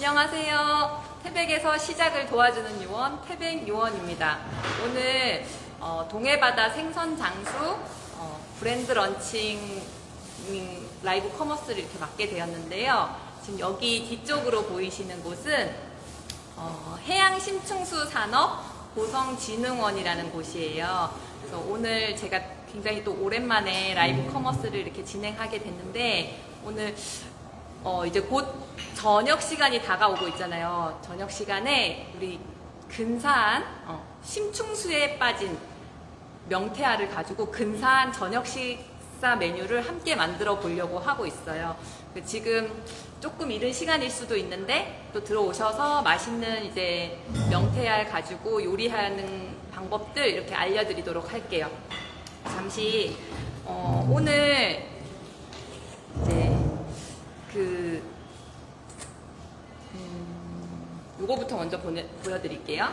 안녕하세요. 태백에서 시작을 도와주는 요원, 태백 요원입니다. 오늘 동해바다 생선 장수 브랜드 런칭 라이브 커머스를 이렇게 맡게 되었는데요. 지금 여기 뒤쪽으로 보이시는 곳은 해양심층수산업 고성진흥원이라는 곳이에요. 그래서 오늘 제가 굉장히 또 오랜만에 라이브 커머스를 이렇게 진행하게 됐는데, 오늘 이제 곧 저녁 시간이 다가오고 있잖아요. 저녁 시간에 우리 근사한 심층수에 빠진 명태알을 가지고 근사한 저녁 식사 메뉴를 함께 만들어 보려고 하고 있어요. 지금 조금 이른 시간일 수도 있는데 또 들어오셔서 맛있는 이제 명태알 가지고 요리하는 방법들 이렇게 알려드리도록 할게요. 잠시 오늘 이제 요거부터 먼저 보여드릴게요.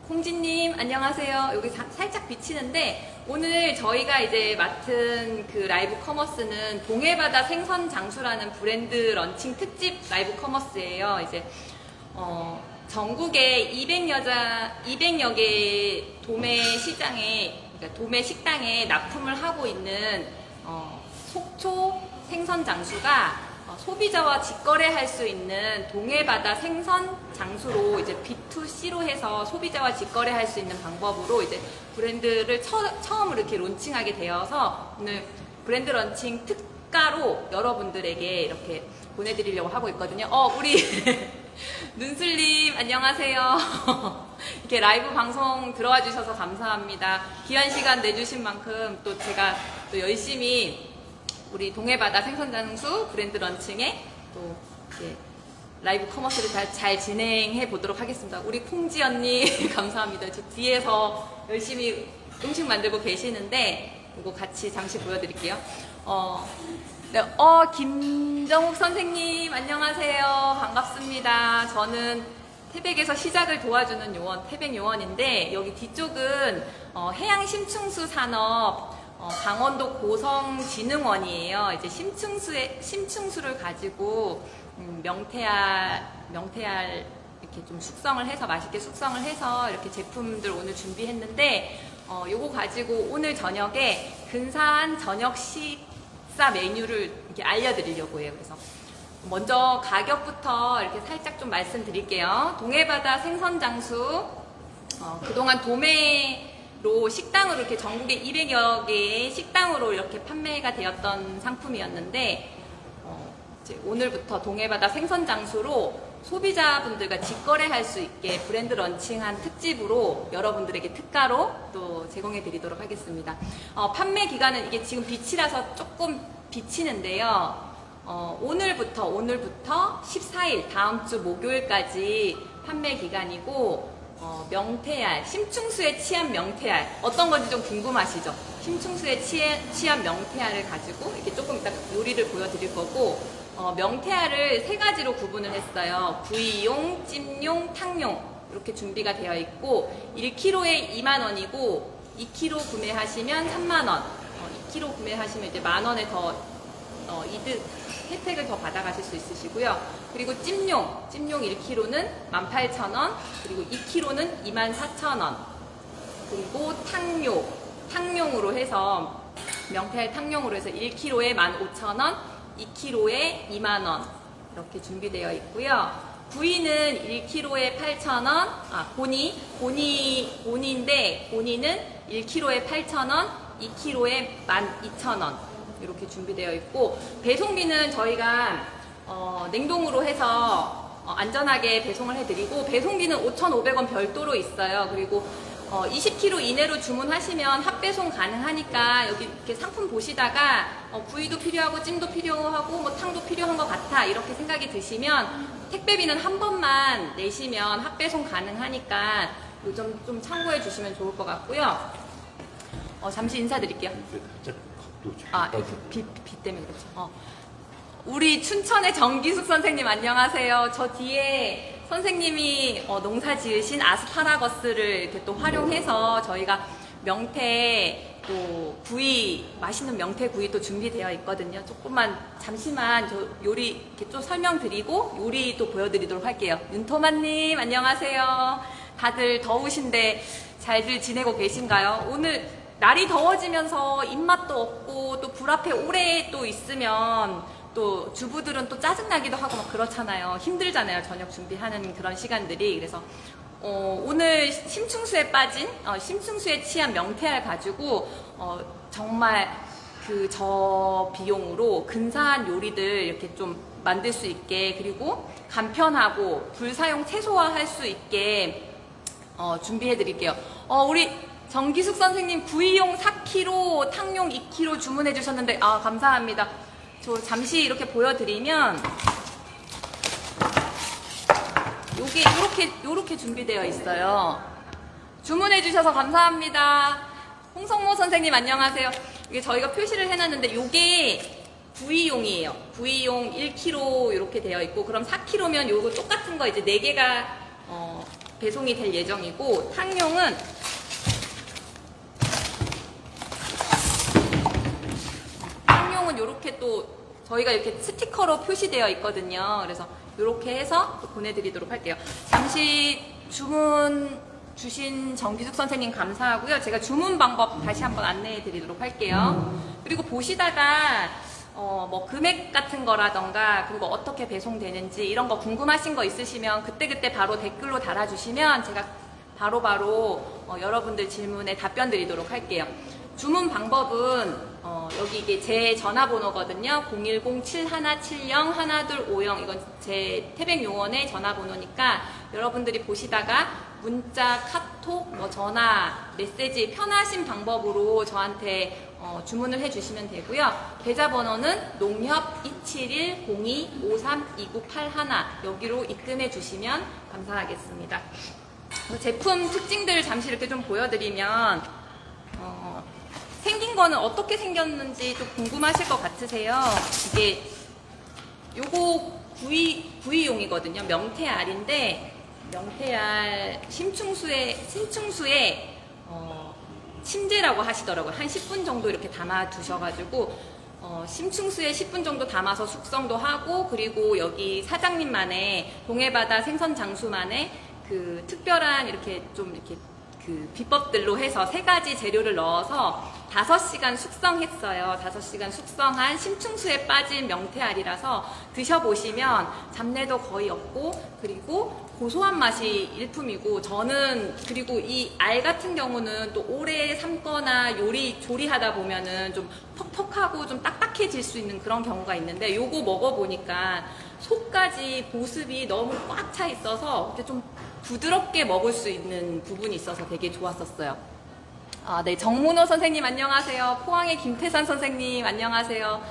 콩지님 안녕하세요. 여기 살짝 비치는데, 오늘 저희가 이제 맡은 그 라이브 커머스는 동해바다 생선 장수라는 브랜드 런칭 특집 라이브 커머스예요. 이제 전국에 200여 개의 도매 시장에, 그러니까 도매 식당에 납품을 하고 있는 속초 생선 장수가 소비자와 직거래할 수 있는 동해바다 생선 장수로 이제 B2C로 해서 소비자와 직거래할 수 있는 방법으로 이제 브랜드를 처음으로 이렇게 론칭하게 되어서 오늘 브랜드 런칭 특가로 여러분들에게 이렇게 보내드리려고 하고 있거든요. 우리 눈슬님 안녕하세요. 이렇게 라이브 방송 들어와 주셔서 감사합니다. 귀한 시간 내주신 만큼 또 제가 또 열심히 우리 동해바다 생선장수 브랜드 런칭에 또 이렇게 라이브 커머스를 잘 진행해 보도록 하겠습니다. 우리 콩지 언니 감사합니다. 저 뒤에서 열심히 음식 만들고 계시는데 이거 같이 잠시 보여드릴게요. 네, 김정욱 선생님 안녕하세요. 반갑습니다. 저는 태백에서 시작을 도와주는 요원, 태백 요원인데, 여기 뒤쪽은 해양심층수 산업 강원도 고성진흥원이에요. 이제 심층수를 가지고 명태알 이렇게 좀 숙성을 해서 맛있게 숙성을 해서 이렇게 제품들 오늘 준비했는데, 요거 가지고 오늘 저녁에 근사한 저녁 식사 메뉴를 이렇게 알려드리려고 해요. 그래서 먼저 가격부터 이렇게 살짝 좀 말씀드릴게요. 동해바다 생선장수 그동안 도매로 식당으로 이렇게 전국에 200여 개의 식당으로 이렇게 판매가 되었던 상품이었는데, 이제 오늘부터 동해바다 생선장수로 소비자분들과 직거래할 수 있게 브랜드 런칭한 특집으로 여러분들에게 특가로 또 제공해 드리도록 하겠습니다. 판매 기간은 이게 지금 빛이라서 조금 비치는데요. 오늘부터 14일 다음 주 목요일까지 판매 기간이고, 명태알, 심층수에 취한 명태알 어떤 건지 좀 궁금하시죠? 심층수에 취한 명태알을 가지고 이렇게 조금 이따 요리를 보여드릴 거고, 명태알을 세 가지로 구분을 했어요. 구이용, 찜용, 탕용 이렇게 준비가 되어 있고, 1kg에 2만원이고 2kg 구매하시면 3만원, 2kg 구매하시면 이제 만원에 더 이득 혜택을 더 받아가실 수 있으시고요. 그리고 찜용 1kg는 18,000원, 그리고 2kg는 24,000원, 그리고 탕용으로 해서 명태알 탕용으로 해서 1kg에 15,000원, 2kg에 2만원 이렇게 준비되어 있고요. 구이는 1kg에 8,000원, 고니인데 고니는 1kg에 8,000원, 2kg에 12,000원 이렇게 준비되어 있고, 배송비는 저희가 냉동으로 해서 안전하게 배송을 해드리고, 배송비는 5,500원 별도로 있어요. 그리고 20kg 이내로 주문하시면 합배송 가능하니까 여기 이렇게 상품 보시다가 구이도 필요하고 찜도 필요하고 뭐 탕도 필요한 것 같아 이렇게 생각이 드시면 택배비는 한 번만 내시면 합배송 가능하니까 요 점 좀 참고해 주시면 좋을 것 같고요. 잠시 인사드릴게요. 빛 때문에 그렇죠. 우리 춘천의 정기숙 선생님 안녕하세요. 저 뒤에 선생님이 농사 지으신 아스파라거스를 이렇게 또 활용해서 저희가 명태 또 구이, 맛있는 명태 구이 또 준비되어 있거든요. 잠시만 저 요리 이렇게 좀 설명드리고 요리 또 보여드리도록 할게요. 윤토마님 안녕하세요. 다들 더우신데 잘들 지내고 계신가요? 오늘 날이 더워지면서 입맛도 없고 또 불 앞에 오래 또 있으면 또 주부들은 또 짜증나기도 하고 막 그렇잖아요. 힘들잖아요. 저녁 준비하는 그런 시간들이. 그래서 오늘 심층수에 빠진 심층수에 취한 명태알 가지고 정말 그 저비용으로 근사한 요리들 이렇게 좀 만들 수 있게, 그리고 간편하고 불 사용 최소화할 수 있게 준비해 드릴게요. 우리 정기숙 선생님 구이용 4kg, 탕용 2kg 주문해 주셨는데 감사합니다. 저 잠시 이렇게 보여드리면 요렇게 준비되어 있어요. 주문해 주셔서 감사합니다. 홍성모 선생님 안녕하세요. 이게 저희가 표시를 해놨는데 요게 구이용이에요. 구이용 1kg 이렇게 되어 있고, 그럼 4kg면 요거 똑같은 거 이제 4개가 배송이 될 예정이고, 탕용은 요렇게 또 저희가 이렇게 스티커로 표시되어 있거든요. 그래서 이렇게 해서 보내드리도록 할게요. 잠시 주문 주신 정기숙 선생님 감사하고요. 제가 주문 방법 다시 한번 안내해 드리도록 할게요. 그리고 보시다가 뭐 금액 같은 거라던가, 그리고 어떻게 배송되는지 이런 거 궁금하신 거 있으시면 그때그때 바로 댓글로 달아주시면 제가 바로바로 여러분들 질문에 답변 드리도록 할게요. 주문 방법은 여기 이게 제 전화번호거든요. 010-7170-1250. 이건 제 태백 용원의 전화번호니까 여러분들이 보시다가 문자, 카톡, 뭐 전화, 메시지 편하신 방법으로 저한테 주문을 해주시면 되고요. 계좌번호는 농협 271-0253-2981 여기로 입금해 주시면 감사하겠습니다. 제품 특징들 잠시 이렇게 좀 보여드리면 생긴 거는 어떻게 생겼는지 좀 궁금하실 것 같으세요. 이게 요거 구이용이거든요. 명태알인데, 명태알 심층수에 침제라고 하시더라고요. 한 10분 정도 이렇게 담아 두셔가지고 심층수에 10분 정도 담아서 숙성도 하고, 그리고 여기 사장님만의 동해바다 생선 장수만의 그 특별한 이렇게 그 비법들로 해서 3가지 재료를 넣어서 5시간 숙성했어요. 5시간 숙성한 심층수에 빠진 명태알이라서 드셔보시면 잡내도 거의 없고, 그리고 고소한 맛이 일품이고, 저는 그리고 이 알 같은 경우는 또 오래 삶거나 조리하다 보면은 좀 퍽퍽하고 좀 딱딱해질 수 있는 그런 경우가 있는데, 요거 먹어보니까 속까지 보습이 너무 꽉 차 있어서 이렇게 좀 부드럽게 먹을 수 있는 부분이 있어서 되게 좋았었어요. 네, 정문호 선생님 안녕하세요. 포항의 김태산 선생님 안녕하세요.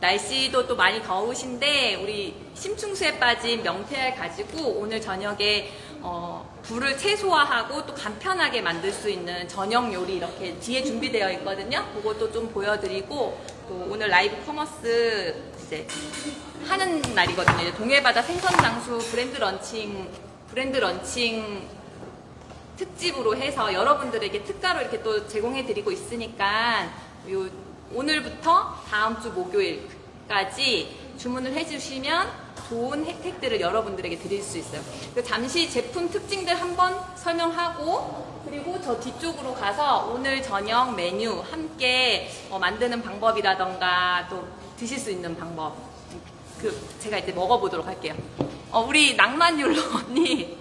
날씨도 또 많이 더우신데 우리 심층수에 빠진 명태알 가지고 오늘 저녁에 불을 최소화하고 또 간편하게 만들 수 있는 저녁 요리 이렇게 뒤에 준비되어 있거든요. 그것도 좀 보여드리고, 또 오늘 라이브 커머스 이제 하는 날이거든요. 이제 동해바다 생선장수 브랜드 런칭 특집으로 해서 여러분들에게 특가로 이렇게 또 제공해 드리고 있으니까 오늘부터 다음 주 목요일까지 주문을 해주시면 좋은 혜택들을 여러분들에게 드릴 수 있어요. 잠시 제품 특징들 한번 설명하고, 그리고 저 뒤쪽으로 가서 오늘 저녁 메뉴 함께 만드는 방법이라던가 또 드실 수 있는 방법 제가 이제 먹어보도록 할게요. 우리 낭만율로 언니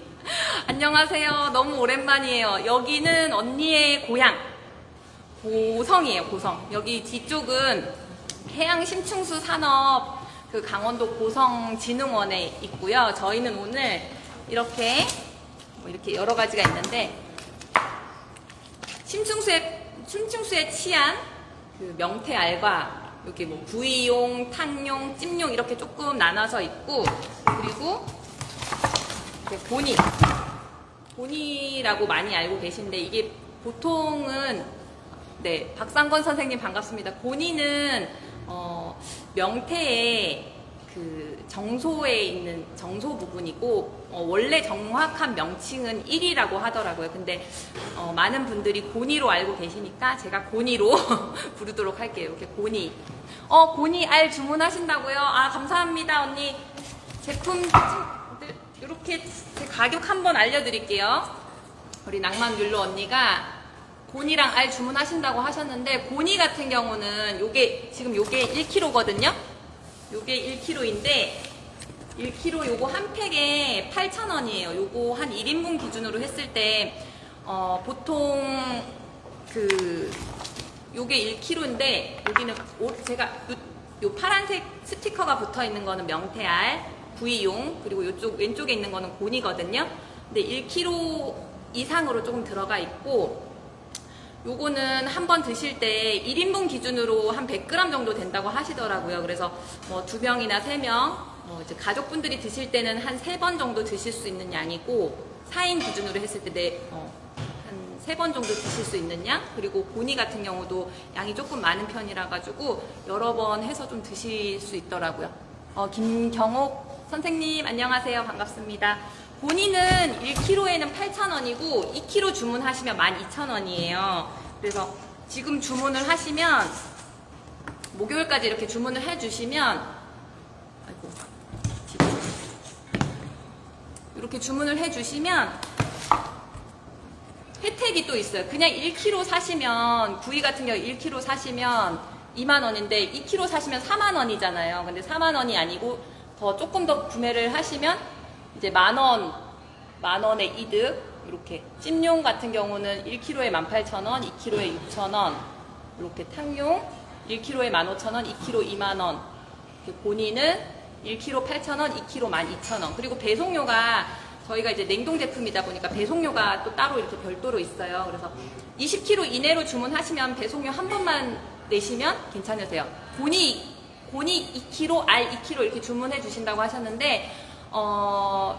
안녕하세요. 너무 오랜만이에요. 여기는 언니의 고향 고성이에요. 고성. 여기 뒤쪽은 해양심층수 산업 그 강원도 고성진흥원에 있고요. 저희는 오늘 이렇게 여러 가지가 있는데, 심층수에 취한 그 명태알과 여기 뭐 구이용, 탕용, 찜용 이렇게 조금 나눠서 있고, 그리고 보니라고 많이 알고 계신데, 이게 보통은 네, 박상권 선생님 반갑습니다. 보니는 명태에 그 정소에 있는 정소 부분이고 원래 정확한 명칭은 1이라고 하더라고요. 근데 많은 분들이 고니로 알고 계시니까 제가 고니로 부르도록 할게요. 이렇게 고니. 고니 알 주문하신다고요? 아, 감사합니다, 언니. 제품 이렇게 제 가격 한번 알려드릴게요. 우리 낭만율로 언니가 고니랑 알 주문하신다고 하셨는데, 고니 같은 경우는 지금 요게 1kg거든요. 요게 1kg인데 1kg 요거 한 팩에 8,000원이에요. 요거 한 1인분 기준으로 했을 때 보통 요게 1kg인데 여기는 제가 요 파란색 스티커가 붙어 있는 거는 명태알 구이용, 그리고 요쪽 왼쪽에 있는 거는 고니거든요. 근데 1kg 이상으로 조금 들어가 있고, 요거는 한번 드실 때 1인분 기준으로 한 100g 정도 된다고 하시더라고요. 그래서 뭐 2명이나 3명, 이제 가족분들이 드실 때는 한 3번 정도 드실 수 있는 양이고, 4인 기준으로 했을 때 한 3번 정도 드실 수 있는 양, 그리고 고니 같은 경우도 양이 조금 많은 편이라 가지고 여러 번 해서 좀 드실 수 있더라고요. 김경옥 선생님 안녕하세요. 반갑습니다. 고니는 1kg에는 8,000원이고 2kg 주문하시면 12,000원이에요. 그래서 지금 주문을 하시면 목요일까지 이렇게 주문을 해주시면 이렇게 주문을 해주시면 혜택이 또 있어요. 그냥 1kg 사시면, 구이 같은 경우 1kg 사시면 2만원인데 2kg 사시면 4만원이잖아요. 근데 4만원이 아니고 조금 더 구매를 하시면 이제 만원의 이득. 이렇게 찜용 같은 경우는 1kg에 18,000원, 2kg에 6,000원. 이렇게 탕용 1kg에 15,000원, 2kg 2만원. 고니는 1kg 8,000원, 2kg 12,000원. 그리고 배송료가 저희가 이제 냉동 제품이다 보니까 배송료가 또 따로 이렇게 별도로 있어요. 그래서 20kg 이내로 주문하시면 배송료 한 번만 내시면 괜찮으세요. 고니 2kg, 알 2kg 이렇게 주문해 주신다고 하셨는데,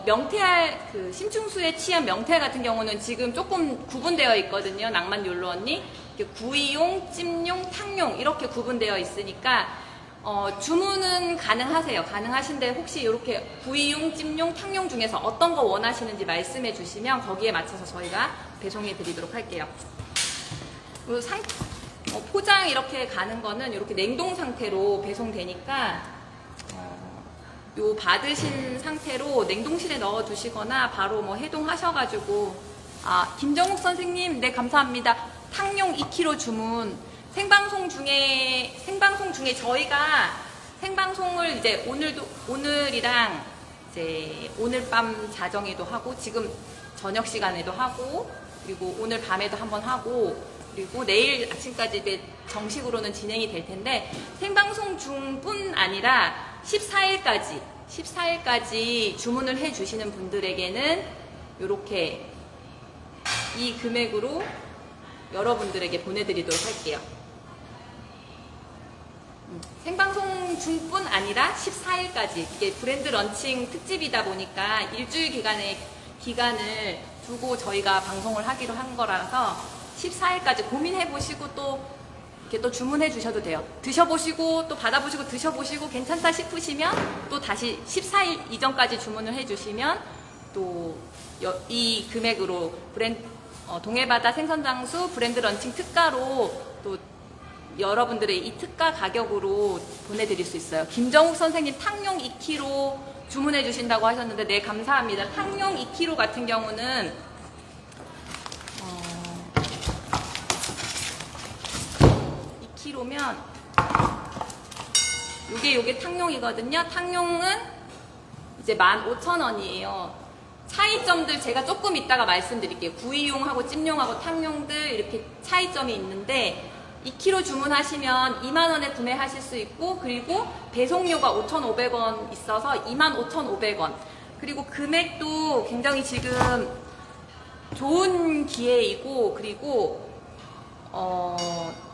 명태알, 심층수에 취한 명태알 같은 경우는 지금 조금 구분되어 있거든요. 낭만율로 언니. 구이용, 찜용, 탕용 이렇게 구분되어 있으니까 주문은 가능하세요. 가능하신데 혹시 이렇게 구이용, 찜용, 탕용 중에서 어떤 거 원하시는지 말씀해 주시면 거기에 맞춰서 저희가 배송해 드리도록 할게요. 그리고 포장 이렇게 가는 거는 이렇게 냉동 상태로 배송되니까 요 받으신 상태로 냉동실에 넣어 두시거나 바로 뭐 해동하셔가지고. 김정욱 선생님, 네, 감사합니다. 탕용 2kg 주문. 생방송 중에 저희가 생방송을 이제 오늘이랑 이제 오늘 밤 자정에도 하고, 지금 저녁 시간에도 하고, 그리고 오늘 밤에도 한번 하고, 그리고 내일 아침까지 이제 정식으로는 진행이 될 텐데, 생방송 중뿐 아니라 14일까지 주문을 해 주시는 분들에게는 이렇게 이 금액으로 여러분들에게 보내드리도록 할게요. 생방송 중뿐 아니라 14일까지, 이게 브랜드 런칭 특집이다 보니까 일주일 기간을 두고 저희가 방송을 하기로 한 거라서 14일까지 고민해 보시고 또 이렇게 또 주문해 주셔도 돼요. 드셔보시고 또 받아보시고 드셔보시고 괜찮다 싶으시면 또 다시 14일 이전까지 주문을 해주시면 또 이 금액으로 동해바다 생선장수 브랜드 런칭 특가로 또 여러분들의 이 특가 가격으로 보내드릴 수 있어요. 김정욱 선생님 탕용 2kg 주문해 주신다고 하셨는데, 네, 감사합니다. 탕용 2kg 같은 경우는 2kg면 요게 탕용이거든요. 탕용은 이제 15,000원이에요. 차이점들 제가 조금 이따가 말씀드릴게요. 구이용하고 찜용하고 탕용들 이렇게 차이점이 있는데, 2kg 주문하시면 2만원에 구매하실 수 있고, 그리고 배송료가 5,500원 있어서 25,500원. 그리고 금액도 굉장히 지금 좋은 기회이고, 그리고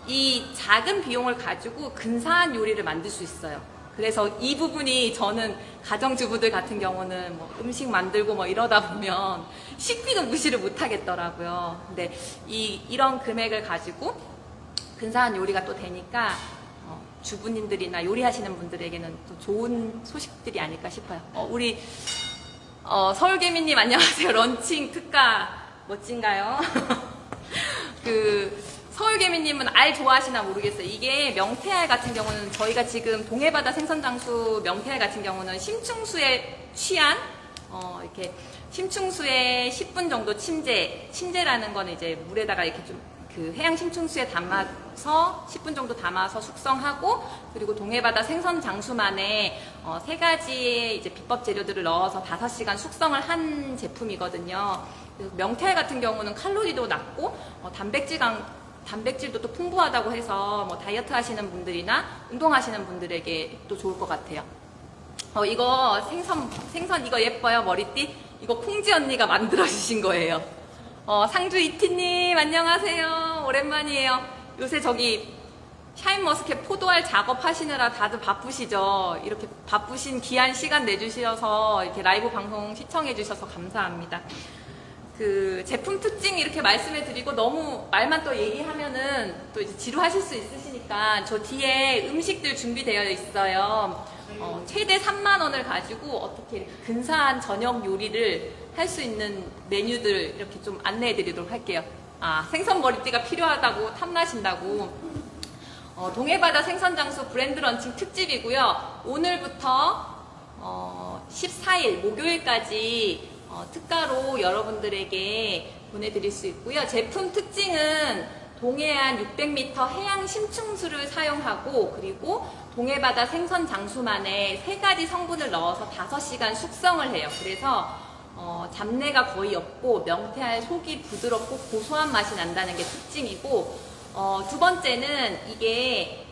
이 작은 비용을 가지고 근사한 요리를 만들 수 있어요. 그래서 이 부분이 저는 가정주부들 같은 경우는 뭐 음식 만들고 뭐 이러다 보면 식비도 무시를 못 하겠더라고요. 근데 이런 금액을 가지고 근사한 요리가 또 되니까 주부님들이나 요리하시는 분들에게는 또 좋은 소식들이 아닐까 싶어요. 우리 서울개미님 안녕하세요. 런칭 특가 멋진가요? 서울개미님은 알 좋아하시나 모르겠어요. 이게 명태알 같은 경우는 저희가 지금 동해바다 생선장수 명태알 같은 경우는 심층수에 취한 이렇게 심층수에 10분 정도 침제라는 거는 이제 물에다가 이렇게 좀 해양 심층수에 담아서 10분 정도 담아서 숙성하고, 그리고 동해바다 생선장수만에 3가지의 이제 비법 재료들을 넣어서 5시간 숙성을 한 제품이거든요. 명태알 같은 경우는 칼로리도 낮고 단백질도 또 풍부하다고 해서 다이어트 하시는 분들이나 운동하시는 분들에게 또 좋을 것 같아요. 이거 생선 이거 예뻐요, 머리띠. 이거 콩지 언니가 만들어 주신 거예요. 상주 이티님 안녕하세요. 오랜만이에요. 요새 저기 샤인머스켓 포도알 작업하시느라 다들 바쁘시죠? 이렇게 바쁘신 귀한 시간 내주셔서 이렇게 라이브 방송 시청해 주셔서 감사합니다. 제품 특징 이렇게 말씀해 드리고 너무 말만 또 얘기하면은 또 이제 지루하실 수 있으시니까 저 뒤에 음식들 준비되어 있어요. 최대 3만 원을 가지고 어떻게 근사한 저녁 요리를 할 수 있는 메뉴들 이렇게 좀 안내해 드리도록 할게요. 생선 머리띠가 필요하다고 탐나신다고. 동해바다 생선장수 브랜드 런칭 특집이고요. 오늘부터 14일 목요일까지 특가로 여러분들에게 보내드릴 수 있고요. 제품 특징은 동해안 600m 해양 심층수를 사용하고, 그리고 동해바다 생선 장수만에 3가지 성분을 넣어서 5시간 숙성을 해요. 그래서 잡내가 거의 없고 명태알 속이 부드럽고 고소한 맛이 난다는 게 특징이고, 두 번째는 이게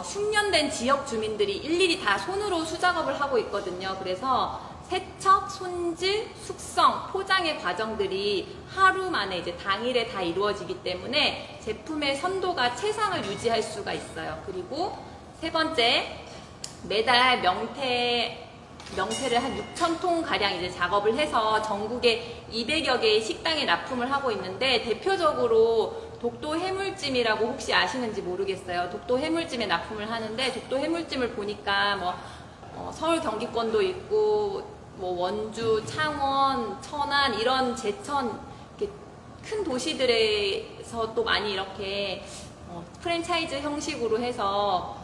숙련된 지역 주민들이 일일이 다 손으로 수작업을 하고 있거든요. 그래서 세척, 손질, 숙성, 포장의 과정들이 하루 만에 이제 당일에 다 이루어지기 때문에 제품의 선도가 최상을 유지할 수가 있어요. 그리고 세 번째, 매달 명태를 한 6,000통 가량 이제 작업을 해서 전국에 200여 개의 식당에 납품을 하고 있는데, 대표적으로 독도 해물찜이라고 혹시 아시는지 모르겠어요. 독도 해물찜에 납품을 하는데, 독도 해물찜을 보니까 서울 경기권도 있고 원주, 창원, 천안 이런 제천 이렇게 큰 도시들에서 또 많이 이렇게 프랜차이즈 형식으로 해서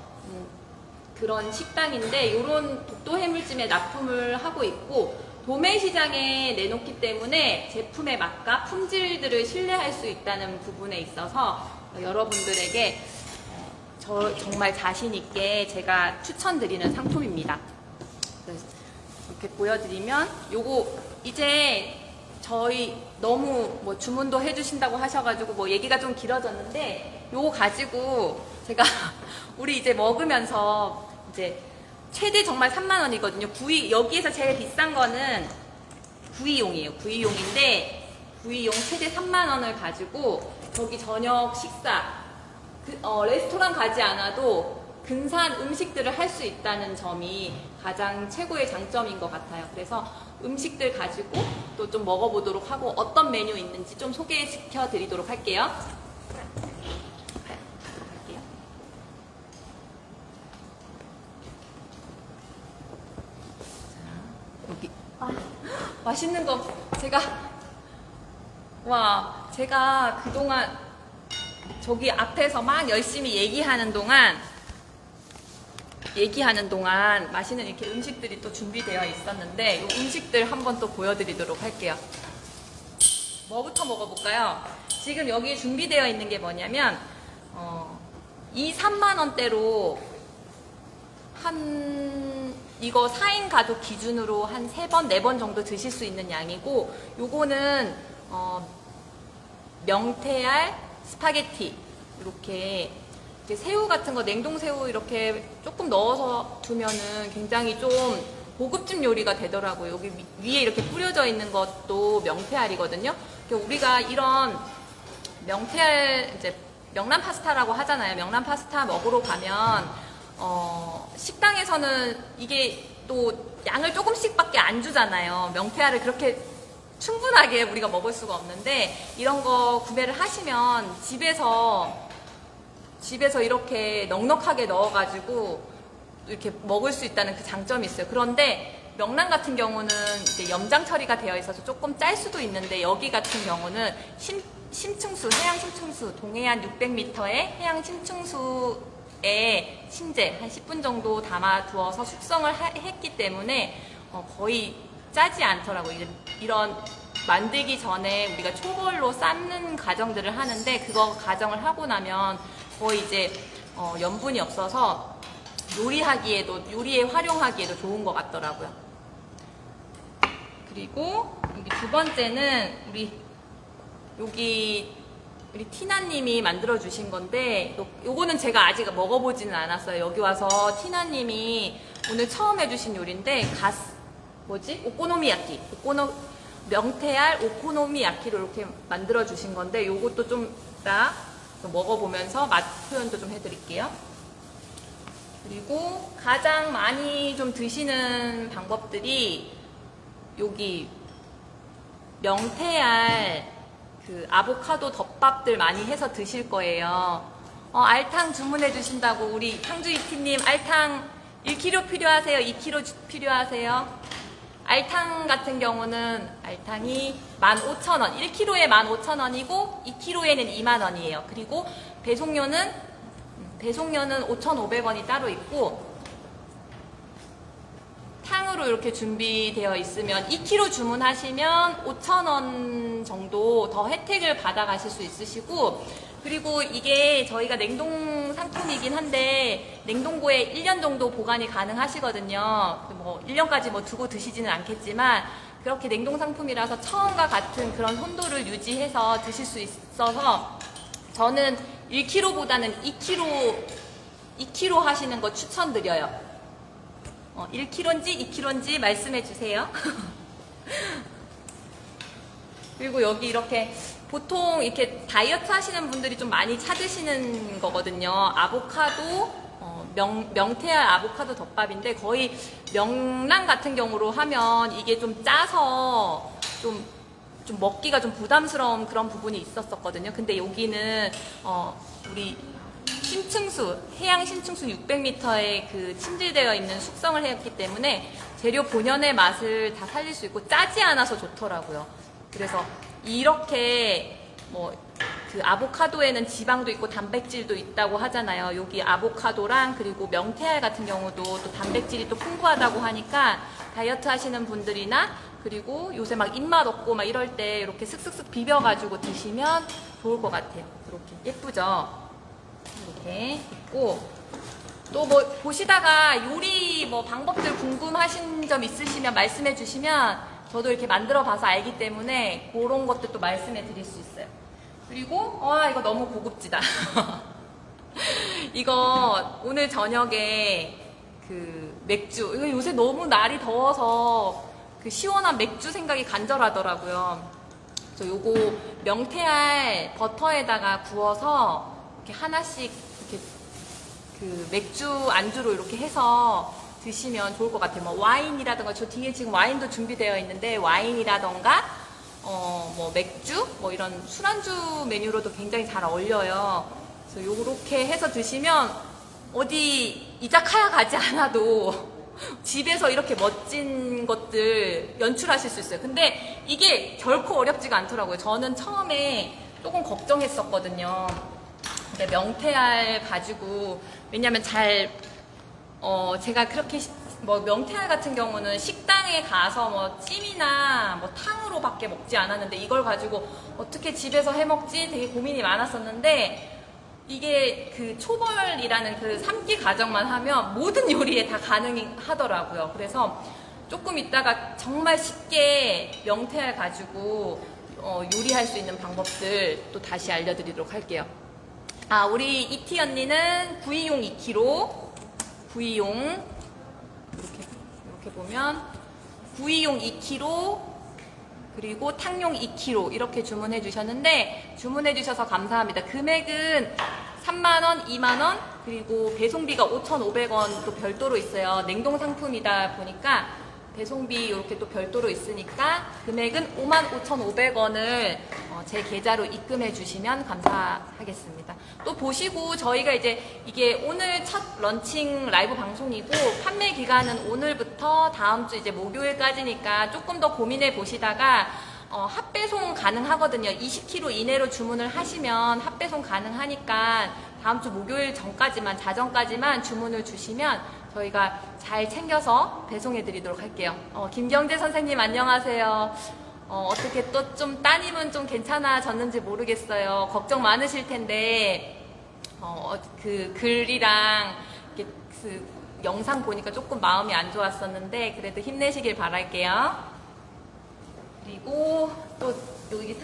그런 식당인데, 이런 독도 해물찜에 납품을 하고 있고 도매시장에 내놓기 때문에 제품의 맛과 품질들을 신뢰할 수 있다는 부분에 있어서 여러분들에게 정말 자신있게 제가 추천드리는 상품입니다. 이렇게 보여드리면, 요거 이제 저희 너무 주문도 해주신다고 하셔가지고 얘기가 좀 길어졌는데, 요거 가지고 제가 우리 이제 먹으면서 이제 최대 정말 3만 원이거든요. 여기에서 제일 비싼 거는 구이용이에요. 구이용인데 구이용 최대 3만 원을 가지고 저기 저녁 식사 레스토랑 가지 않아도 근사한 음식들을 할 수 있다는 점이 가장 최고의 장점인 것 같아요. 그래서 음식들 가지고 또 좀 먹어보도록 하고 어떤 메뉴 있는지 좀 소개시켜 드리도록 할게요. 여기 맛있는 거 제가 그동안 저기 앞에서 막 열심히 얘기하는 동안 맛있는 이렇게 음식들이 또 준비되어 있었는데, 이 음식들 한번 또 보여드리도록 할게요. 뭐부터 먹어볼까요? 지금 여기 준비되어 있는 게 뭐냐면 3만 원대로 이거 4인 가족 기준으로 한 3번, 4번 정도 드실 수 있는 양이고, 요거는 명태알 스파게티 이렇게 새우 같은 거, 냉동 새우 이렇게 조금 넣어서 두면은 굉장히 좀 고급진 요리가 되더라고요. 여기 위에 이렇게 뿌려져 있는 것도 명태알이거든요. 우리가 이런 명태알 이제 명란 파스타라고 하잖아요. 명란 파스타 먹으러 가면 식당에서는 이게 또 양을 조금씩밖에 안 주잖아요. 명태알을 그렇게 충분하게 우리가 먹을 수가 없는데, 이런 거 구매를 하시면 집에서 집에서 이렇게 넉넉하게 넣어가지고 이렇게 먹을 수 있다는 그 장점이 있어요. 그런데 명란 같은 경우는 이제 염장 처리가 되어 있어서 조금 짤 수도 있는데, 여기 같은 경우는 심층수, 해양 심층수, 동해안 600m의 해양 심층수에 침제 한 10분 정도 담아두어서 숙성을 했기 때문에 거의 짜지 않더라고요. 이런 만들기 전에 우리가 초벌로 삶는 과정들을 하는데, 그거 과정을 하고 나면 거의 이제 염분이 없어서 요리에 활용하기에도 좋은 것 같더라고요. 그리고 여기 두 번째는 우리 티나님이 만들어 주신 건데, 요거는 제가 아직 먹어보지는 않았어요. 여기 와서 티나님이 오늘 처음 해주신 요리인데, 오코노미야키, 명태알 오코노미야키로 이렇게 만들어 주신 건데, 요것도 좀 이따 먹어보면서 맛 표현도 좀 해드릴게요. 그리고 가장 많이 좀 드시는 방법들이 여기 명태알 그 아보카도 덮밥들 많이 해서 드실 거예요. 알탕 주문해 주신다고 우리 상주이티님, 알탕 1kg 필요하세요? 2kg 필요하세요? 알탕 같은 경우는 알탕이 15,000원, 1kg에 15,000원이고 2kg에는 20,000원이에요. 그리고 배송료는 5,500원이 따로 있고, 탕으로 이렇게 준비되어 있으면 2kg 주문하시면 5,000원 정도 더 혜택을 받아가실 수 있으시고, 그리고 이게 저희가 냉동 상품이긴 한데 냉동고에 1년 정도 보관이 가능하시거든요. 뭐 1년까지 뭐 두고 드시지는 않겠지만, 그렇게 냉동 상품이라서 처음과 같은 그런 온도를 유지해서 드실 수 있어서 저는 1kg보다는 2kg 하시는 거 추천드려요. 1kg인지 2kg인지 말씀해 주세요. 그리고 여기 이렇게 보통 이렇게 다이어트 하시는 분들이 좀 많이 찾으시는 거거든요. 아보카도, 명태알 아보카도 덮밥인데, 거의 명란 같은 경우로 하면 이게 좀 짜서 좀 먹기가 좀 부담스러운 그런 부분이 있었거든요. 근데 여기는 우리 해양 심층수 600m에 그 침질되어 있는 숙성을 했기 때문에 재료 본연의 맛을 다 살릴 수 있고 짜지 않아서 좋더라고요. 그래서 이렇게 그 아보카도에는 지방도 있고 단백질도 있다고 하잖아요. 여기 아보카도랑 그리고 명태알 같은 경우도 또 단백질이 또 풍부하다고 하니까 다이어트 하시는 분들이나, 그리고 요새 막 입맛 없고 막 이럴 때 이렇게 슥슥슥 비벼가지고 드시면 좋을 것 같아요. 이렇게 예쁘죠? 이렇게 있고, 또 뭐 보시다가 요리 방법들 궁금하신 점 있으시면 말씀해 주시면 저도 이렇게 만들어 봐서 알기 때문에 그런 것도 또 말씀해 드릴 수 있어요. 그리고 이거 너무 고급지다. 이거 오늘 저녁에 그 맥주, 이거 요새 너무 날이 더워서 그 시원한 맥주 생각이 간절하더라고요. 그래서 요거 명태알 버터에다가 구워서 이렇게 하나씩 이렇게 그 맥주 안주로 이렇게 해서 드시면 좋을 것 같아요. 뭐 와인이라던가, 저 뒤에 지금 와인도 준비되어 있는데 와인이라던가 맥주 이런 술안주 메뉴로도 굉장히 잘 어울려요. 그래서 요렇게 해서 드시면 어디 이자카야 가지 않아도 집에서 이렇게 멋진 것들 연출하실 수 있어요. 근데 이게 결코 어렵지가 않더라고요. 저는 처음에 조금 걱정했었거든요. 근데 명태알 가지고, 왜냐면 제가 그렇게 명태알 같은 경우는 식당에 가서 찜이나 탕으로밖에 먹지 않았는데, 이걸 가지고 어떻게 집에서 해 먹지 되게 고민이 많았었는데, 이게 그 초벌이라는 그 삶기 과정만 하면 모든 요리에 다 가능하더라고요. 그래서 조금 있다가 정말 쉽게 명태알 가지고 요리할 수 있는 방법들 또 다시 알려드리도록 할게요. 우리 이티 언니는 구이용 2kg, 구이용 이렇게 보면 구이용 2kg, 그리고 탕용 2kg 이렇게 주문해 주셨는데, 주문해 주셔서 감사합니다. 금액은 3만원, 2만원, 그리고 배송비가 5,500원 또 별도로 있어요. 냉동 상품이다 보니까 배송비 이렇게 또 별도로 있으니까 금액은 55,500원을 제 계좌로 입금해 주시면 감사하겠습니다. 또 보시고 저희가 이제 이게 오늘 첫 런칭 라이브 방송이고 판매 기간은 오늘부터 다음 주 이제 목요일까지니까 조금 더 고민해 보시다가 핫배송 가능하거든요. 20kg 이내로 주문을 하시면 핫배송 가능하니까 다음 주 목요일 전까지만, 자정까지만 주문을 주시면 저희가 잘 챙겨서 배송해 드리도록 할게요. 김경재 선생님 안녕하세요. 어떻게 또 좀 따님은 좀 괜찮아졌는지 모르겠어요. 걱정 많으실 텐데, 그 글이랑 그 영상 보니까 조금 마음이 안 좋았었는데, 그래도 힘내시길 바랄게요. 그리고 또 여기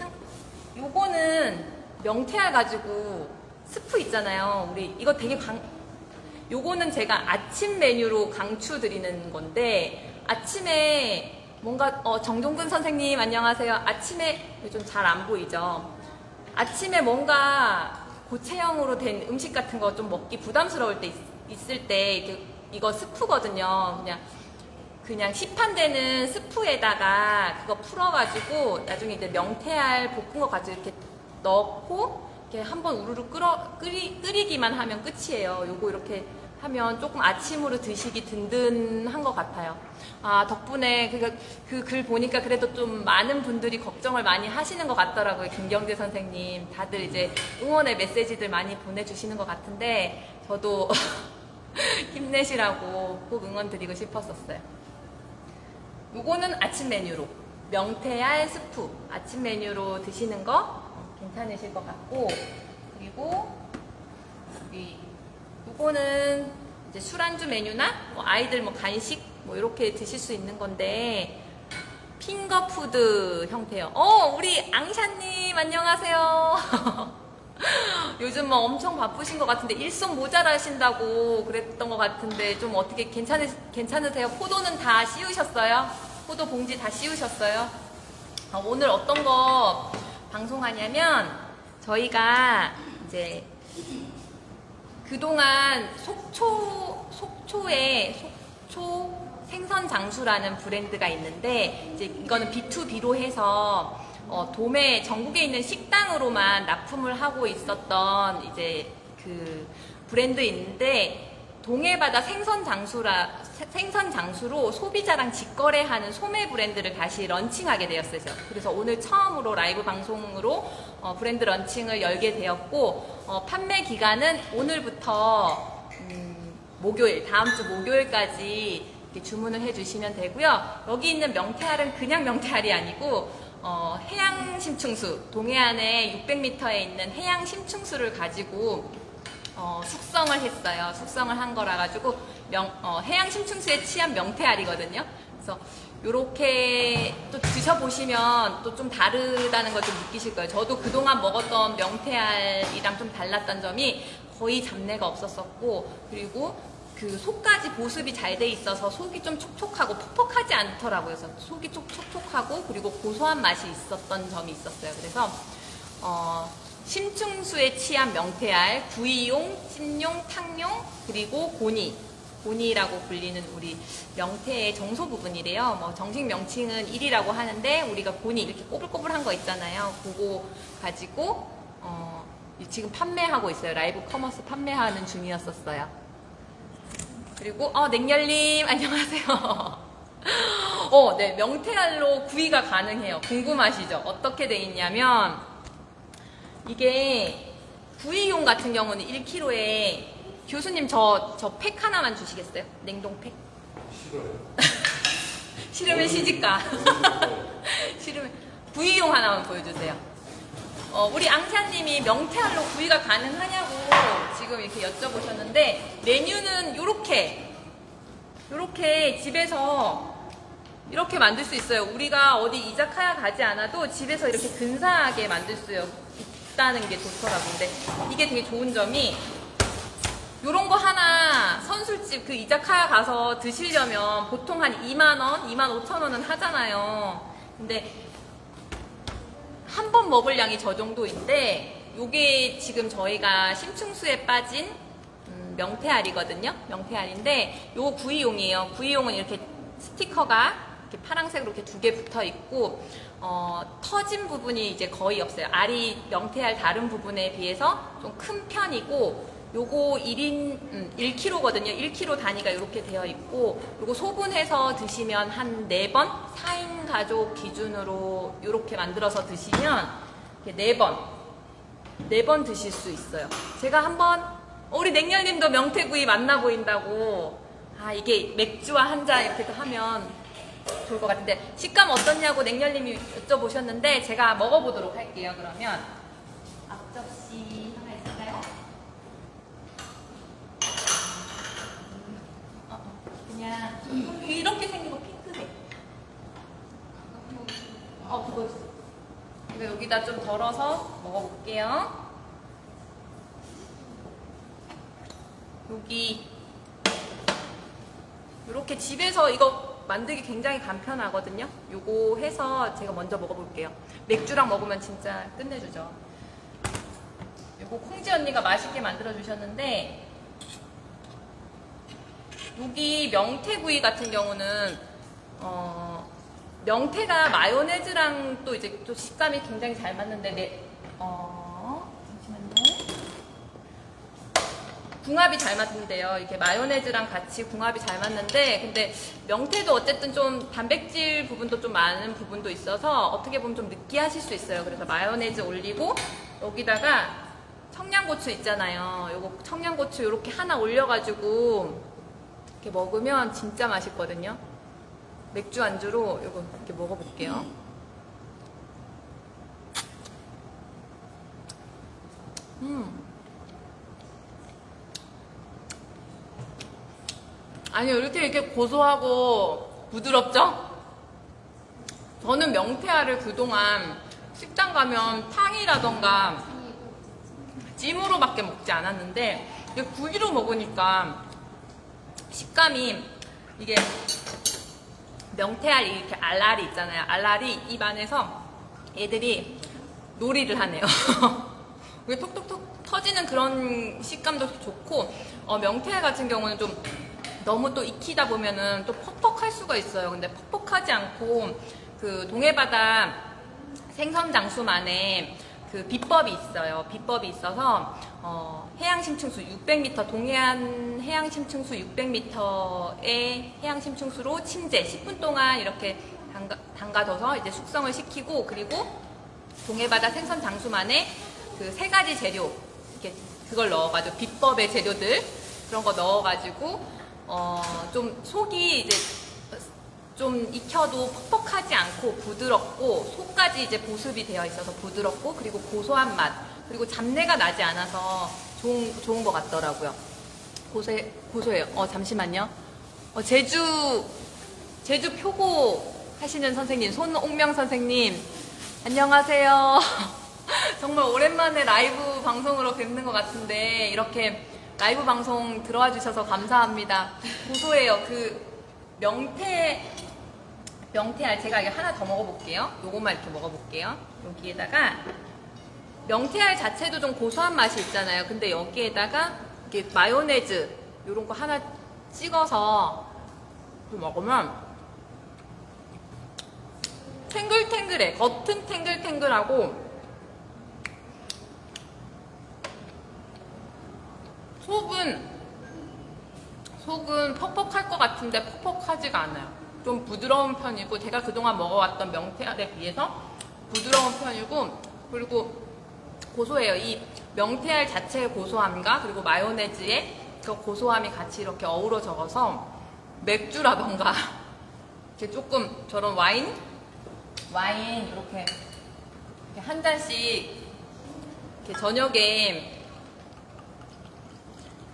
요거는 명태알 가지고 스프 있잖아요. 우리 이거 되게 요거는 제가 아침 메뉴로 강추 드리는 건데 아침에 뭔가 정종근 선생님 안녕하세요. 아침에 좀 잘 안 보이죠? 아침에 뭔가 고체형으로 된 음식 같은 거 좀 먹기 부담스러울 때 있을 때 이거 스프거든요. 그냥 시판되는 스프에다가 그거 풀어가지고 나중에 이제 명태알 볶은 거 가지고 이렇게 넣고 이렇게 한번 우르르 끓이기만 하면 끝이에요. 요거 이렇게 하면 조금 아침으로 드시기 든든한 것 같아요. 덕분에 그 글 보니까 그래도 좀 많은 분들이 걱정을 많이 하시는 것 같더라고요. 김경재 선생님. 다들 이제 응원의 메시지들 많이 보내주시는 것 같은데 저도 힘내시라고 꼭 응원 드리고 싶었었어요. 요거는 아침 메뉴로 명태알 스프 아침 메뉴로 드시는 거 괜찮으실 것 같고, 그리고 요거는 이제 술안주 메뉴나 아이들 간식 이렇게 드실 수 있는 건데 핑거푸드 형태요. 우리 앙샤님 안녕하세요. 요즘 엄청 바쁘신 것 같은데 일손 모자라신다고 그랬던 것 같은데 좀 어떻게 괜찮으세요? 포도는 다 씌우셨어요? 포도 봉지 다 씌우셨어요? 오늘 어떤 거 방송하냐면 저희가 이제 그동안 속초에 속초 생선장수라는 브랜드가 있는데 이제 이거는 B2B로 해서 도매 전국에 있는 식당으로만 납품을 하고 있었던 이제 그 브랜드인데 동해바다 생선장수로 소비자랑 직거래하는 소매 브랜드를 다시 런칭하게 되었어요. 그래서 오늘 처음으로 라이브 방송으로 브랜드 런칭을 열게 되었고 판매 기간은 오늘부터 목요일, 다음 주 목요일까지 이렇게 주문을 해주시면 되고요. 여기 있는 명태알은 그냥 명태알이 아니고 해양 심충수, 동해안에 600m에 있는 해양 심충수를 가지고 숙성을 했어요. 숙성을 한 거라 가지고 해양 심충수에 취한 명태알이거든요. 그래서 요렇게 또 드셔보시면 또 좀 다르다는 걸 좀 느끼실 거예요. 저도 그동안 먹었던 명태알이랑 좀 달랐던 점이 거의 잡내가 없었었고, 그리고 그 속까지 보습이 잘 돼 있어서 속이 좀 촉촉하고 퍽퍽하지 않더라고요. 그래서 속이 좀 촉촉하고 그리고 고소한 맛이 있었던 점이 있었어요. 그래서 심충수에 취한 명태알, 구이용, 찜용, 탕용, 그리고 고니라고 불리는 우리 명태의 정소 부분이래요. 정식 명칭은 1이라고 하는데 우리가 고니 이렇게 꼬불꼬불한 거 있잖아요. 그거 가지고 지금 판매하고 있어요. 라이브 커머스 판매하는 중이었었어요. 그리고 냉열님 안녕하세요. 네, 명태알로 구이가 가능해요. 궁금하시죠? 어떻게 돼 있냐면 이게 구이용 같은 경우는 1kg에 교수님 저 팩 하나만 주시겠어요? 냉동팩? 싫어요. 싫으면 시집가. 싫으면 구이용 하나만 보여주세요. 우리 앙샤님이 명태알로 구이가 가능하냐고 지금 이렇게 여쭤보셨는데 메뉴는 요렇게 집에서 이렇게 만들 수 있어요. 우리가 어디 이자카야 가지 않아도 집에서 이렇게 근사하게 만들 수 있다는 게 좋더라고요. 근데 이게 되게 좋은 점이 요런 거 하나 선술집 그 이자카야 가서 드시려면 보통 한 2만원, 25,000원은 하잖아요. 근데 한 번 먹을 양이 저 정도인데 요게 지금 저희가 심충수에 빠진 명태알이거든요. 명태알인데 요거 구이용이에요. 구이용은 이렇게 스티커가 이렇게 파란색으로 이렇게 2개 붙어 있고, 터진 부분이 이제 거의 없어요. 알이 명태알 다른 부분에 비해서 좀 큰 편이고, 요거 1kg거든요. 1kg 단위가 이렇게 되어 있고, 요거 소분해서 드시면 한 4번, 4인 가족 기준으로 이렇게 만들어서 드시면 이렇게 4번 드실 수 있어요. 제가 한번, 우리 냉렬님도 명태구이 맛나 보인다고, 이게 맥주와 한 잔 이렇게 하면 좋을 것 같은데, 식감 어떻냐고 냉렬님이 여쭤보셨는데, 제가 먹어보도록 할게요. 그러면 앞접시 하나 있을까요? 그냥 이렇게 생긴 거 핑크색. 그거 있어. 이거 여기다 좀 덜어서 먹어볼게요. 여기 이렇게 집에서 이거 만들기 굉장히 간편하거든요. 요거 해서 제가 먼저 먹어볼게요. 맥주랑 먹으면 진짜 끝내주죠. 요거 콩지 언니가 맛있게 만들어 주셨는데, 여기 명태구이 같은 경우는 명태가 마요네즈랑 또 이제 또 식감이 굉장히 잘 맞는데, 잠시만요. 궁합이 잘 맞는데요. 이렇게 마요네즈랑 같이 궁합이 잘 맞는데, 근데 명태도 어쨌든 좀 단백질 부분도 좀 많은 부분도 있어서 어떻게 보면 좀 느끼하실 수 있어요. 그래서 마요네즈 올리고 여기다가 청양고추 있잖아요. 요거 청양고추 이렇게 하나 올려가지고 이렇게 먹으면 진짜 맛있거든요. 맥주 안주로 요거 이렇게 먹어볼게요. 아니요, 이렇게 고소하고 부드럽죠? 저는 명태알을 그동안 식당 가면 탕이라던가 찜으로밖에 먹지 않았는데, 이게 구이로 먹으니까 식감이, 이게 명태알 이렇게 알알이 있잖아요. 알알이 입 안에서 애들이 놀이를 하네요. 이게 톡톡톡 터지는 그런 식감도 좋고, 명태알 같은 경우는 좀 너무 또 익히다 보면은 또 퍽퍽할 수가 있어요. 근데 퍽퍽하지 않고, 그 동해바다 생선 장수만의 그 비법이 있어요. 비법이 있어서 해양 심층수 600m, 동해안 해양 심층수 600m의 해양 심층수로 침제 10분 동안 이렇게 담가둬서 이제 숙성을 시키고, 그리고 동해바다 생선 장수만의 그 3가지 재료, 이렇게 그걸 넣어가지고 비법의 재료들 그런 거 넣어가지고 좀 속이 이제 좀 익혀도 퍽퍽하지 않고 부드럽고, 속까지 이제 보습이 되어 있어서 부드럽고, 그리고 고소한 맛, 그리고 잡내가 나지 않아서 좋은 것 같더라고요. 고소해요. 잠시만요. 제주 표고 하시는 선생님, 손옥명 선생님, 안녕하세요. 정말 오랜만에 라이브 방송으로 뵙는 것 같은데, 이렇게 라이브 방송 들어와 주셔서 감사합니다. 고소해요. 그 명태알 제가 이거 하나 더 먹어볼게요. 요것만 이렇게 먹어볼게요. 여기에다가 명태알 자체도 좀 고소한 맛이 있잖아요. 근데 여기에다가 이렇게 마요네즈 요런 거 하나 찍어서 먹으면 탱글탱글해. 겉은 탱글탱글하고 속은 퍽퍽할 것 같은데 퍽퍽하지가 않아요. 좀 부드러운 편이고, 제가 그동안 먹어왔던 명태알에 비해서 부드러운 편이고, 그리고 고소해요. 이 명태알 자체의 고소함과 그리고 마요네즈의 그 고소함이 같이 이렇게 어우러져서 맥주라던가 이렇게 조금 저런 와인 이렇게 한 잔씩 이렇게 저녁에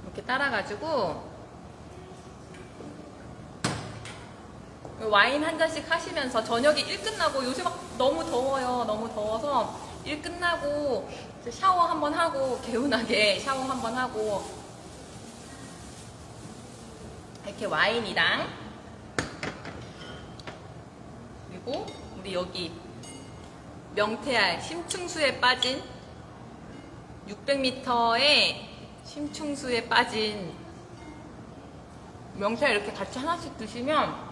이렇게 따라가지고 와인 한 잔씩 하시면서 저녁에 일 끝나고, 요새 막 너무 더워요. 너무 더워서 일 끝나고 샤워 한번 하고, 개운하게 샤워 한번 하고, 이렇게 와인이랑, 그리고 우리 여기 명태알 심층수에 빠진 600m의 심층수에 빠진 명태알 이렇게 같이 하나씩 드시면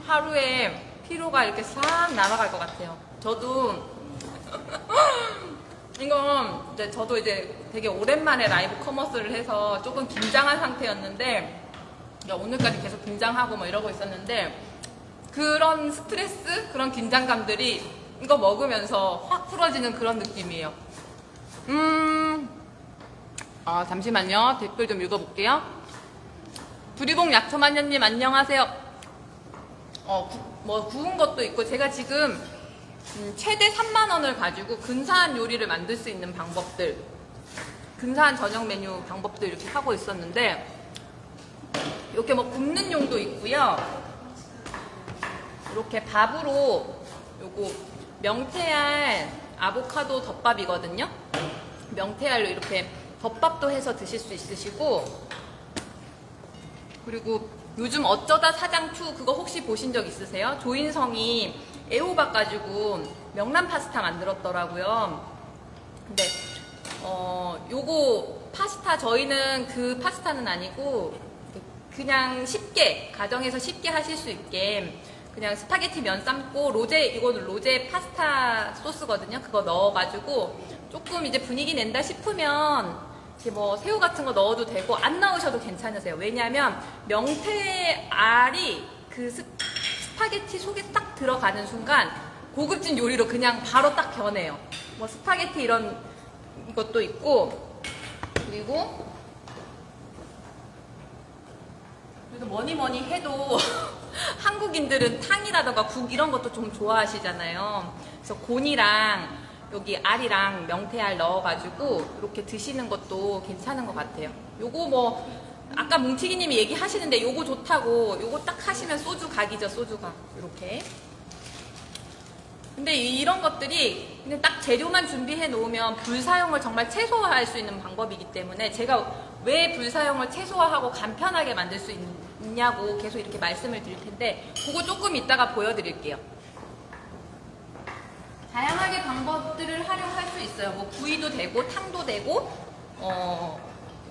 하루에 피로가 이렇게 싹 날아갈 것 같아요. 저도 이건 이제 저도 이제 되게 오랜만에 라이브 커머스를 해서 조금 긴장한 상태였는데 오늘까지 계속 긴장하고 뭐 이러고 있었는데 그런 스트레스, 그런 긴장감들이 이거 먹으면서 확 풀어지는 그런 느낌이에요. 잠시만요. 댓글 좀 읽어볼게요. 두리봉 약초마녀님 안녕하세요. 구운 것도 있고 제가 지금 최대 3만원을 가지고 근사한 요리를 만들 수 있는 방법들, 근사한 저녁 메뉴 방법들 이렇게 하고 있었는데 이렇게 뭐 굽는 용도 있고요. 이렇게 밥으로 요거 명태알 아보카도 덮밥이거든요. 명태알로 이렇게 덮밥도 해서 드실 수 있으시고, 그리고 요즘 어쩌다 사장2 그거 혹시 보신 적 있으세요? 조인성이 애호박 가지고 명란 파스타 만들었더라고요. 근데 요거 파스타 저희는 그 파스타는 아니고 그냥 쉽게 가정에서 쉽게 하실 수 있게 그냥 스파게티 면 삶고 이거는 로제 파스타 소스거든요. 그거 넣어가지고 조금 이제 분위기 낸다 싶으면 이렇게 뭐 새우 같은 거 넣어도 되고 안 넣으셔도 괜찮으세요. 왜냐하면 명태알이 그 스파게티 속에 딱 들어가는 순간 고급진 요리로 그냥 바로 딱 변해요. 뭐 스파게티 이런 것도 있고, 그리고 그래서 뭐니 해도 한국인들은 탕이라던가 국 이런 것도 좀 좋아하시잖아요. 그래서 곤이랑 여기 알이랑 명태알 넣어가지고 이렇게 드시는 것도 괜찮은 것 같아요. 요거 뭐 아까 뭉치기님이 얘기하시는데 요거 좋다고, 요거 딱 하시면 소주 각이죠. 소주 각 이렇게. 근데 이런 것들이 그냥 딱 재료만 준비해 놓으면 불사용을 정말 최소화할 수 있는 방법이기 때문에 제가 왜 불사용을 최소화하고 간편하게 만들 수 있냐고 계속 이렇게 말씀을 드릴 텐데 그거 조금 이따가 보여드릴게요. 다양하게 방법들을 활용할 수 있어요. 뭐 구이도 되고 탕도 되고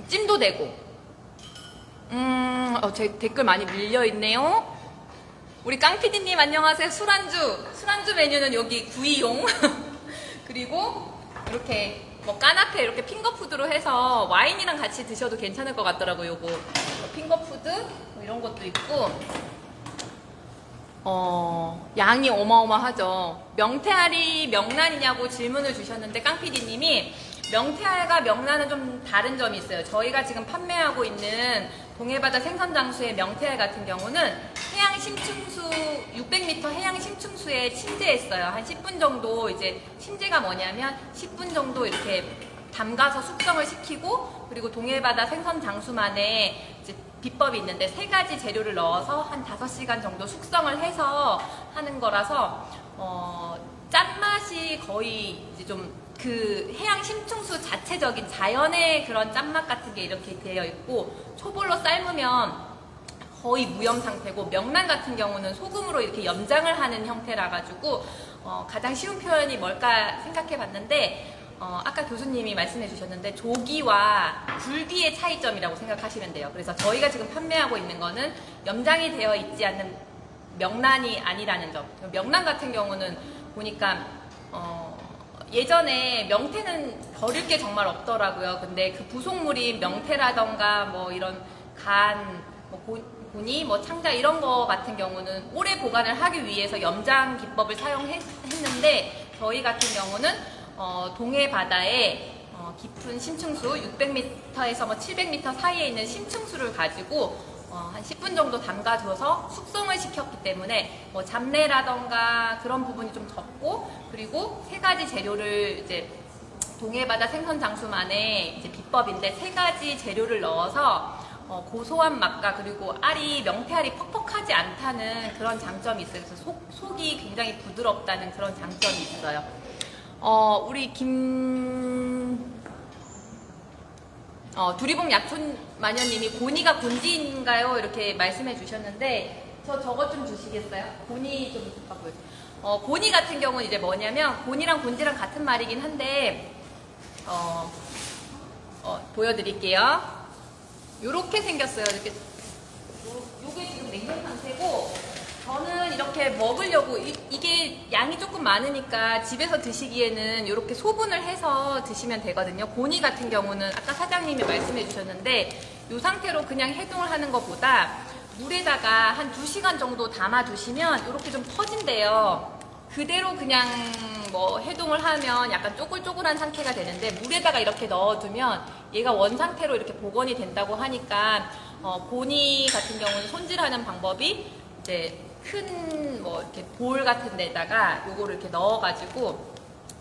찜도 되고. 제 댓글 많이 밀려있네요. 우리 깡피디님 안녕하세요. 술안주 메뉴는 여기 구이용. 그리고 이렇게 뭐 까나페 이렇게 핑거푸드로 해서 와인이랑 같이 드셔도 괜찮을 것 같더라고요. 요거 핑거푸드 뭐 이런 것도 있고. 양이 어마어마하죠. 명태알이 명란이냐고 질문을 주셨는데 깡피디님이 명태알과 명란은 좀 다른 점이 있어요. 저희가 지금 판매하고 있는 동해바다 생선장수의 명태알 같은 경우는 해양 심층수 600m 해양 심층수에 침재했어요. 한 10분 정도. 이제 침재가 뭐냐면 10분 정도 이렇게 담가서 숙성을 시키고, 그리고 동해바다 생선장수만의 이제 비법이 있는데 3가지 재료를 넣어서 한 5시간 정도 숙성을 해서 하는 거라서 짠맛이 거의 이제 좀 그 해양 심층수 자체적인 자연의 그런 짠맛 같은 게 이렇게 되어 있고, 초벌로 삶으면 거의 무염 상태고, 명란 같은 경우는 소금으로 이렇게 염장을 하는 형태라 가지고 가장 쉬운 표현이 뭘까 생각해 봤는데 아까 교수님이 말씀해 주셨는데 조기와 굴기의 차이점이라고 생각하시면 돼요. 그래서 저희가 지금 판매하고 있는 거는 염장이 되어 있지 않는 명란이 아니라는 점. 명란 같은 경우는 보니까 예전에 명태는 버릴 게 정말 없더라고요. 근데 그 부속물인 명태라던가 뭐 이런 고니, 뭐 창자 이런 거 같은 경우는 오래 보관을 하기 위해서 염장 기법을 사용했는데 저희 같은 경우는 동해 바다에 깊은 심층수 600m에서 뭐 700m 사이에 있는 심층수를 가지고 한 10분 정도 담가줘서 숙성을 시켰기 때문에 뭐 잡내라던가 그런 부분이 좀 적고, 그리고 3가지 재료를 이제 동해바다 생선장수만의 이제 비법인데 3가지 재료를 넣어서 고소한 맛과 그리고 명태알이 퍽퍽하지 않다는 그런 장점이 있어요. 그래서 속이 굉장히 부드럽다는 그런 장점이 있어요. 우리 두리봉 약촌마녀님이 고니가 곤지인가요? 이렇게 말씀해 주셨는데 저거 좀 주시겠어요? 고니 좀 바꿔요. 고니 같은 경우는 이제 뭐냐면 고니랑 곤지랑 같은 말이긴 한데 보여드릴게요. 요렇게 생겼어요. 이렇게 요게 지금 냉동 상태고 저는 먹으려고 이게 양이 조금 많으니까 집에서 드시기에는 이렇게 소분을 해서 드시면 되거든요. 고니 같은 경우는 아까 사장님이 말씀해 주셨는데 이 상태로 그냥 해동을 하는 것보다 물에다가 한 2시간 정도 담아 두시면 이렇게 좀 터진대요. 그대로 그냥 뭐 해동을 하면 약간 쪼글쪼글한 상태가 되는데 물에다가 이렇게 넣어두면 얘가 원 상태로 이렇게 복원이 된다고 하니까 고니 같은 경우는 손질하는 방법이 이제 큰 뭐 이렇게 볼 같은 데다가 요거를 이렇게 넣어가지고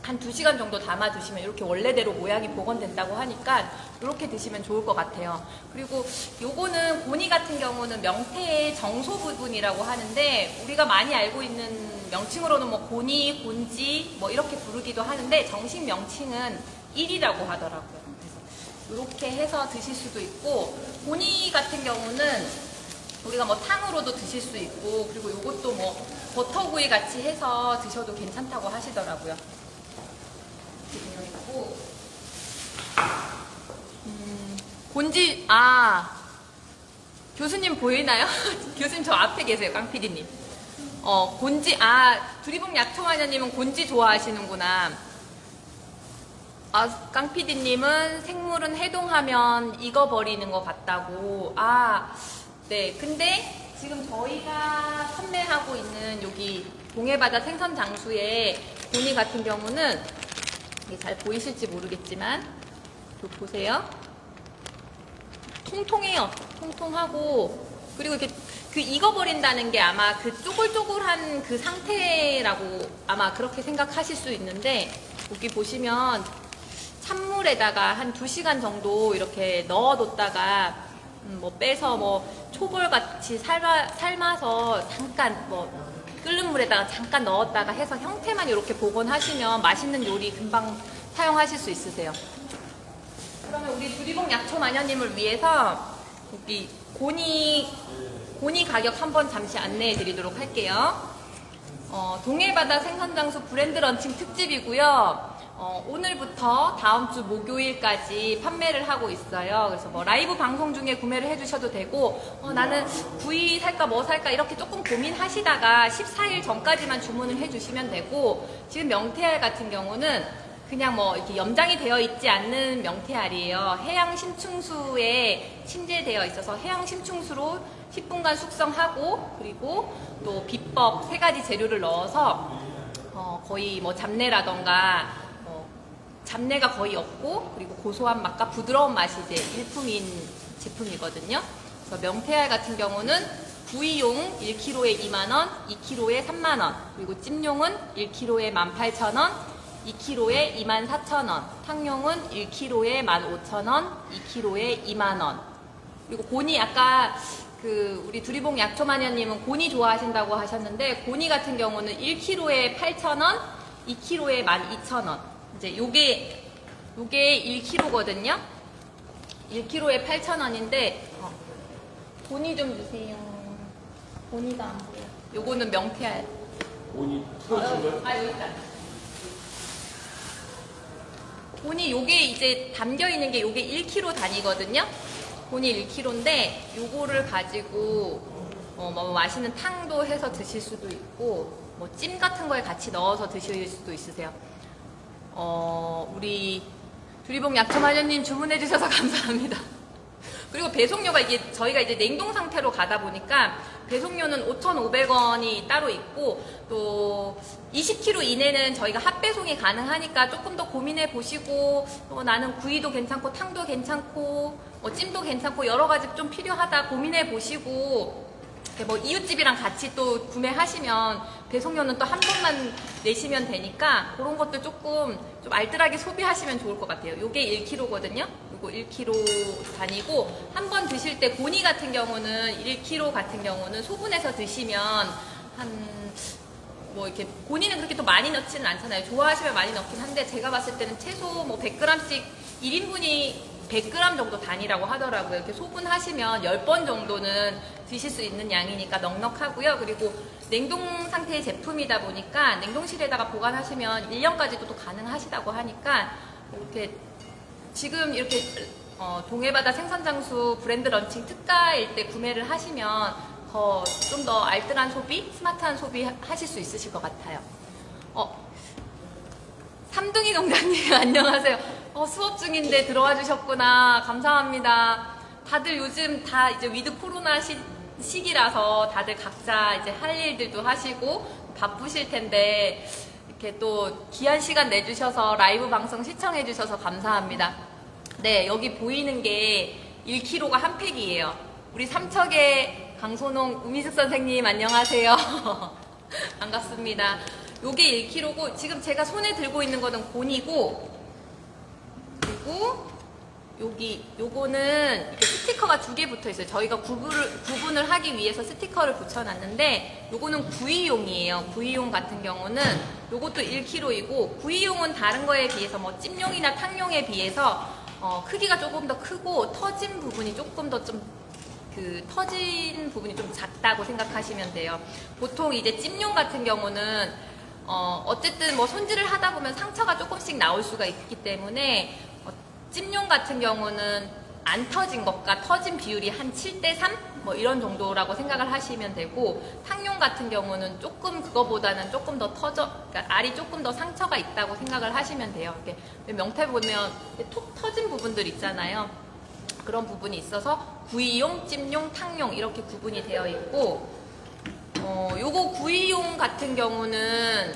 한 2시간 정도 담아 두시면 이렇게 원래대로 모양이 복원된다고 하니까 이렇게 드시면 좋을 것 같아요. 그리고 요거는 고니 같은 경우는 명태의 정소 부분이라고 하는데 우리가 많이 알고 있는 명칭으로는 뭐 고니, 곤지 뭐 이렇게 부르기도 하는데 정식 명칭은 1이라고 하더라고요. 그래서 이렇게 해서 드실 수도 있고 고니 같은 경우는 우리가 뭐 탕으로도 드실 수 있고 그리고 요것도 뭐 버터구이 같이 해서 드셔도 괜찮다고 하시더라고요. 이렇게 있고 곤지 교수님 보이나요? 교수님 저 앞에 계세요. 깡PD님. 곤지 두리봉 약초마녀님은 곤지 좋아하시는구나. 깡PD님은 생물은 해동하면 익어버리는 것 같다고. 네. 근데 지금 저희가 판매하고 있는 여기 동해바다 생선장수의 고니 같은 경우는 이게 잘 보이실지 모르겠지만 보세요. 통통해요. 통통하고 그리고 이렇게 그 익어버린다는 게 아마 그 쪼글쪼글한 그 상태라고 아마 그렇게 생각하실 수 있는데 여기 보시면 찬물에다가 한 2시간 정도 이렇게 넣어뒀다가 뭐 빼서 뭐 초벌같이 삶아서 잠깐 뭐 끓는 물에다가 잠깐 넣었다가 해서 형태만 이렇게 복원하시면 맛있는 요리 금방 사용하실 수 있으세요. 그러면 우리 두리봉 약초마녀님을 위해서 여기 고니 가격 한번 잠시 안내해 드리도록 할게요. 동해바다 생선장수 브랜드 런칭 특집이고요. 오늘부터 다음 주 목요일까지 판매를 하고 있어요. 그래서 뭐 라이브 방송 중에 구매를 해주셔도 되고 나는 구이 살까 뭐 살까 이렇게 조금 고민하시다가 14일 전까지만 주문을 해주시면 되고 지금 명태알 같은 경우는 그냥 뭐 이렇게 염장이 되어 있지 않는 명태알이에요. 해양 심층수에 침재되어 있어서 해양 심층수로 10분간 숙성하고 그리고 또 비법 3가지 재료를 넣어서 거의 뭐 잡내라던가 잡내가 거의 없고 그리고 고소한 맛과 부드러운 맛이 이제 일품인 제품이거든요. 그래서 명태알 같은 경우는 구이용 1kg에 2만원, 2kg에 3만원, 그리고 찜용은 1kg에 18,000원, 2kg에 24,000원, 탕용은 1kg에 15,000원, 2kg에 2만원. 그리고 고니 아까 우리 두리봉 약초마녀님은 고니 좋아하신다고 하셨는데 고니 같은 경우는 1kg에 8,000원, 2kg에 12,000원. 이제 요게 1kg거든요. 1kg에 8,000원인데 고니 좀 주세요. 고니가 안 보여. 요거는 명태알. 고니 풀어준 거요? 여기 있다. 고니 요게 이제 담겨 있는 게 요게 1kg 단위거든요. 고니 1kg인데 요거를 가지고 뭐 맛있는 탕도 해서 드실 수도 있고 뭐 찜 같은 거에 같이 넣어서 드실 수도 있으세요. 우리 두리봉 약초마녀님 주문해 주셔서 감사합니다. 그리고 배송료가 이게 저희가 이제 냉동 상태로 가다 보니까 배송료는 5,500원이 따로 있고 또 20kg 이내는 저희가 핫배송이 가능하니까 조금 더 고민해 보시고 나는 구이도 괜찮고 탕도 괜찮고 뭐 찜도 괜찮고 여러 가지 좀 필요하다 고민해 보시고 뭐 이웃집이랑 같이 또 구매하시면 배송료는 또 한 번만 내시면 되니까 그런 것도 조금 좀 알뜰하게 소비하시면 좋을 것 같아요. 요게 1kg거든요. 요거 1kg 단위고 한 번 드실 때 고니 같은 경우는 1kg 같은 경우는 소분해서 드시면 뭐 이렇게 고니는 그렇게 또 많이 넣지는 않잖아요. 좋아하시면 많이 넣긴 한데 제가 봤을 때는 최소 뭐 100g씩 1인분이 100g 정도 단위라고 하더라고요. 이렇게 소분하시면 10번 정도는 드실 수 있는 양이니까 넉넉하고요. 그리고 냉동 상태의 제품이다 보니까 냉동실에다가 보관하시면 1년까지도 또 가능하시다고 하니까 이렇게 지금 이렇게 동해바다 생선장수 브랜드 런칭 특가일 때 구매를 하시면 좀 더 알뜰한 소비, 스마트한 소비 하실 수 있으실 것 같아요. 삼둥이 농장님 안녕하세요. 수업 중인데 들어와 주셨구나. 감사합니다. 다들 요즘 다 이제 위드 코로나 시기라서 다들 각자 이제 할 일들도 하시고 바쁘실 텐데 이렇게 또 귀한 시간 내주셔서 라이브 방송 시청해 주셔서 감사합니다. 네, 여기 보이는 게 1kg가 한 팩이에요. 우리 삼척의 강소농 우미숙 선생님 안녕하세요. 반갑습니다. 요게 1kg고 지금 제가 손에 들고 있는 거는 곤이고, 그리고 요거는 이렇게 스티커가 2개 붙어 있어요. 저희가 구분을 하기 위해서 스티커를 붙여놨는데 요거는 구이용이에요. 구이용 같은 경우는 요것도 1kg이고, 구이용은 다른 거에 비해서 뭐 찜용이나 탕용에 비해서 크기가 조금 더 크고 터진 부분이 조금 더 터진 부분이 좀 작다고 생각하시면 돼요. 보통 이제 찜용 같은 경우는 어쨌든 뭐 손질을 하다 보면 상처가 조금씩 나올 수가 있기 때문에 찜용 같은 경우는 안 터진 것과 터진 비율이 한 7:3 뭐 이런 정도라고 생각을 하시면 되고, 탕용 같은 경우는 조금 그거보다는 조금 더 그러니까 알이 조금 더 상처가 있다고 생각을 하시면 돼요. 이렇게 명태 보면 톡 터진 부분들 있잖아요. 그런 부분이 있어서 구이용, 찜용, 탕용 이렇게 구분이 되어 있고, 요거 구이용 같은 경우는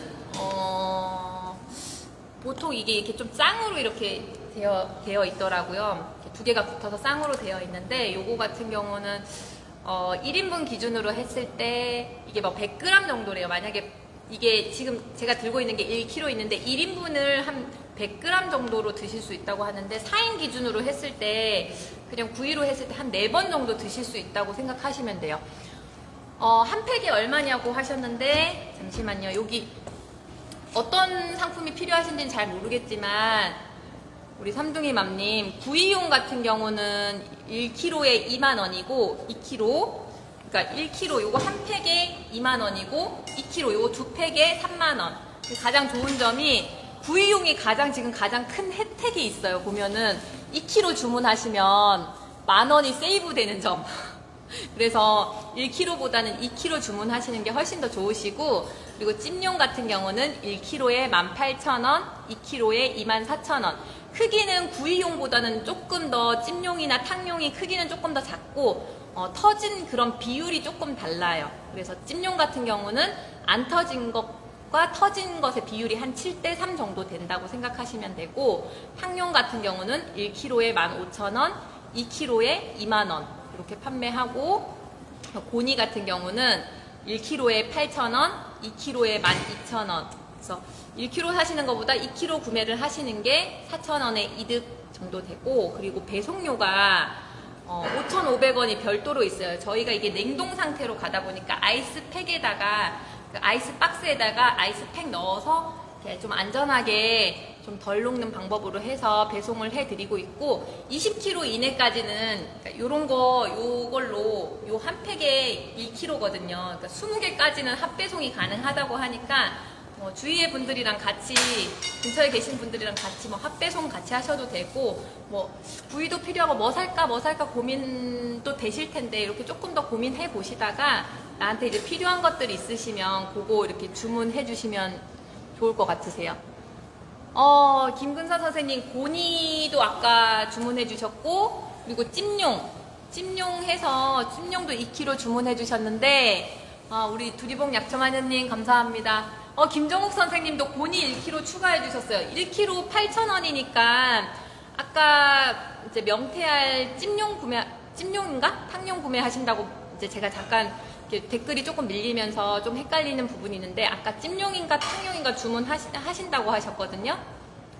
보통 이게 이렇게 좀 쌍으로 이렇게 되어 있더라고요. 이렇게 2개가 붙어서 쌍으로 되어 있는데, 요거 같은 경우는 1인분 기준으로 했을 때 이게 뭐 100g 정도래요. 만약에 이게 지금 제가 들고 있는 게 1kg 있는데 1인분을 한 100g 정도로 드실 수 있다고 하는데, 4인 기준으로 했을 때 그냥 구이로 했을 때 한 4번 정도 드실 수 있다고 생각하시면 돼요. 한 팩이 얼마냐고 하셨는데, 잠시만요. 여기 어떤 상품이 필요하신지는 잘 모르겠지만 우리 삼둥이맘님, 구이용 같은 경우는 1kg에 2만원이고 2kg, 그러니까 1kg 요거 한 팩에 2만원이고 2kg 요거 2팩에 3만원. 가장 좋은 점이 구이용이 지금 가장 큰 혜택이 있어요. 보면은 2kg 주문하시면 만원이 세이브 되는 점. 그래서 1kg보다는 2kg 주문하시는 게 훨씬 더 좋으시고, 그리고 찜용 같은 경우는 1kg에 18,000원, 2kg에 24,000원. 크기는 구이용보다는 조금 더 찜용이나 탕용이 크기는 조금 더 작고 터진 그런 비율이 조금 달라요. 그래서 찜용 같은 경우는 안 터진 것과 터진 것의 비율이 한 7:3 정도 된다고 생각하시면 되고, 탕용 같은 경우는 1kg에 15,000원, 2kg에 2만원 이렇게 판매하고, 고니 같은 경우는 1kg에 8,000원, 2kg에 12,000원. 그래서 1kg 사시는 것보다 2kg 구매를 하시는 게 4,000원의 이득 정도 되고, 그리고 배송료가 5,500원이 별도로 있어요. 저희가 이게 냉동 상태로 가다 보니까 아이스팩에다가, 그 아이스 박스에다가 아이스팩 넣어서 이렇게 좀 안전하게 좀 덜 녹는 방법으로 해서 배송을 해드리고 있고, 20kg 이내까지는 요걸로 요 한 팩에 1kg거든요. 그러니까 20개까지는 합배송이 가능하다고 하니까 주위의 분들이랑 같이, 근처에 계신 분들이랑 같이 합배송 같이 하셔도 되고, 구이도 필요하고 뭐 살까 고민도 되실 텐데, 이렇게 조금 더 고민해 보시다가 나한테 이제 필요한 것들 있으시면 그거 이렇게 주문해 주시면 좋을 것 같으세요. 김근서 선생님, 고니도 아까 주문해 주셨고, 그리고 찜용도 2kg 주문해 주셨는데, 우리 두리봉 약초마녀님 감사합니다. 김정욱 선생님도 고니 1kg 추가해 주셨어요. 1kg 8,000원이니까 아까 이제 명태알 찜용인가? 탕용 구매하신다고 이제 제가 잠깐 이렇게 댓글이 조금 밀리면서 좀 헷갈리는 부분이 있는데, 아까 찜용인가 탕용인가 주문하신다고 하셨거든요.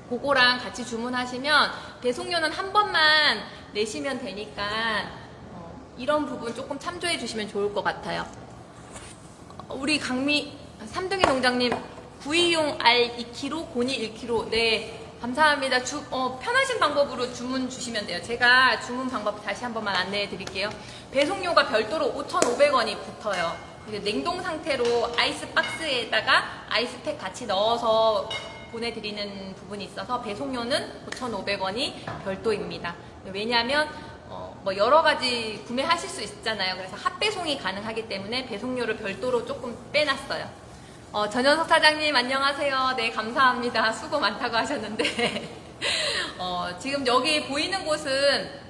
그거랑 같이 주문하시면 배송료는 한 번만 내시면 되니까 이런 부분 조금 참조해 주시면 좋을 것 같아요. 우리 삼둥이 농장님, 구이용 알 2kg, 고니 1kg. 네, 감사합니다. 편하신 방법으로 주문 주시면 돼요. 제가 주문 방법 다시 한 번만 안내해 드릴게요. 배송료가 별도로 5,500원이 붙어요. 냉동 상태로 아이스 박스에다가 아이스팩 같이 넣어서 보내드리는 부분이 있어서 배송료는 5,500원이 별도입니다. 왜냐하면 뭐 여러 가지 구매하실 수 있잖아요. 그래서 핫배송이 가능하기 때문에 배송료를 별도로 조금 빼놨어요. 전현석 사장님 안녕하세요. 네, 감사합니다. 수고 많다고 하셨는데 지금 여기 보이는 곳은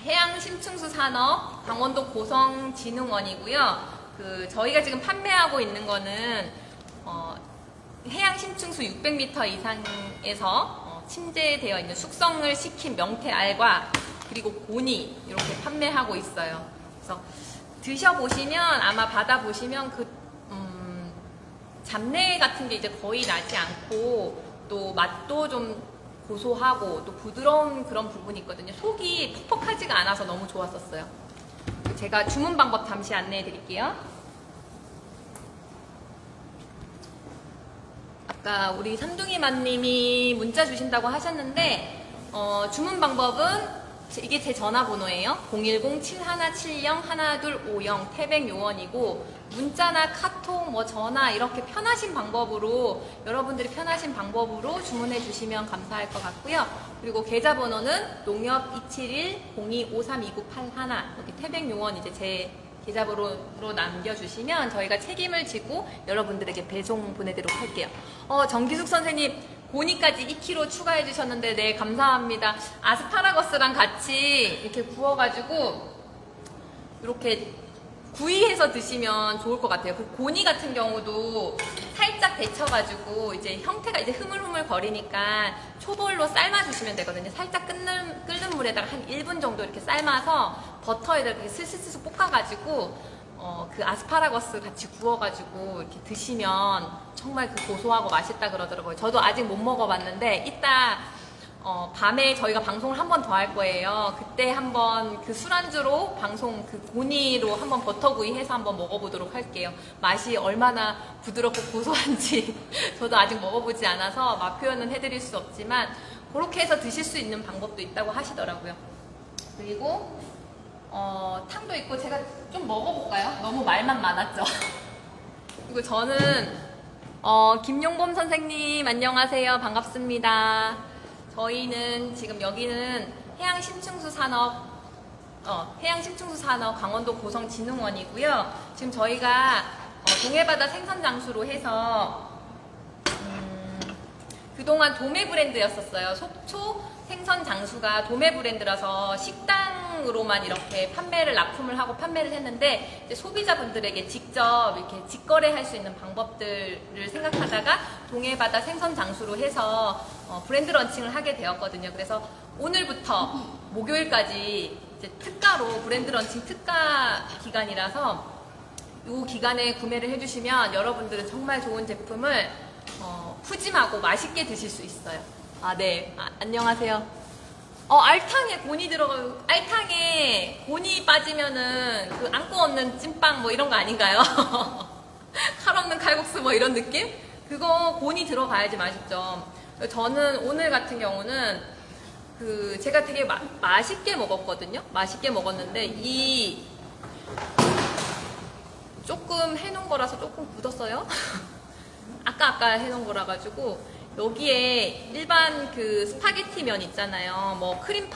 해양심층수 산업 강원도 고성진흥원이고요. 저희가 지금 판매하고 있는 거는 해양심층수 600m 이상에서 침재되어 있는 숙성을 시킨 명태알과 그리고 고니 이렇게 판매하고 있어요. 그래서 드셔보시면 아마 받아보시면 잡내 같은 게 이제 거의 나지 않고 또 맛도 좀 고소하고 또 부드러운 그런 부분이 있거든요. 속이 퍽퍽하지가 않아서 너무 좋았었어요. 제가 주문 방법 잠시 안내해 드릴게요. 아까 우리 삼둥이맘님이 문자 주신다고 하셨는데 주문 방법은 이게 제 전화번호예요. 010-7170-1250 태백 요원이고 문자나 카톡, 뭐 전화 이렇게 편하신 방법으로 여러분들이 편하신 방법으로 주문해 주시면 감사할 것 같고요. 그리고 계좌번호는 농협 271-02532981 여기 태백 요원 이제 제 계좌번호로 남겨주시면 저희가 책임을 지고 여러분들에게 배송 보내도록 할게요. 정기숙 선생님 고니까지 2kg 추가해 주셨는데 네 감사합니다. 아스파라거스랑 같이 이렇게 구워가지고 이렇게 구이해서 드시면 좋을 것 같아요. 그 고니 같은 경우도 살짝 데쳐가지고 이제 형태가 이제 흐물흐물 거리니까 초벌로 삶아주시면 되거든요. 살짝 끓는 물에다가 한 1분 정도 이렇게 삶아서 버터에다 이렇게 슬슬슬 볶아가지고 그 아스파라거스 같이 구워가지고 이렇게 드시면 정말 그 고소하고 맛있다 그러더라고요. 저도 아직 못 먹어봤는데 이따 밤에 저희가 방송을 한 번 더 할 거예요. 그때 한번 그 술안주로 방송 그 고니로 한번 버터구이 해서 한번 먹어보도록 할게요. 맛이 얼마나 부드럽고 고소한지 저도 아직 먹어보지 않아서 맛 표현은 해드릴 수 없지만 그렇게 해서 드실 수 있는 방법도 있다고 하시더라고요. 그리고 탕도 있고 제가 좀 먹어볼까요? 너무 말만 많았죠. 그리고 저는 김용범 선생님 안녕하세요. 반갑습니다. 저희는 지금 여기는 해양심층수 산업 강원도 고성진흥원이고요. 지금 저희가 동해바다 생선장수로 해서 그동안 도매 브랜드였었어요. 속초 생선장수가 도매 브랜드라서 식당으로만 이렇게 납품을 하고 판매를 했는데 이제 소비자분들에게 직접 이렇게 직거래할 수 있는 방법들을 생각하다가 동해바다 생선장수로 해서 브랜드 런칭을 하게 되었거든요. 그래서 오늘부터 목요일까지 이제 특가로 브랜드 런칭 특가 기간이라서 이 기간에 구매를 해주시면 여러분들은 정말 좋은 제품을 푸짐하고 맛있게 드실 수 있어요. 네. 안녕하세요. 알탕에 고니 들어가고, 알탕에 고니 빠지면은 그 안고 없는 찐빵 뭐 이런 거 아닌가요? 칼 없는 칼국수 뭐 이런 느낌? 그거 고니 들어가야지 맛있죠. 저는 오늘 같은 경우는 제가 되게 맛있게 먹었거든요. 맛있게 먹었는데 조금 해놓은 거라서 조금 굳었어요. 아까 해놓은 거라 가지고 여기에 일반 그 스파게티 면 있잖아요. 뭐 크림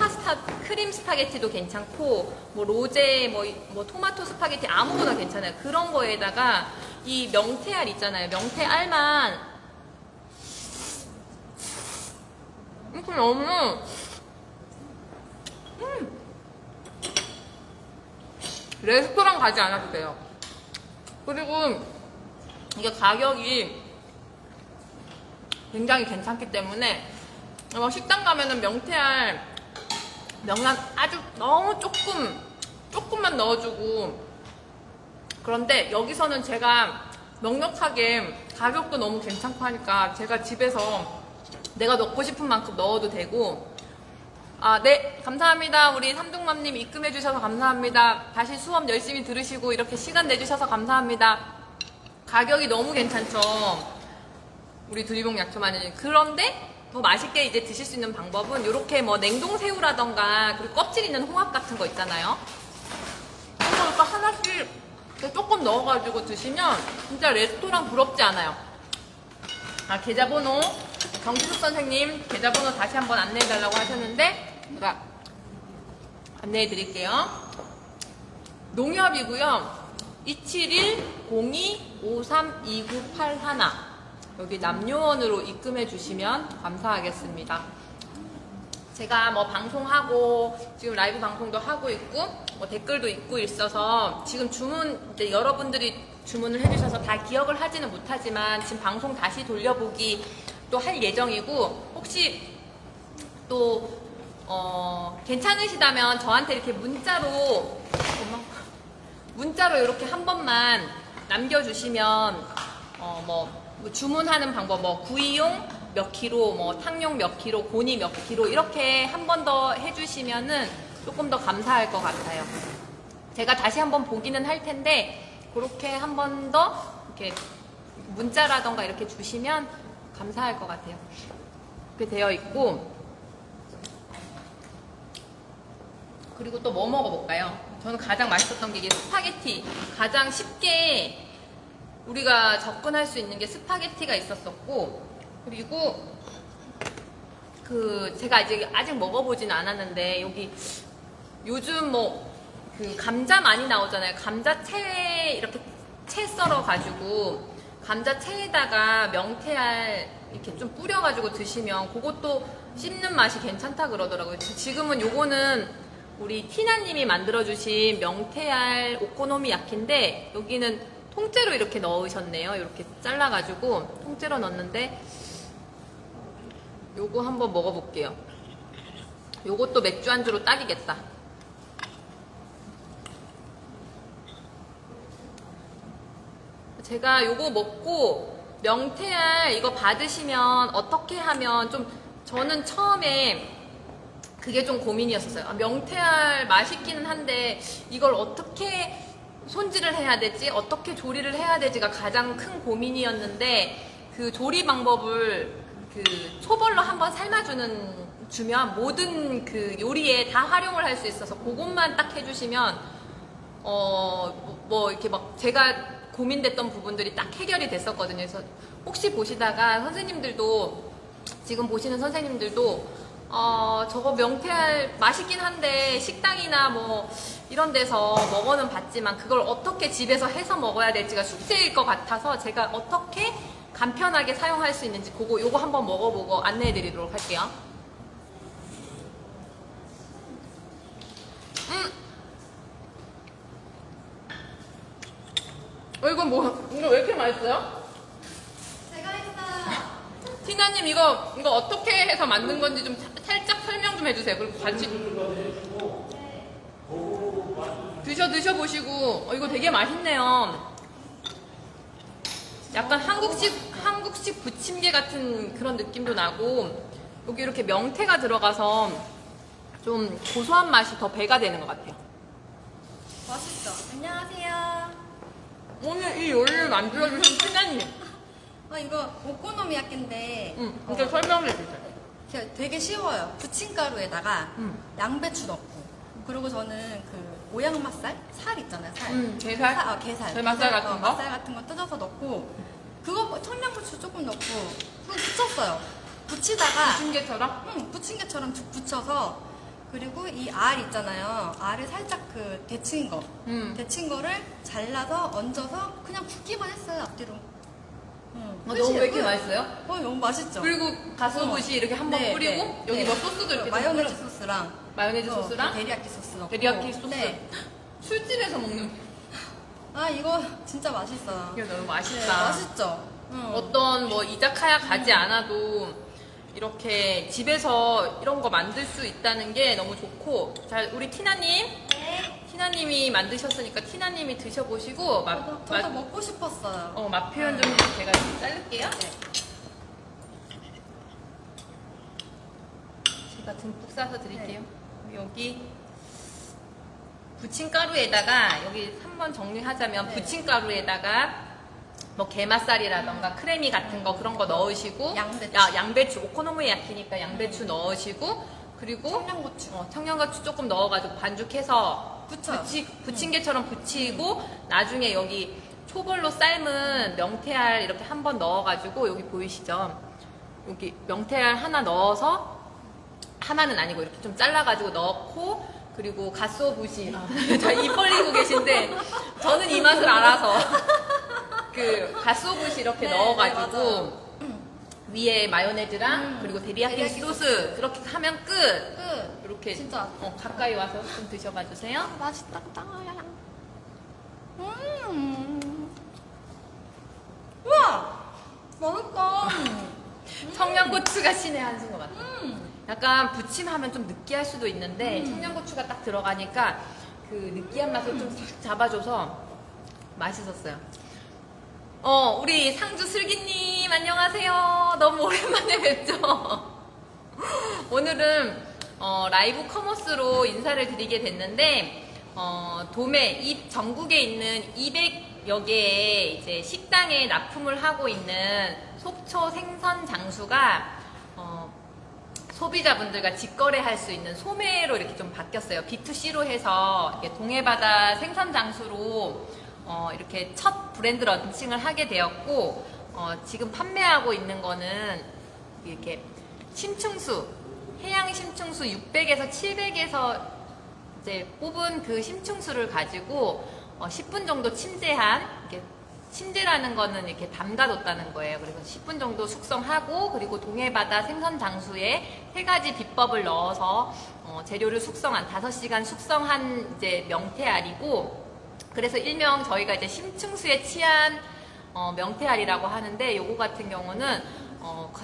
스파게티도 괜찮고 뭐 로제 뭐 토마토 스파게티 아무거나 괜찮아요. 그런 거에다가 이 명태알 있잖아요. 명태알만 이렇게 넣으면 레스토랑 가지 않아도 돼요. 그리고 이게 가격이 굉장히 괜찮기 때문에 식당 가면은 명태알 명란 아주 너무 조금만 넣어주고 그런데 여기서는 제가 넉넉하게 가격도 너무 괜찮고 하니까 제가 집에서 내가 넣고 싶은 만큼 넣어도 되고 네 감사합니다. 우리 삼둥맘님 입금해주셔서 감사합니다. 다시 수업 열심히 들으시고 이렇게 시간 내주셔서 감사합니다. 가격이 너무 괜찮죠. 우리 두리봉 약초마늘. 그런데 더 맛있게 이제 드실 수 있는 방법은 이렇게 뭐 냉동새우라던가 그리고 껍질 있는 홍합 같은 거 있잖아요. 그런 거 하나씩 조금 넣어가지고 드시면 진짜 레스토랑 부럽지 않아요. 계좌번호 정기숙 선생님 계좌번호 다시 한번 안내해달라고 하셨는데 제가 안내해 드릴게요. 농협이고요. 271-02-532981 여기 남요원으로 입금해 주시면 감사하겠습니다. 제가 뭐 방송하고 지금 라이브 방송도 하고 있고 뭐 댓글도 읽고 있어서 지금 이제 여러분들이 주문을 해주셔서 다 기억을 하지는 못하지만 지금 방송 다시 돌려보기 또 할 예정이고 혹시 또 괜찮으시다면 저한테 이렇게 문자로 이렇게 한 번만 남겨주시면 뭐 주문하는 방법 뭐 구이용 몇 킬로 뭐 탕용 몇 킬로 고니 몇 킬로 이렇게 한 번 더 해주시면은 조금 더 감사할 것 같아요. 제가 다시 한번 보기는 할 텐데 그렇게 한 번 더 이렇게 문자라던가 이렇게 주시면 감사할 것 같아요. 그렇게 되어 있고 그리고 또 뭐 먹어볼까요? 저는 가장 맛있었던 게 이게 스파게티. 가장 쉽게 우리가 접근할 수 있는 게 스파게티가 있었었고 그리고 제가 아직 먹어보진 않았는데 여기 요즘 그 감자 많이 나오잖아요. 감자채 이렇게 채 썰어가지고 감자채에다가 명태알 이렇게 좀 뿌려가지고 드시면 그것도 씹는 맛이 괜찮다 그러더라고요. 지금은 요거는 우리 티나님이 만들어주신 명태알 오코노미야키인데 여기는 통째로 이렇게 넣으셨네요. 이렇게 잘라가지고 통째로 넣었는데 요거 한번 먹어볼게요. 요것도 맥주 안주로 딱이겠다. 제가 요거 먹고 명태알 이거 받으시면 어떻게 하면 저는 처음에 그게 좀 고민이었었어요. 명태알 맛있기는 한데 이걸 어떻게 손질을 해야 되지? 어떻게 조리를 해야 되지가 가장 큰 고민이었는데 그 조리 방법을 초벌로 한번 주면 모든 그 요리에 다 활용을 할 수 있어서 그것만 딱 해주시면 이렇게 막 제가 고민됐던 부분들이 딱 해결이 됐었거든요. 그래서 혹시 보시다가 선생님들도 지금 보시는 선생님들도 저거 명태알 맛있긴 한데 식당이나 뭐 이런 데서 먹어는 봤지만 그걸 어떻게 집에서 해서 먹어야 될지가 숙제일 것 같아서 제가 어떻게 간편하게 사용할 수 있는지 요거 한번 먹어보고 안내해 드리도록 할게요. 이거 왜 이렇게 맛있어요? 제가 했어요. 티나님 이거 어떻게 해서 만든 건지 좀 살짝 설명 좀 해주세요. 그리고 같이 드셔보시고 이거 되게 맛있네요. 약간 한국식 부침개 같은 그런 느낌도 나고 여기 이렇게 명태가 들어가서 좀 고소한 맛이 더 배가 되는 것 같아요. 맛있죠? 안녕하세요. 오늘 이 요리를 만들어주신 티나님 이거 오코노미야끼인데 이렇게 설명해 주세요. 되게 쉬워요. 부침가루에다가 양배추 넣고 그리고 저는 그 오양맛살? 살 있잖아요. 살. 게살? 게살. 게맛살 같은 거? 맛살 같은 거 뜯어서 넣고 그거 청양고추 조금 넣고 그거 부쳤어요. 부치다가 부침개처럼? 부침개처럼 쭉 부쳐서 그리고 이 알 있잖아요. 알을 살짝 데친 거. 데친 거를 잘라서 얹어서 그냥 붓기만 했어요. 앞뒤로. 너무 왜 이렇게 맛있어요? 너무 맛있죠? 그리고 가스오부시 이렇게 한번 네, 뿌리고 네, 여기 네. 뭐 소스도 이렇게 마요네즈 좀 소스랑 마요네즈 소스랑 데리야끼 소스 넣고 데리야끼 소스. 네. 술집에서 먹는 이거 진짜 맛있어요. 이게 너무 네, 맛있다. 맛있죠? 어떤 뭐 이자카야 가지 않아도 이렇게 집에서 이런 거 만들 수 있다는 게 너무 좋고 자 우리 티나님 네. 티나님이 만드셨으니까 티나님이 드셔보시고 저도 먹고 싶었어요. 맛 표현 좀 제가 좀 자를게요. 네. 제가 듬뿍 싸서 드릴게요. 여기 부침가루에다가 여기 한번 정리하자면 네. 부침가루에다가 뭐 게맛살이라던가 크래미 같은 거 그런 거 넣으시고 양배추. 양배추 오코노미야키니까 양배추 넣으시고 그리고 청양고추. 청양고추 조금 넣어가지고 반죽해서 부쳐요. 부침개처럼 부치고 나중에 여기 초벌로 삶은 명태알 이렇게 한번 넣어가지고 여기 보이시죠? 여기 명태알 하나 넣어서 하나는 아니고 이렇게 좀 잘라가지고 넣고 그리고 갓소부시. 입 벌리고 계신데 저는 이 맛을 알아서 그 갓소부시 이렇게 네, 넣어가지고 네, 위에 마요네즈랑 그리고 데리야끼 데리야끼 소스 그렇게 하면 끝. 끝. 이렇게 진짜. 가까이 와서 좀 드셔봐 주세요. 맛있다. 우와! 맛있다. 청양고추가 신의 한수인 것 같아요. 약간 부침하면 좀 느끼할 수도 있는데 청양고추가 딱 들어가니까 그 느끼한 맛을 좀 싹 잡아줘서 맛있었어요. 우리 상주 슬기님 안녕하세요. 너무 오랜만에 뵙죠. 오늘은 라이브 커머스로 인사를 드리게 됐는데 도매 전국에 있는 200여 개의 이제 식당에 납품을 하고 있는 속초 생선 장수가 소비자분들과 직거래할 수 있는 소매로 이렇게 좀 바뀌었어요. B2C로 해서 이렇게 동해바다 생선 장수로 이렇게 첫 브랜드 런칭을 하게 되었고 지금 판매하고 있는 거는 이렇게 심층수 해양 심층수 600에서 700에서 이제 뽑은 그 심층수를 가지고 10분 정도 침제한 이렇게 침제라는 거는 이렇게 담가뒀다는 거예요. 그래서 10분 정도 숙성하고 그리고 동해바다 생선 장수에 3가지 비법을 넣어서 재료를 숙성한 5시간 숙성한 이제 명태알이고 그래서 일명 저희가 이제 심층수에 취한 명태알이라고 하는데 요거 같은 경우는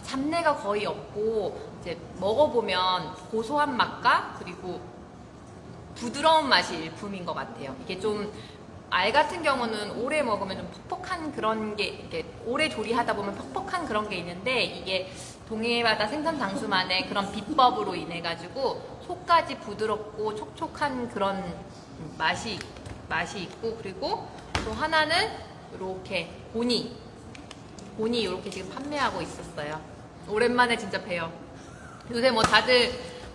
잡내가 거의 없고 이제 먹어보면 고소한 맛과 그리고 부드러운 맛이 일품인 것 같아요. 이게 좀 알 같은 경우는 오래 먹으면 좀 퍽퍽한 그런 게 이렇게 오래 조리하다 보면 퍽퍽한 그런 게 있는데 이게 동해바다 생선 장수만의 그런 비법으로 인해 가지고 속까지 부드럽고 촉촉한 그런 맛이 있고 그리고 또 하나는 이렇게 보니 이렇게 지금 판매하고 있었어요. 오랜만에 진짜 봬요. 요새 뭐 다들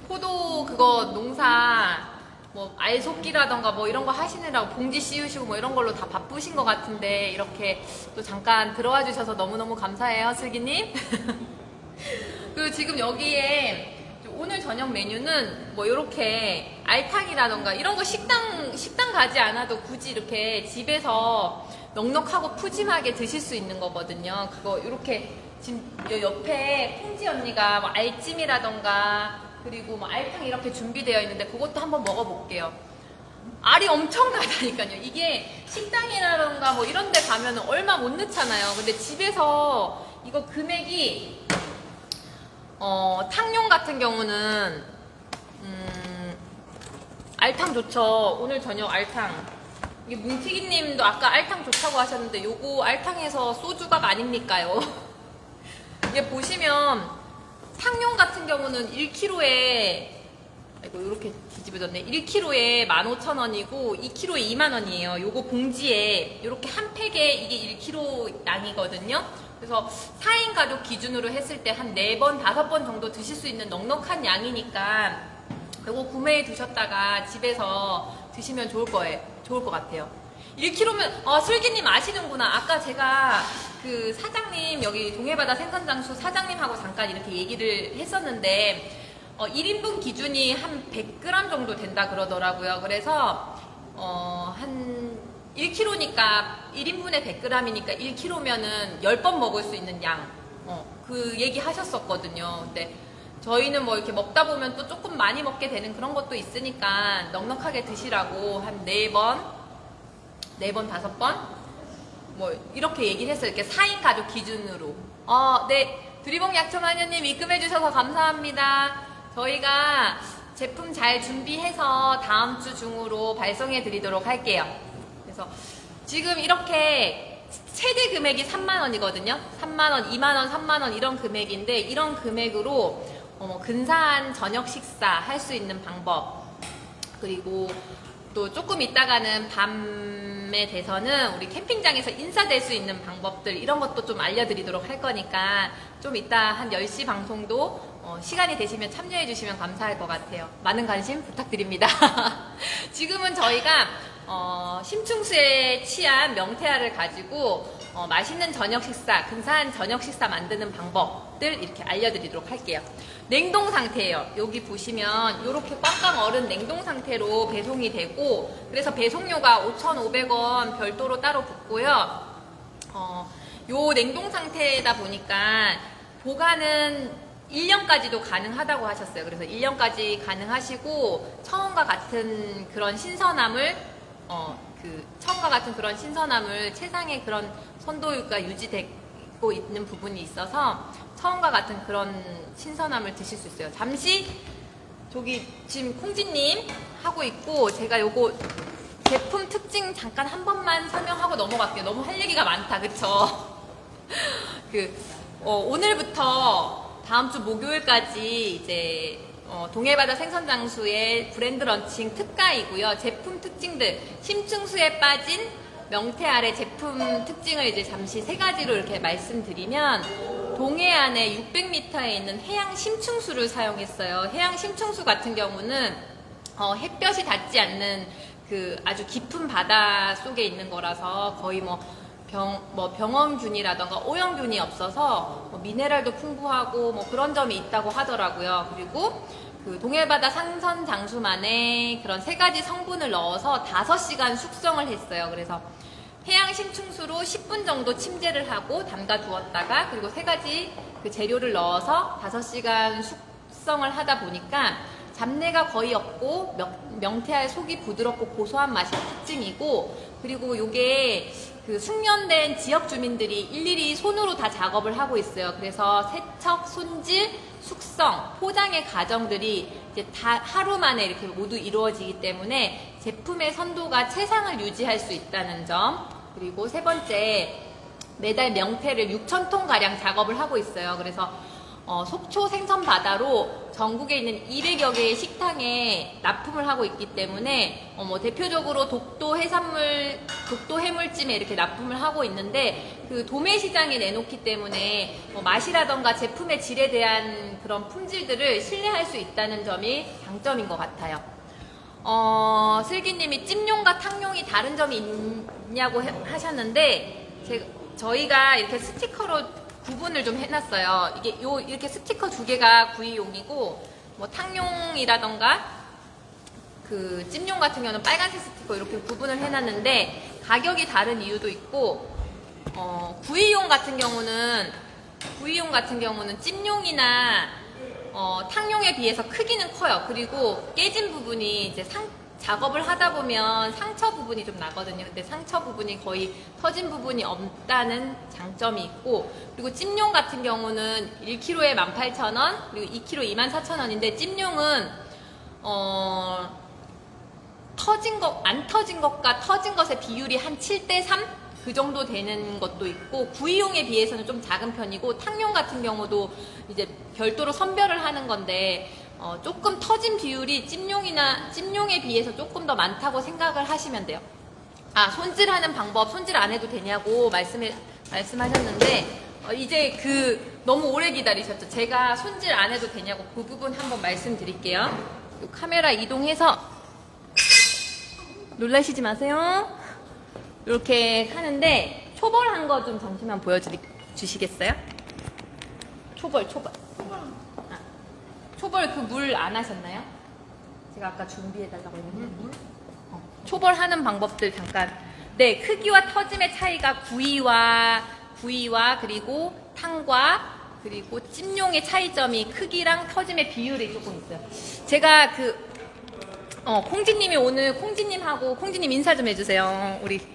포도 그거 농사 뭐 알속기라던가 뭐 이런 거 하시느라고 봉지 씌우시고 뭐 이런 걸로 다 바쁘신 것 같은데 이렇게 또 잠깐 들어와 주셔서 너무너무 감사해요, 슬기님. 그리고 지금 여기에 오늘 저녁 메뉴는 뭐 이렇게 알탕이라던가 이런 거 식당 가지 않아도 굳이 이렇게 집에서 넉넉하고 푸짐하게 드실 수 있는 거거든요. 그거 이렇게 지금 옆에 풍지 언니가 뭐 알찜이라던가 그리고 뭐 알탕 이렇게 준비되어 있는데 그것도 한번 먹어볼게요. 알이 엄청나다니까요. 이게 식당이라던가 뭐 이런 데 가면 얼마 못 넣잖아요. 근데 집에서 이거 금액이 탕용 같은 경우는 알탕 좋죠. 오늘 저녁 알탕. 이게 뭉티기님도 아까 알탕 좋다고 하셨는데 요거 알탕에서 소주각 아닙니까요? 이게 보시면 탕용 같은 경우는 1kg에 이거 이렇게 뒤집어졌네. 1kg에 15,000원이고 2kg에 2만원이에요. 요거 봉지에 이렇게 한 팩에 이게 1kg 양이거든요. 그래서 4인 가족 기준으로 했을 때 한 4번, 5번 정도 드실 수 있는 넉넉한 양이니까 요거 구매해 두셨다가 집에서 드시면 좋을 것 같아요. 1kg면 슬기님 아시는구나. 아까 제가 그 사장님 여기 동해바다 생선장수 사장님하고 잠깐 이렇게 얘기를 했었는데 1인분 기준이 한 100g 정도 된다 그러더라고요. 그래서 한 1kg니까 1인분에 100g이니까 1kg면은 10번 먹을 수 있는 양. 그 얘기 하셨었거든요. 근데 저희는 뭐 이렇게 먹다 보면 또 조금 많이 먹게 되는 그런 것도 있으니까 넉넉하게 드시라고 한 4번, 5번? 뭐, 이렇게 얘기를 했어요. 이렇게 4인 가족 기준으로. 네. 두리봉 약초마녀님 입금해주셔서 감사합니다. 저희가 제품 잘 준비해서 다음 주 중으로 발송해 드리도록 할게요. 그래서 지금 이렇게 최대 금액이 3만원이거든요. 3만원, 2만원, 3만원 이런 금액인데 이런 금액으로 근사한 저녁 식사 할 수 있는 방법 그리고 또 조금 있다가는 밤에 돼서는 우리 캠핑장에서 인사될 수 있는 방법들 이런 것도 좀 알려드리도록 할 거니까 좀 이따 한 10시 방송도 시간이 되시면 참여해 주시면 감사할 것 같아요. 많은 관심 부탁드립니다. 지금은 저희가 심층수에 취한 명태알을 가지고 맛있는 저녁 식사, 근사한 저녁 식사 만드는 방법들 이렇게 알려드리도록 할게요. 냉동 상태예요. 여기 보시면 이렇게 꽝꽝 얼은 냉동 상태로 배송이 되고, 그래서 배송료가 5,500원 별도로 따로 붙고요. 요 냉동 상태다 보니까 보관은 1년까지도 가능하다고 하셨어요. 그래서 1년까지 가능하시고, 처음과 같은 그런 신선함을 최상의 그런 선도가 유지되고 있는 부분이 있어서 처음과 같은 그런 신선함을 드실 수 있어요. 잠시 저기 지금 콩지님 하고 있고, 제가 요거 제품 특징 잠깐 한 번만 설명하고 넘어갈게요. 너무 할 얘기가 많다, 그쵸? 오늘부터 다음 주 목요일까지 이제 동해바다 생선장수의 브랜드 런칭 특가이고요. 제품 특징들, 심층수에 빠진 명태알의 제품 특징을 이제 잠시 3가지로 이렇게 말씀드리면, 동해안에 600m에 있는 해양 심층수를 사용했어요. 해양 심층수 같은 경우는 햇볕이 닿지 않는 그 아주 깊은 바다 속에 있는 거라서 거의 병원균이라던가 오염균이 없어서 미네랄도 풍부하고 그런 점이 있다고 하더라고요. 그리고 그 동해바다 생선장수만의 그런 3가지 성분을 넣어서 5시간 숙성을 했어요. 그래서 해양 심층수로 10분 정도 침제를 하고 담가 두었다가, 그리고 3가지 그 재료를 넣어서 5시간 숙성을 하다 보니까 잡내가 거의 없고 명태알 속이 부드럽고 고소한 맛이 특징이고, 그리고 요게 그 숙련된 지역 주민들이 일일이 손으로 다 작업을 하고 있어요. 그래서 세척, 손질, 숙성, 포장의 과정들이 이제 다 하루 만에 이렇게 모두 이루어지기 때문에 제품의 선도가 최상을 유지할 수 있다는 점. 그리고 3번째, 매달 명태를 6,000톤 가량 작업을 하고 있어요. 그래서 속초 생선바다로 전국에 있는 200여 개의 식당에 납품을 하고 있기 때문에 대표적으로 독도 해산물, 독도 해물찜에 이렇게 납품을 하고 있는데, 그 도매시장에 내놓기 때문에 맛이라던가 제품의 질에 대한 그런 품질들을 신뢰할 수 있다는 점이 장점인 것 같아요. 슬기님이 찜용과 탕용이 다른 점이 있냐고 하셨는데, 저희가 이렇게 스티커로 구분을 좀 해놨어요. 이렇게 스티커 2개가 구이용이고, 탕용이라던가 그 찜용 같은 경우는 빨간색 스티커 이렇게 구분을 해놨는데, 가격이 다른 이유도 있고, 구이용 같은 경우는 찜용이나 탕용에 비해서 크기는 커요. 그리고 깨진 부분이 이제 작업을 하다 보면 상처 부분이 좀 나거든요. 근데 상처 부분이 거의 터진 부분이 없다는 장점이 있고, 그리고 찜용 같은 경우는 1kg에 18,000원, 그리고 2kg 24,000원인데, 찜용은 안 터진 것과 터진 것의 비율이 한 7:3? 그 정도 되는 것도 있고, 구이용에 비해서는 좀 작은 편이고, 탕용 같은 경우도 이제 별도로 선별을 하는 건데, 조금 터진 비율이 찜용에 비해서 조금 더 많다고 생각을 하시면 돼요. 손질하는 방법, 손질 안 해도 되냐고 말씀하셨는데, 이제 너무 오래 기다리셨죠? 제가 손질 안 해도 되냐고 그 부분 한번 말씀드릴게요. 카메라 이동해서 놀라시지 마세요. 이렇게 하는데, 초벌한 거 좀 잠시만 보여주시겠어요? 초벌. 초벌 그 물 안 하셨나요? 제가 아까 준비해달라고 했는데. 물? 초벌하는 방법들 잠깐. 네, 크기와 터짐의 차이가 구이와 그리고 탕과 그리고 찜용의 차이점이 크기랑 터짐의 비율이 조금 있어요. 제가 콩지님이 오늘 콩지님하고 콩지님 인사 좀 해주세요. 우리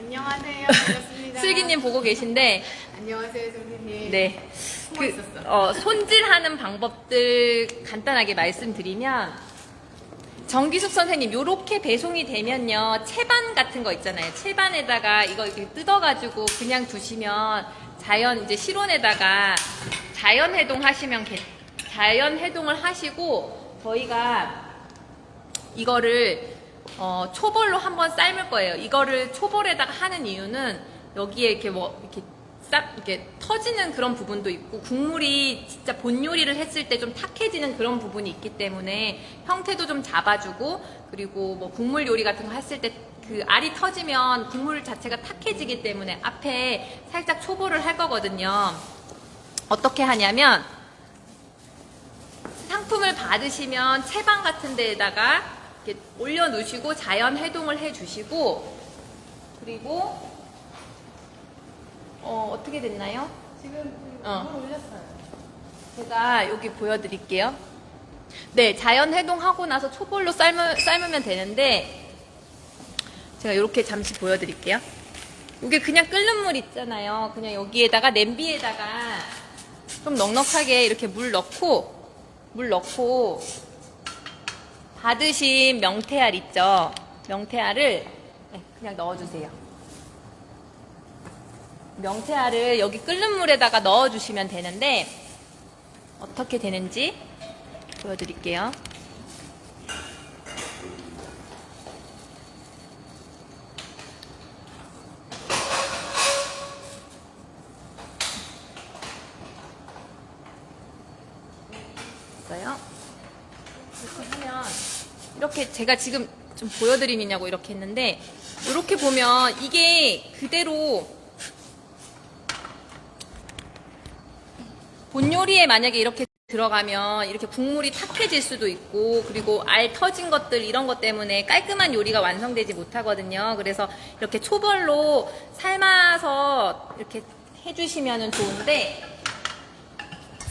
안녕하세요. 반갑습니다. 슬기님 보고 계신데. 안녕하세요, 선생님. 네. 숨어 있었어. 손질하는 방법들 간단하게 말씀드리면, 정기숙 선생님, 요렇게 배송이 되면요, 채반 같은 거 있잖아요. 채반에다가 이거 이렇게 뜯어가지고 그냥 두시면 이제 실온에다가 자연 해동을 하시고, 저희가 이거를 초벌로 한번 삶을 거예요. 이거를 초벌에다가 하는 이유는 여기에 이렇게 이렇게 터지는 그런 부분도 있고, 국물이 진짜 본 요리를 했을 때 좀 탁해지는 그런 부분이 있기 때문에 형태도 좀 잡아주고, 그리고 국물 요리 같은 거 했을 때 그 알이 터지면 국물 자체가 탁해지기 때문에 앞에 살짝 초벌을 할 거거든요. 어떻게 하냐면 상품을 받으시면 채반 같은 데에다가 이렇게 올려놓으시고 자연 해동을 해주시고, 그리고 어떻게 됐나요? 지금 물 올렸어요. 제가 여기 보여드릴게요. 네, 자연 해동하고 나서 초벌로 삶으면 되는데, 제가 이렇게 잠시 보여드릴게요. 이게 그냥 끓는 물 있잖아요. 그냥 여기에다가 냄비에다가 좀 넉넉하게 이렇게 물 넣고 받으신 명태알 있죠? 명태알을 그냥 넣어주세요. 명태알을 여기 끓는 물에다가 넣어주시면 되는데, 어떻게 되는지 보여드릴게요. 있어요. 이렇게 하면, 이렇게 제가 지금 좀 보여드리느냐고 이렇게 했는데, 이렇게 보면 이게 그대로 본 요리에 만약에 이렇게 들어가면 이렇게 국물이 탁해질 수도 있고, 그리고 알 터진 것들 이런 것 때문에 깔끔한 요리가 완성되지 못하거든요. 그래서 이렇게 초벌로 삶아서 이렇게 해주시면 좋은데,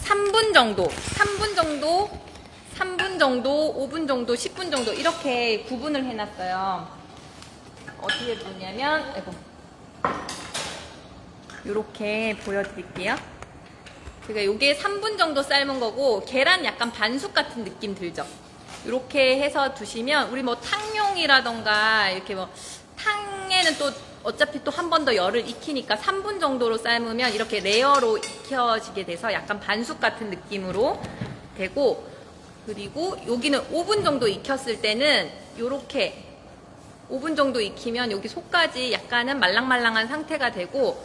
3분 정도, 5분 정도, 10분 정도 이렇게 구분을 해놨어요. 어떻게 보냐면, 이렇게 보여드릴게요. 제가 요게 3분 정도 삶은 거고, 계란 약간 반숙 같은 느낌 들죠? 이렇게 해서 두시면, 우리 뭐 탕용이라던가 이렇게 뭐 탕에는 또 어차피 또 한 번 더 열을 익히니까 3분 정도로 삶으면 이렇게 레어로 익혀지게 돼서 약간 반숙 같은 느낌으로 되고, 그리고 여기는 5분 정도 익혔을 때는 요렇게 5분 정도 익히면 여기 속까지 약간은 말랑말랑한 상태가 되고,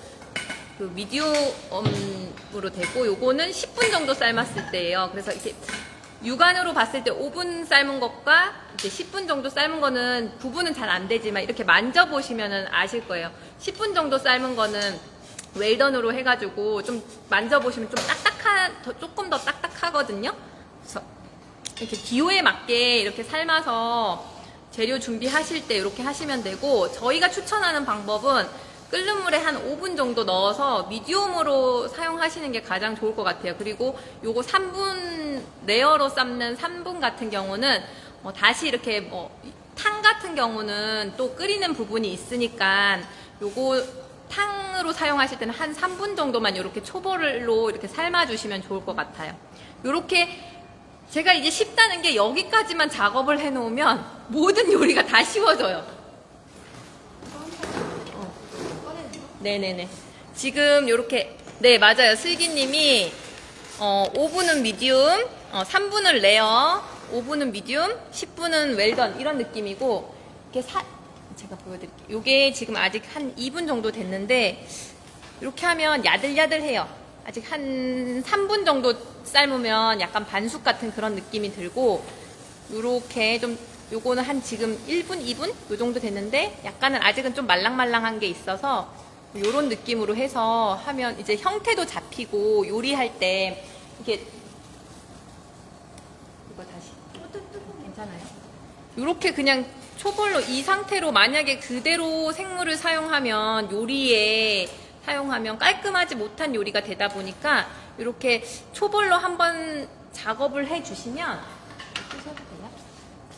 그 미디움으로 되고, 요거는 10분 정도 삶았을 때예요. 그래서 이렇게 육안으로 봤을 때 5분 삶은 것과 이제 10분 정도 삶은 거는 구분은 잘 안 되지만 이렇게 만져보시면은 아실 거예요. 10분 정도 삶은 거는 웰던으로 해가지고 좀 만져보시면 좀 조금 더 딱딱하거든요. 그래서 이렇게 기호에 맞게 이렇게 삶아서 재료 준비하실 때 이렇게 하시면 되고, 저희가 추천하는 방법은 끓는 물에 한 5분 정도 넣어서 미디움으로 사용하시는 게 가장 좋을 것 같아요. 그리고 요거 3분, 레어로 삶는 3분 같은 경우는 다시 이렇게 탕 같은 경우는 또 끓이는 부분이 있으니까 요거 탕으로 사용하실 때는 한 3분 정도만 이렇게 초벌로 이렇게 삶아주시면 좋을 것 같아요. 요렇게 제가 이제 쉽다는 게 여기까지만 작업을 해놓으면 모든 요리가 다 쉬워져요. 네네네. 지금 요렇게, 네, 맞아요. 슬기님이, 5분은 미디움, 3분은 레어, 5분은 미디움, 10분은 웰던, 이런 느낌이고, 이렇게 제가 보여드릴게요. 요게 지금 아직 한 2분 정도 됐는데, 이렇게 하면 야들야들해요. 아직 한 3분 정도 삶으면 약간 반숙 같은 그런 느낌이 들고, 요렇게 좀, 요거는 한 지금 1분, 2분? 요 정도 됐는데, 약간은 아직은 좀 말랑말랑한 게 있어서, 요런 느낌으로 해서 하면 이제 형태도 잡히고, 요리할 때 이렇게 이거 다시 괜찮아요? 요렇게 그냥 초벌로 이 상태로 만약에 그대로 생물을 사용하면 요리에 사용하면 깔끔하지 못한 요리가 되다 보니까 이렇게 초벌로 한번 작업을 해주시면,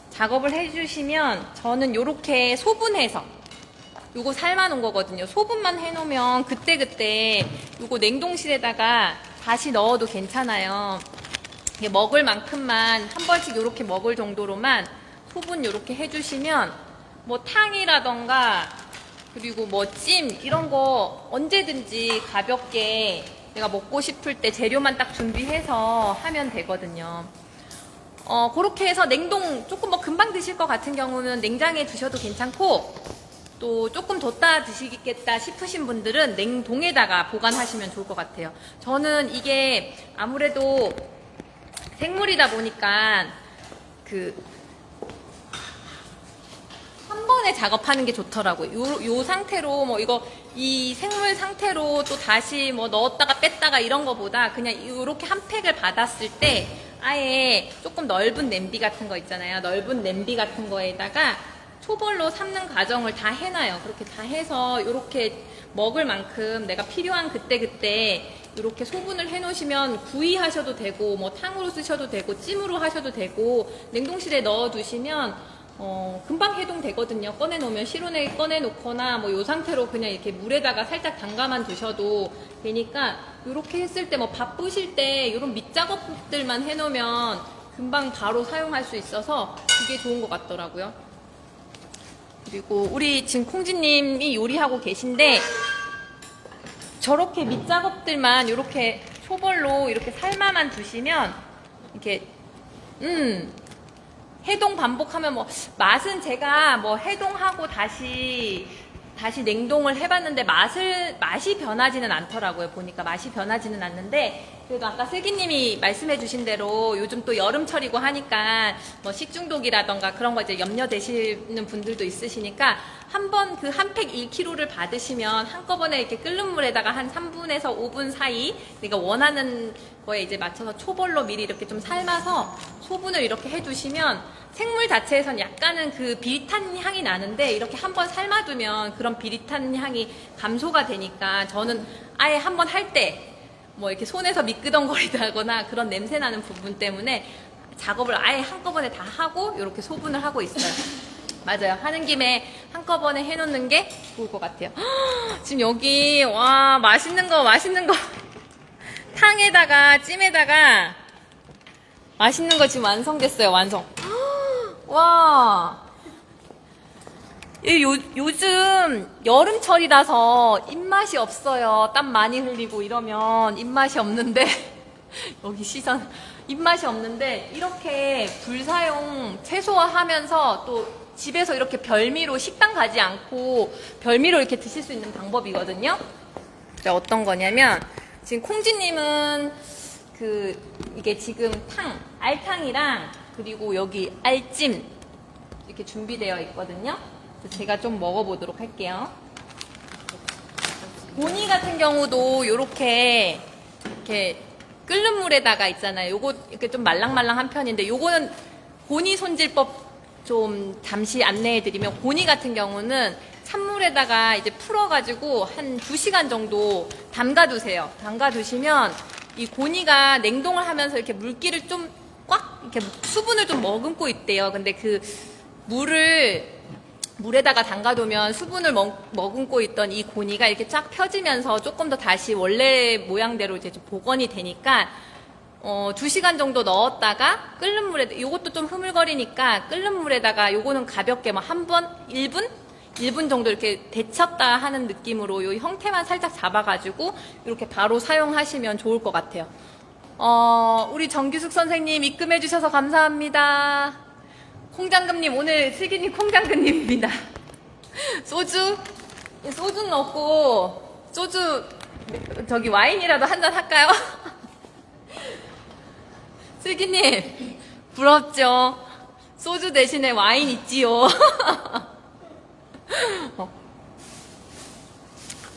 작업을 해주시면 저는 요렇게 소분해서 요거 삶아놓은 거거든요. 소분만 해놓으면 그때그때 요거 냉동실에다가 다시 넣어도 괜찮아요. 먹을 만큼만 한 번씩 요렇게 먹을 정도로만 소분 요렇게 해주시면 뭐 탕이라던가 그리고 뭐 찜 이런 거 언제든지 가볍게 내가 먹고 싶을 때 재료만 딱 준비해서 하면 되거든요. 그렇게 해서 냉동 조금 뭐 금방 드실 것 같은 경우는 냉장에 두셔도 괜찮고, 또 조금 뒀다 드시겠다 싶으신 분들은 냉동에다가 보관하시면 좋을 것 같아요. 저는 이게 아무래도 생물이다 보니까 그 한 번에 작업하는 게 좋더라고요. 요 상태로 뭐 이거 이 생물 상태로 또 다시 뭐 넣었다가 뺐다가 이런 거보다 그냥 이렇게 한 팩을 받았을 때 아예 조금 넓은 냄비 같은 거 있잖아요. 넓은 냄비 같은 거에다가 초벌로 삶는 과정을 다 해놔요. 그렇게 다 해서 이렇게 먹을 만큼 내가 필요한 그때 이렇게 소분을 해놓으시면 구이 하셔도 되고 뭐 탕으로 쓰셔도 되고 찜으로 하셔도 되고 냉동실에 넣어두시면 금방 해동되거든요. 꺼내놓으면 실온에 꺼내놓거나 뭐 이 상태로 그냥 이렇게 물에다가 살짝 담가만 두셔도 되니까 이렇게 했을 때 뭐 바쁘실 때 이런 밑작업들만 해놓으면 금방 바로 사용할 수 있어서 그게 좋은 것 같더라고요. 그리고 우리 지금 콩지님이 요리하고 계신데 저렇게 밑작업들만 이렇게 초벌로 이렇게 삶아만 두시면 이렇게 해동 반복하면 뭐 맛은 제가 뭐 해동하고 다시 냉동을 해봤는데 맛이 변하지는 않더라고요. 보니까 맛이 변하지는 않는데 그래도 아까 슬기님이 말씀해주신 대로 요즘 또 여름철이고 하니까 뭐 식중독이라던가 그런 거 이제 염려되시는 분들도 있으시니까 한번 그 한 팩 1kg를 받으시면 한꺼번에 이렇게 끓는 물에다가 한 3분에서 5분 사이 내가 원하는 거에 이제 맞춰서 초벌로 미리 이렇게 좀 삶아서 소분을 이렇게 해두시면 생물 자체에선 약간은 그 비릿한 향이 나는데 이렇게 한번 삶아두면 그런 비릿한 향이 감소가 되니까 저는 아예 한번 할 때 뭐 이렇게 손에서 미끄덩거리다거나 그런 냄새 나는 부분 때문에 작업을 아예 한꺼번에 다 하고 이렇게 소분을 하고 있어요. 맞아요. 하는 김에 한꺼번에 해놓는 게 좋을 것 같아요. 지금 여기 와 맛있는 거 탕에다가 찜에다가 맛있는 거 지금 완성됐어요. 완성. 와. 요즘 여름철이라서 입맛이 없어요. 땀 많이 흘리고 이러면 입맛이 없는데 여기 시선 입맛이 없는데 이렇게 불사용 최소화하면서 또 집에서 이렇게 별미로 식당 가지 않고 별미로 이렇게 드실 수 있는 방법이거든요. 어떤 거냐면 지금 콩지님은 이게 지금 알탕이랑 그리고 여기 알찜 이렇게 준비되어 있거든요. 제가 좀 먹어보도록 할게요. 보니 같은 경우도 이렇게 끓는 물에다가 있잖아요. 요거 이렇게 좀 말랑말랑한 편인데 요거는 보니 손질법 좀 잠시 안내해드리면 보니 같은 경우는 찬물에다가 이제 풀어가지고 한 2시간 정도 담가두세요. 담가두시면 이 고니가 냉동을 하면서 이렇게 물기를 좀 꽉 이렇게 수분을 좀 머금고 있대요. 근데 그 물에다가 담가두면 수분을 머금고 있던 이 고니가 이렇게 쫙 펴지면서 조금 더 다시 원래 모양대로 이제 좀 복원이 되니까 2시간 정도 넣었다가 끓는 물에 요것도 좀 흐물거리니까 끓는 물에다가 요거는 가볍게 막 한 번 1분 정도 이렇게 데쳤다 하는 느낌으로 요 형태만 살짝 잡아가지고 이렇게 바로 사용하시면 좋을 것 같아요. 우리 정기숙 선생님 입금해 주셔서 감사합니다. 콩장금님 오늘 슬기님 콩장금님입니다. 소주는 없고 소주 저기 와인이라도 한잔 할까요? 슬기님 부럽죠? 소주 대신에 와인 있지요.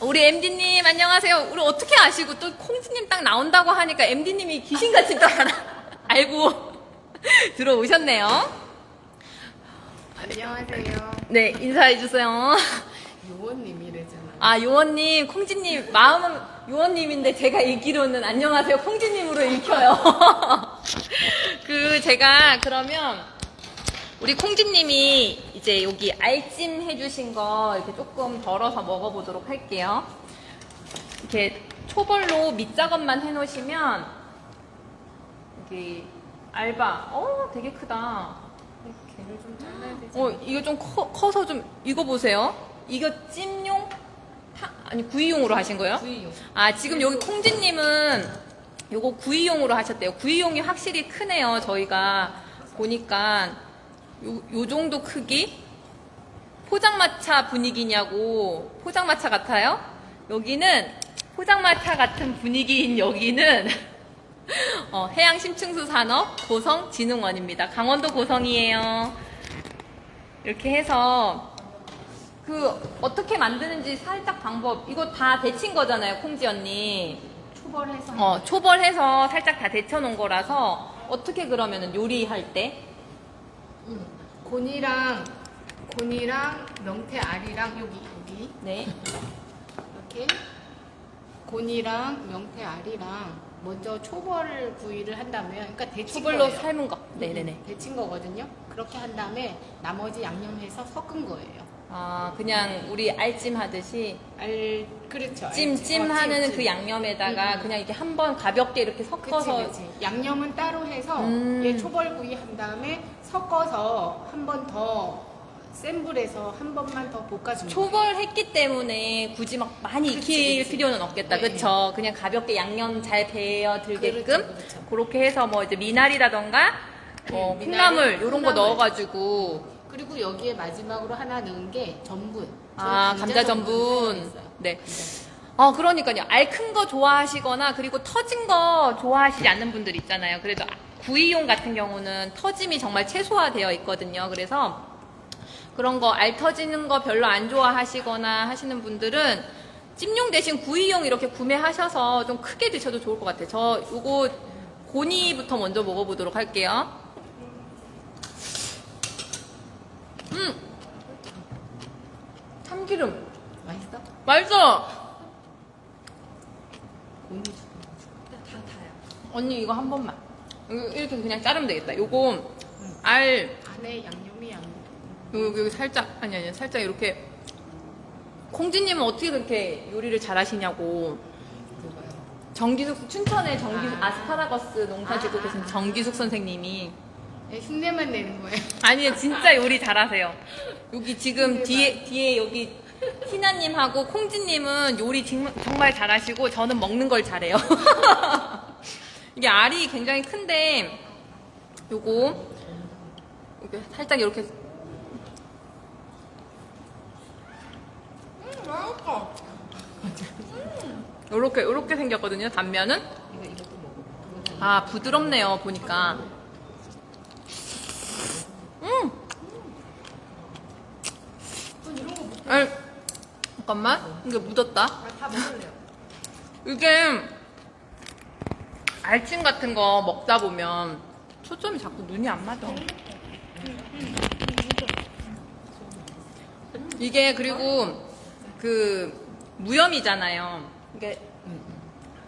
우리 MD님 안녕하세요. 우리 어떻게 아시고 또 콩지님 딱 나온다고 하니까 MD님이 귀신같이 딱 알고 들어오셨네요. 안녕하세요. 네, 인사해주세요. 요원님이래잖아. 아, 요원님, 콩지님, 마음은 요원님인데 제가 읽기로는 안녕하세요, 콩지님으로 읽혀요. 제가 그러면 우리 콩지님이 이제 여기 알찜 해주신 거 이렇게 조금 덜어서 먹어보도록 할게요. 이렇게 초벌로 밑작업만 해놓으시면 여기 알바, 되게 크다. 이거 좀 커서 좀 이거 보세요. 이거 찜용? 아니 구이용으로 하신 거예요? 구이용. 아 지금 여기 콩지님은 요거 구이용으로 하셨대요. 구이용이 확실히 크네요. 저희가 보니까 요 정도 크기? 포장마차 분위기냐고. 포장마차 같아요? 여기는 포장마차 같은 분위기인 여기는 해양심층수산업 고성진흥원입니다. 강원도 고성이에요. 이렇게 해서 어떻게 만드는지 살짝 방법. 이거 다 데친 거잖아요, 콩지 언니. 초벌해서. 초벌해서 살짝 다 데쳐놓은 거라서 어떻게 그러면은 요리할 때? 곤이랑 명태 알이랑 여기 네. 이렇게 곤이랑 명태 알이랑 먼저 초벌 구이를 한 다음에 그러니까 데친 초벌로 거예요. 삶은 거. 네네네. 데친 거거든요. 그렇게 한 다음에 나머지 양념해서 섞은 거예요. 아, 그냥 우리 알찜 하듯이 그렇죠. 찜하는 찜. 그 양념에다가 그냥 이렇게 한번 가볍게 이렇게 섞어서. 그치. 양념은 따로 해서 음. 얘 초벌구이 한 다음에 섞어서 한 번 더 센 불에서 한 번만 더 볶아주는 거예요. 초벌했기 때문에 굳이 막 많이 익힐 그치. 필요는 없겠다. 네. 그쵸? 그냥 가볍게 양념 잘 배어 들게끔 그렇죠. 그렇게 해서 뭐 이제 미나리라던가 뭐 미나리, 콩나물 이런 거 콩나물. 넣어가지고. 그리고 여기에 마지막으로 하나 넣은 게 전분. 아, 감자 전분. 사용했어요. 네. 그러니까요. 알 큰 거 좋아하시거나 그리고 터진 거 좋아하시지 않는 분들 있잖아요. 그래도 구이용 같은 경우는 터짐이 정말 최소화되어 있거든요. 그래서 그런 거 알 터지는 거 별로 안 좋아하시거나 하시는 분들은 찜용 대신 구이용 이렇게 구매하셔서 좀 크게 드셔도 좋을 것 같아요. 저 요거 고니부터 먼저 먹어보도록 할게요. 참기름. 맛있어? 맛있어! 곤이 다 다요. 언니 이거 한 번만. 이렇게 그냥 자르면 되겠다. 요거 알 안에 양념이 여기 살짝 아니 살짝 이렇게. 콩지님은 어떻게 그렇게 요리를 잘하시냐고. 뭐가요? 정기숙 춘천에 정기숙 아스파라거스 농사 짓고 계신 정기숙 선생님이 흉내만 내는 거예요. 아니에요 진짜 요리 잘하세요. 여기 지금 뒤에 여기 희나님하고 콩지님은 요리 정말 잘하시고 저는 먹는 걸 잘해요. 이게 알이 굉장히 큰데 요거 이렇게 살짝 이렇게 맛있어. 요렇게 생겼거든요. 단면은 이것도 먹어. 아 부드럽네요 보니까. 이런 거 못. 아니, 잠깐만 이게 묻었다. 다 먹을래요. 이게 알찜 같은 거 먹다 보면 초점이 자꾸 눈이 안 맞아. 이게 그리고 그 무염이잖아요. 이게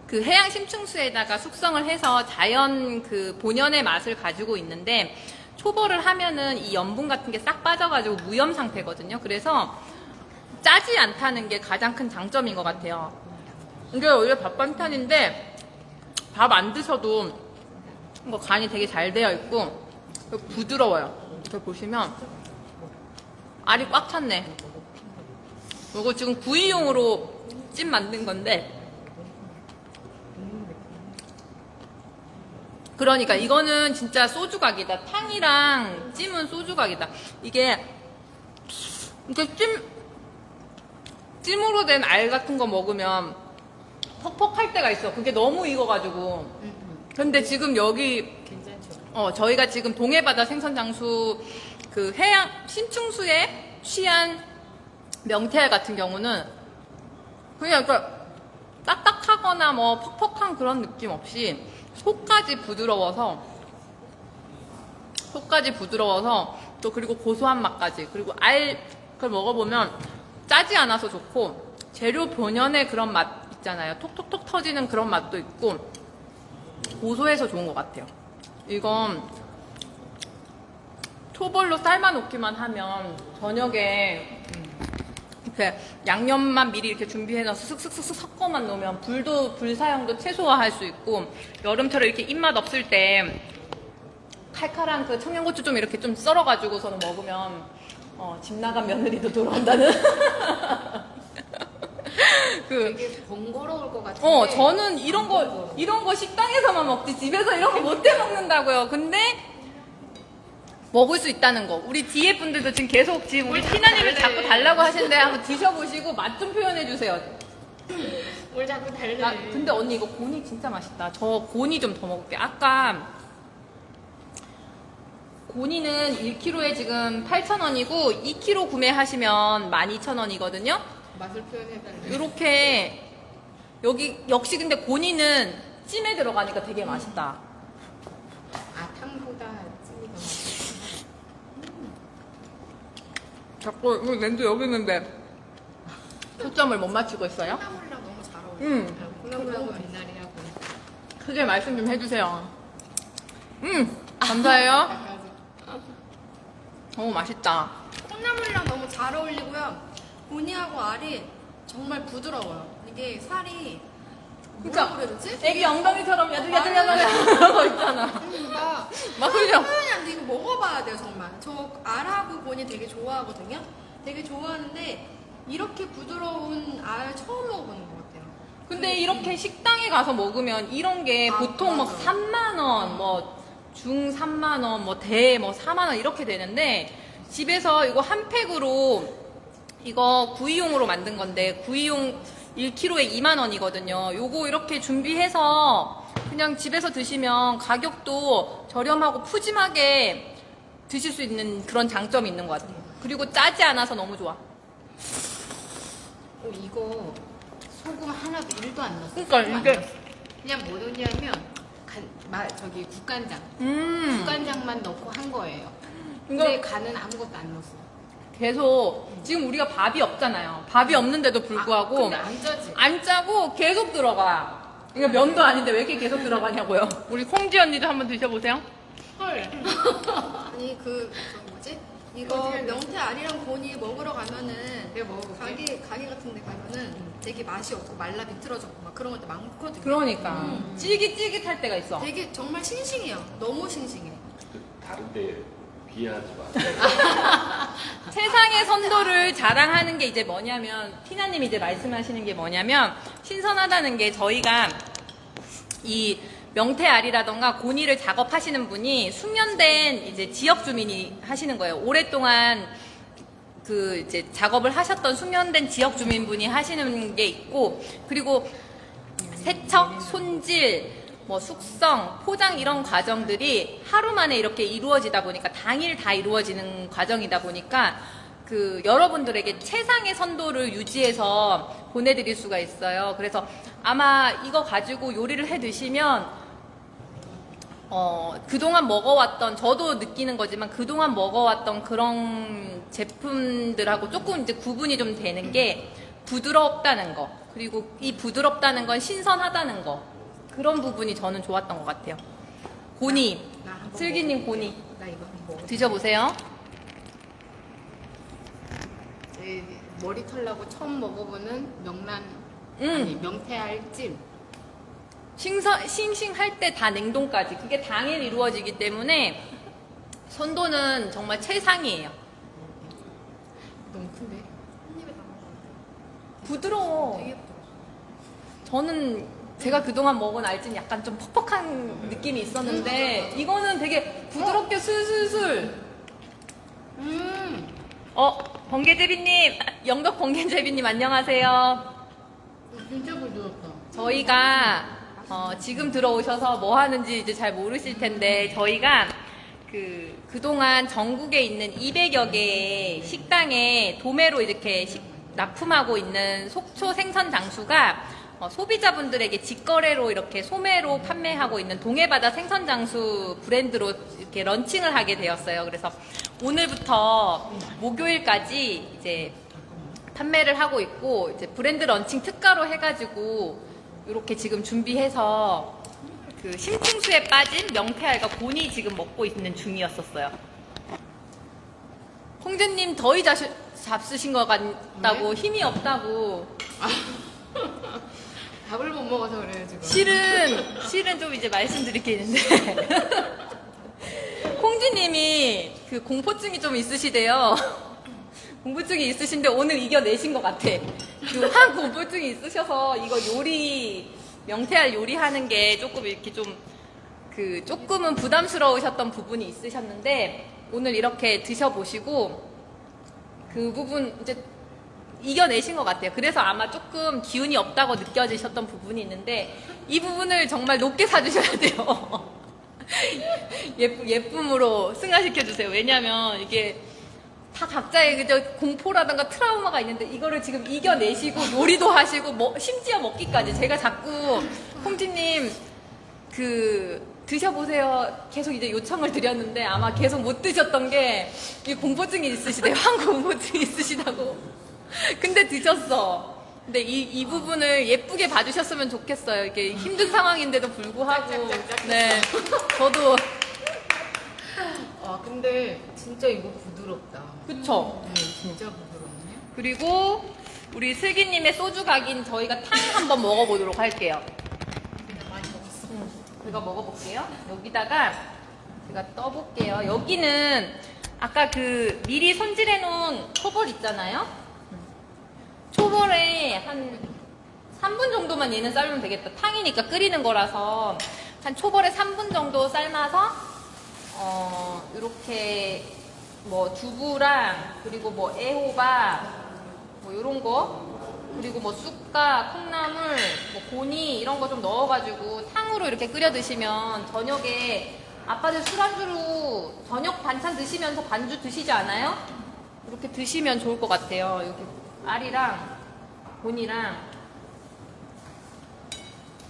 그 해양 심층수에다가 숙성을 해서 자연 그 본연의 맛을 가지고 있는데 초벌을 하면은 이 염분 같은 게 싹 빠져가지고 무염 상태거든요. 그래서 짜지 않다는 게 가장 큰 장점인 것 같아요. 이게 원래 밥 반찬인데 밥 안 드셔도 이거 간이 되게 잘 되어 있고 부드러워요. 이렇게 보시면 알이 꽉 찼네. 이거 지금 구이용으로 찜 만든 건데 그러니까 이거는 진짜 소주각이다. 탕이랑 찜은 소주각이다. 이게 찜으로 된 알 같은 거 먹으면 퍽퍽할 때가 있어. 그게 너무 익어가지고. 근데 지금 여기 괜찮죠? 저희가 지금 동해바다 생선장수 그 해양 심층수에 취한 명태알 같은 경우는 그냥 그러니까 딱딱하거나 뭐 퍽퍽한 그런 느낌 없이 속까지 부드러워서 또 그리고 고소한 맛까지 그리고 알 그걸 먹어보면 짜지 않아서 좋고 재료 본연의 그런 맛 있잖아요. 톡톡톡 터지는 그런 맛도 있고 고소해서 좋은 것 같아요. 이건 초벌로 삶아놓기만 하면 저녁에 이렇게 양념만 미리 이렇게 준비해놔서 슥슥슥슥 섞어만 놓으면 불 사용도 최소화할 수 있고 여름철에 이렇게 입맛 없을 때 칼칼한 그 청양고추 좀 이렇게 좀 썰어가지고서는 먹으면 집 나간 며느리도 돌아온다는 되게 번거로울 것 같은데. 저는 이런 거 식당에서만 먹지 집에서 이런 거 못 해 먹는다고요. 근데 먹을 수 있다는 거. 우리 뒤에 분들도 지금 계속 우리 티나님을 자꾸 달라고 하시는데 한번 드셔보시고 맛 좀 표현해 주세요. 뭘 자꾸 달래. 근데 언니 이거 고니 진짜 맛있다. 저 고니 좀 더 먹을게. 아까 고니는 1kg에 지금 8,000원이고 2kg 구매하시면 12,000원이거든요. 맛을 표현해달래. 이렇게 여기 역시 근데 고니는 찜에 들어가니까 되게 맛있다. 아, 탕보다 찜이 더 맛있어. 자꾸 이거 렌즈 여기 있는데 초점을 못 맞추고 있어요? 콩나물이랑 너무 잘 어울려. 콩나물하고 미나리하고. 크게 말씀 좀 해주세요. 감사해요. 너무 맛있다. 콩나물이랑 너무 잘 어울리고요. 고니하고 알이 정말 부드러워요. 이게 살이 그쵸? 뭐라 그래야 되지? 애기 엉덩이처럼 야들야들야들 그러고 있잖아. 뭔가 막 흘려. 표현이 안 돼. 이거 먹어봐야 돼요 정말. 저 알하고 고니 되게 좋아하거든요. 되게 좋아하는데 이렇게 부드러운 알 처음 먹어보는 것 같아요. 근데 이렇게 식당에 가서 먹으면 이런 게 아, 보통 막 맞아. 3만원, 뭐 중 3만원, 뭐 대 뭐 4만원 이렇게 되는데 집에서 이거 한 팩으로 이거 구이용으로 만든 건데 구이용 1kg에 2만원이거든요. 요거 이렇게 준비해서 그냥 집에서 드시면 가격도 저렴하고 푸짐하게 드실 수 있는 그런 장점이 있는 것 같아요. 그리고 짜지 않아서 너무 좋아. 이거 소금 하나도 1도 안 넣었어. 그러니까 소금 안 이게- 넣었어. 그냥 뭐 넣냐면 저기 국간장. 음. 국간장만 넣고 한 거예요. 이거 근데 간은 아무것도 안 넣었어. 계속 지금 우리가 밥이 없잖아요. 밥이 없는데도 불구하고 근데 안 짜지? 안 짜고 계속 들어가. 이거 면도 아닌데 왜 이렇게 계속 들어가냐고요. 우리 콩지 언니도 한번 드셔보세요. 헐. 아니 저 뭐지? 이거 명태 알이랑 고니 먹으러 가면은 내가 먹어볼게. 가게 같은 데 가면은 되게 맛이 없고 말라 비틀어졌고 막 그런 것도 많거든요. 그러니까 찌깃찌깃할 때가 있어. 되게 정말 싱싱해요. 너무 싱싱해. 다른데 비하하지 마. 세상의 선도를 자랑하는 게 이제 뭐냐면 피나님이 이제 말씀하시는 게 뭐냐면 신선하다는 게 저희가 이 명태알이라던가 고니를 작업하시는 분이 숙련된 이제 지역 주민이 하시는 거예요. 오랫동안 그 이제 작업을 하셨던 숙련된 지역 주민분이 하시는 게 있고 그리고 세척, 손질, 뭐 숙성, 포장 이런 과정들이 하루 만에 이렇게 이루어지다 보니까 당일 다 이루어지는 과정이다 보니까 그 여러분들에게 최상의 선도를 유지해서 보내드릴 수가 있어요. 그래서 아마 이거 가지고 요리를 해 드시면 그동안 먹어왔던, 저도 느끼는 거지만 그동안 먹어왔던 그런 제품들하고 조금 이제 구분이 좀 되는 게 부드럽다는 거. 그리고 이 부드럽다는 건 신선하다는 거. 그런 부분이 저는 좋았던 것 같아요. 고니, 나 한번 슬기님 고니. 나 이거 한번 먹어. 드셔보세요. 머리 털라고 처음 먹어보는 명란 음. 아니 명태알찜. 싱싱할 때 다 냉동까지. 그게 당일 이루어지기 때문에 선도는 정말 최상이에요. 너무 큰데? 한 입에 다 먹어. 부드러워. 되게 부드러워. 저는 제가 그동안 먹은 알찜 약간 좀 퍽퍽한 느낌이 있었는데 이거는 되게 부드럽게 술술술. 번개제비님, 영덕 번개제비님 안녕하세요. 진짜 부드럽다. 저희가 지금 들어오셔서 뭐 하는지 이제 잘 모르실 텐데 저희가 그동안 전국에 있는 200여 개의 식당에 도매로 이렇게 납품하고 있는 속초 생선 장수가 소비자분들에게 직거래로 이렇게 소매로 판매하고 있는 동해바다 생선 장수 브랜드로 이렇게 런칭을 하게 되었어요. 그래서 오늘부터 목요일까지 이제 판매를 하고 있고 이제 브랜드 런칭 특가로 해가지고 이렇게 지금 준비해서 그 심층수에 빠진 명태알과 고니 지금 먹고 있는 중이었었어요. 홍재님 더위 잡수신 것 같다고 힘이 없다고. 밥을 못 먹어서 그래요 지금. 실은 좀 이제 말씀드릴 게 있는데 홍지님이 그 공포증이 좀 있으시대요. 공포증이 있으신데 오늘 이겨내신 것 같아. 한 공포증이 있으셔서 이거 명태알 요리하는 게 조금 이렇게 조금은 부담스러우셨던 부분이 있으셨는데 오늘 이렇게 드셔보시고 그 부분 이제 이겨내신 것 같아요. 그래서 아마 조금 기운이 없다고 느껴지셨던 부분이 있는데 이 부분을 정말 높게 사주셔야 돼요. 예쁨으로 승화시켜주세요. 왜냐면 이게 다 각자의 그저 공포라든가 트라우마가 있는데 이거를 지금 이겨내시고 요리도 하시고 심지어 먹기까지 제가 자꾸 콩지님 드셔보세요 계속 이제 요청을 드렸는데 아마 계속 못 드셨던 게 이 공포증이 있으시대요. 항공포증이 있으시다고. 근데 드셨어. 근데 이 부분을 예쁘게 봐주셨으면 좋겠어요. 이게 힘든 상황인데도 불구하고. 네. 저도. 근데 진짜 이거 부드럽다. 그쵸? 진짜 부드럽네. 그리고 우리 슬기님의 소주 각인 저희가 탕 한번 먹어보도록 할게요. 많이 먹었어. 제가 먹어볼게요. 여기다가 제가 떠볼게요. 여기는 아까 미리 손질해놓은 초벌 있잖아요. 초벌에 한 3분 정도만 얘는 삶으면 되겠다. 탕이니까 끓이는 거라서 한 초벌에 3분 정도 삶아서 이렇게 뭐 두부랑 그리고 뭐 애호박 뭐 요런 거 그리고 뭐 쑥과 콩나물 뭐 고니 이런 거 좀 넣어가지고 탕으로 이렇게 끓여 드시면 저녁에 아빠들 술안주로 저녁 반찬 드시면서 반주 드시지 않아요? 이렇게 드시면 좋을 것 같아요. 이렇게 알이랑 고니랑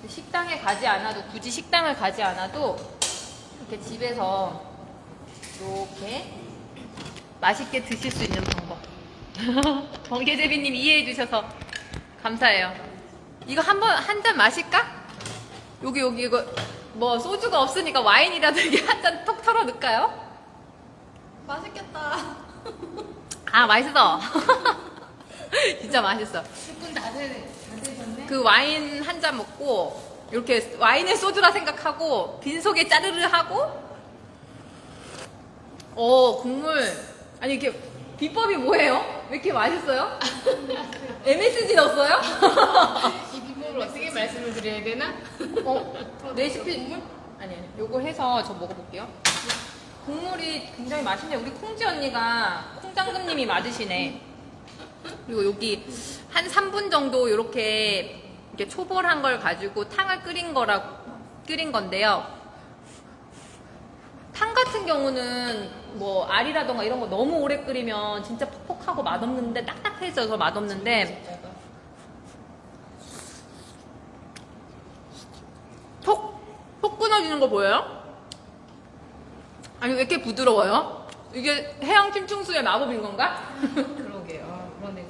식당에 가지 않아도 굳이 식당을 가지 않아도 이렇게 집에서 이렇게 맛있게 드실 수 있는 방법. 번개제비님 이해해 주셔서 감사해요. 이거 한 잔 마실까? 여기 이거 뭐 소주가 없으니까 와인이라도 이게 한 잔 톡 털어 넣을까요? 맛있겠다. 아 맛있어. 진짜 맛있어. 스푼 다 되셨네. 그 와인 한 잔 먹고 이렇게 와인을 소주라 생각하고 빈속에 짜르르 하고 국물 아니 이게 비법이 뭐예요? 왜 이렇게 맛있어요? MSG 넣었어요? 이 비법을 어떻게 말씀을 드려야 되나? 레시피 아니 요거 해서 저 먹어볼게요. 국물이 굉장히 맛있네요. 우리 콩지 언니가 콩장군님이 맞으시네. 그리고 여기 한 3분 정도 이렇게 초벌한 걸 가지고 탕을 끓인 건데요. 탕 같은 경우는 뭐 알이라던가 이런 거 너무 오래 끓이면 진짜 퍽퍽하고 맛없는데 딱딱해져서 맛없는데 톡 끊어지는 거 보여요? 아니 왜 이렇게 부드러워요? 이게 해양 심층수의 마법인 건가? 그러게. 그러네.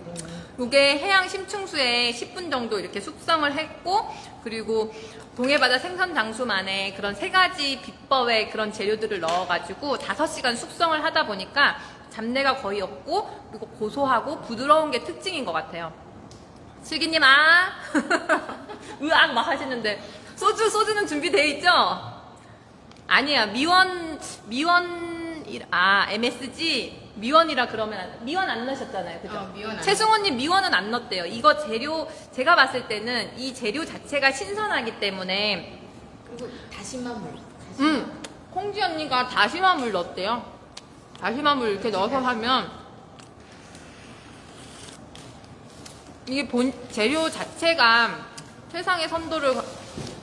이게 해양 심층수에 10분 정도 이렇게 숙성을 했고 그리고 동해바다 생선장수만의 그런 3가지 비법의 그런 재료들을 넣어가지고 5시간 숙성을 하다 보니까 잡내가 거의 없고 그리고 고소하고 부드러운 게 특징인 것 같아요. 슬기님 으악 막 하시는데 소주는 준비되어 있죠? 아니야 MSG 미원이라 그러면 미원 안 넣으셨잖아요, 그죠? 미원 안 최승호님 미원은 안 넣었대요. 이거 재료 제가 봤을 때는 이 재료 자체가 신선하기 때문에 그리고 다시마물. 콩지 언니가 다시마물 넣었대요. 다시마물 이렇게 넣어서 하면 이게 재료 자체가 최상의 선도를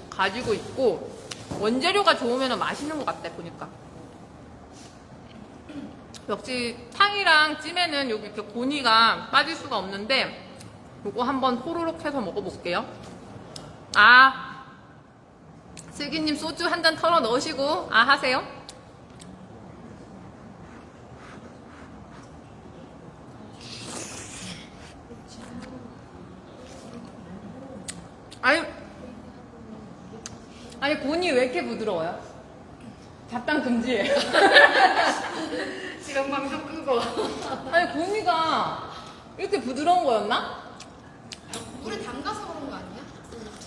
가지고 있고 원재료가 좋으면 맛있는 것 같아 보니까. 역시 탕이랑 찜에는 여기 이렇게 고니가 빠질 수가 없는데 요거 한번 호로록 해서 먹어볼게요. 슬기님 소주 한 잔 털어 넣으시고 하세요. 아니 고니 왜 이렇게 부드러워요? 잡담 금지예요. 지금 방송 끄고. 아니 고니가 이렇게 부드러운 거였나? 물에 담가서 그런 거 아니야?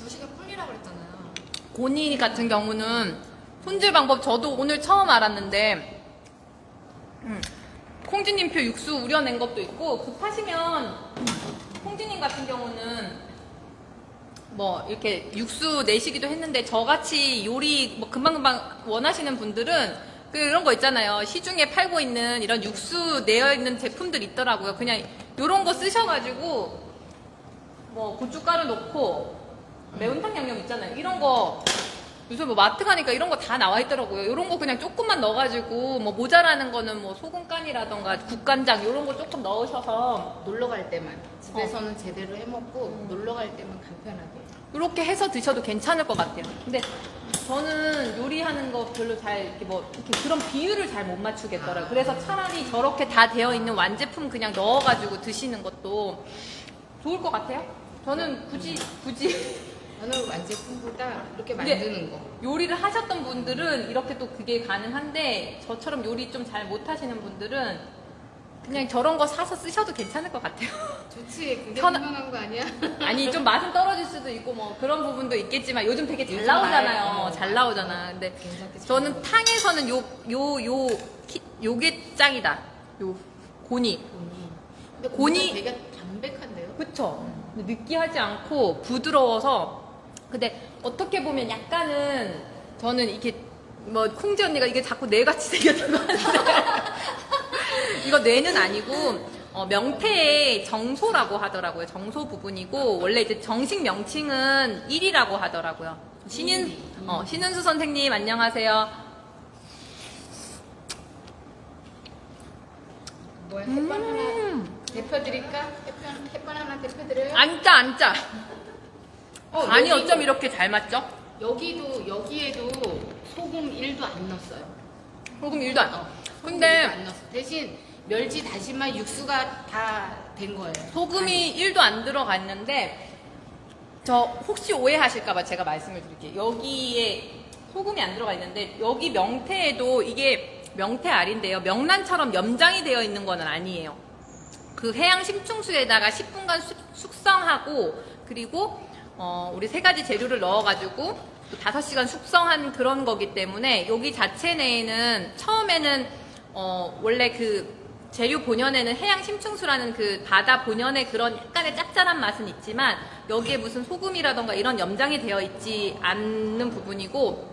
2시간 불리라고 그랬잖아요. 고니 같은 경우는 손질 방법 저도 오늘 처음 알았는데 콩지님표 육수 우려낸 것도 있고 급하시면 콩지님 같은 경우는 뭐 이렇게 육수 내시기도 했는데 저같이 요리 뭐 금방금방 원하시는 분들은 그런 거 있잖아요. 시중에 팔고 있는 이런 육수 내어 있는 제품들 있더라고요. 그냥 요런 거 쓰셔가지고 뭐 고춧가루 넣고 매운탕 양념 있잖아요. 이런 거 요새 뭐 마트 가니까 이런 거 다 나와 있더라고요. 이런 거 그냥 조금만 넣어가지고 뭐 모자라는 거는 뭐 소금간이라던가 국간장 이런 거 조금 넣으셔서 놀러 갈 때만 집에서는 제대로 해먹고 놀러 갈 때만 간편하게. 이렇게 해서 드셔도 괜찮을 것 같아요. 근데 저는 요리하는 거 별로 잘 이렇게 뭐 이렇게 그런 비율을 잘 못 맞추겠더라고요. 그래서 차라리 저렇게 다 되어 있는 완제품 그냥 넣어가지고 드시는 것도 좋을 것 같아요. 저는 굳이 저는 완제품보다 이렇게 근데 만드는 거. 요리를 하셨던 분들은 이렇게 또 그게 가능한데 저처럼 요리 좀 잘 못하시는 분들은 그냥 저런 거 사서 쓰셔도 괜찮을 것 같아요. 좋지. 그게 편하- 유명한 거 아니야? 아니 좀 맛은 떨어질 수도 있고 뭐 그런 부분도 있겠지만 요즘 되게 잘 요즘 나오잖아요. 말, 잘 나오잖아. 근데 괜찮게 잘 저는 탕에서는 요게 짱이다. 요 고니. 근데 고니- 고니 되게 담백한데요? 그쵸? 근데 느끼하지 않고 부드러워서 근데 어떻게 보면 약간은 저는 이게 뭐 콩지 언니가 이게 자꾸 뇌같이 생겼던 것 같은데 이거 뇌는 아니고 명태의 정소라고 하더라고요. 정소 부분이고 원래 이제 정식 명칭은 1이라고 하더라고요. 신은수 선생님 안녕하세요. 뭐야, 햇반 하나 데펴드릴까? 햇반 하나 데펴드려요? 앉자. 간이 여기도- 어쩜 이렇게 잘 맞죠? 여기에도 소금 1도 안 넣었어요. 소금 1도 안. 소금 근데 1도 안 넣었어. 대신 멸치 다시마 육수가 다 된 거예요. 소금이 1도 안 들어가 있는데 저 혹시 오해하실까봐 제가 말씀을 드릴게요. 여기에 소금이 안 들어가 있는데 여기 명태에도 이게 명태 알인데요. 명란처럼 염장이 되어 있는 건 아니에요. 그 해양 심층수에다가 10분간 숙성하고 그리고 우리 3가지 재료를 넣어가지고 또 5시간 숙성한 그런 거기 때문에 여기 자체 내에는 처음에는 원래 그 재료 본연에는 해양 심층수라는 그 바다 본연의 그런 약간의 짭짤한 맛은 있지만 여기에 무슨 소금이라던가 이런 염장이 되어 있지 않는 부분이고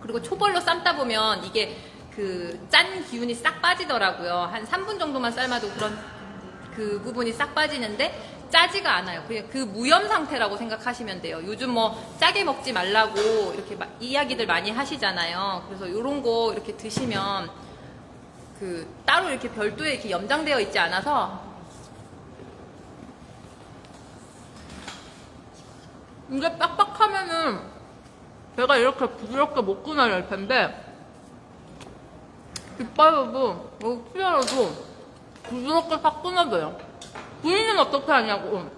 그리고 초벌로 삶다 보면 이게 그 짠 기운이 싹 빠지더라고요. 한 3분 정도만 삶아도 그런 그 부분이 싹 빠지는데 짜지가 않아요. 그냥 그 무염 상태라고 생각하시면 돼요. 요즘 뭐 짜게 먹지 말라고 이렇게 이야기들 많이 하시잖아요. 그래서 이런 거 이렇게 드시면 그 따로 이렇게 별도의 이렇게 염장되어 있지 않아서 이게 빡빡하면은 제가 이렇게 부드럽게 못 끊어낼 텐데 빗발로도 여기 피어로도 부드럽게 싹 끊어져요. 부위는 어떻게 하냐고.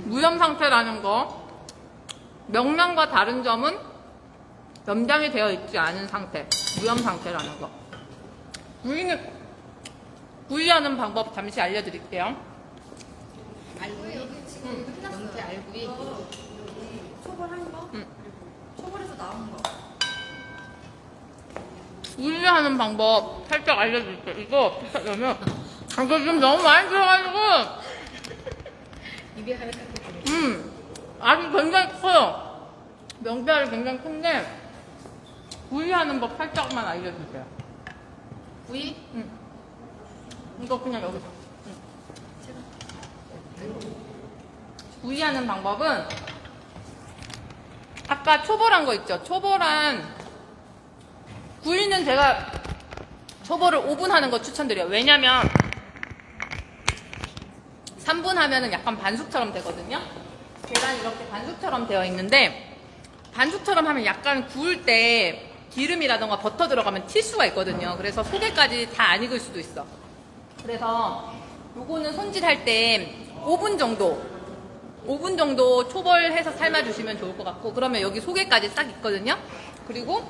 무염 상태라는 거. 명란과 다른 점은 염장이 되어 있지 않은 상태. 무염 상태라는 거. 부위하는 방법 잠시 알려드릴게요. 알구이. 명태 알구이. 초벌한 거? 초벌해서 나온 거. 부위하는 방법 살짝 알려드릴게요. 이거 비싸려면 이거 지금 너무 많이 들어가지고 입에 하나 딱 대주세요. 알이 굉장히 커요. 명태알이 굉장히 큰데 부위하는 법 살짝만 알려주세요. 구이? 이거 그냥 여기서. 구이하는 방법은 아까 초벌한 거 있죠? 초벌한 구이는 제가 초벌을 5분 하는 거 추천드려요. 왜냐면 3분 하면은 약간 반숙처럼 되거든요. 계란이 이렇게 반숙처럼 되어 있는데 반숙처럼 하면 약간 구울 때 기름이라던가 버터 들어가면 튈 수가 있거든요. 그래서 속에까지 다 안 익을 수도 있어. 그래서 요거는 손질할 때 5분 정도 초벌해서 삶아주시면 좋을 것 같고 그러면 여기 속에까지 싹 익거든요. 그리고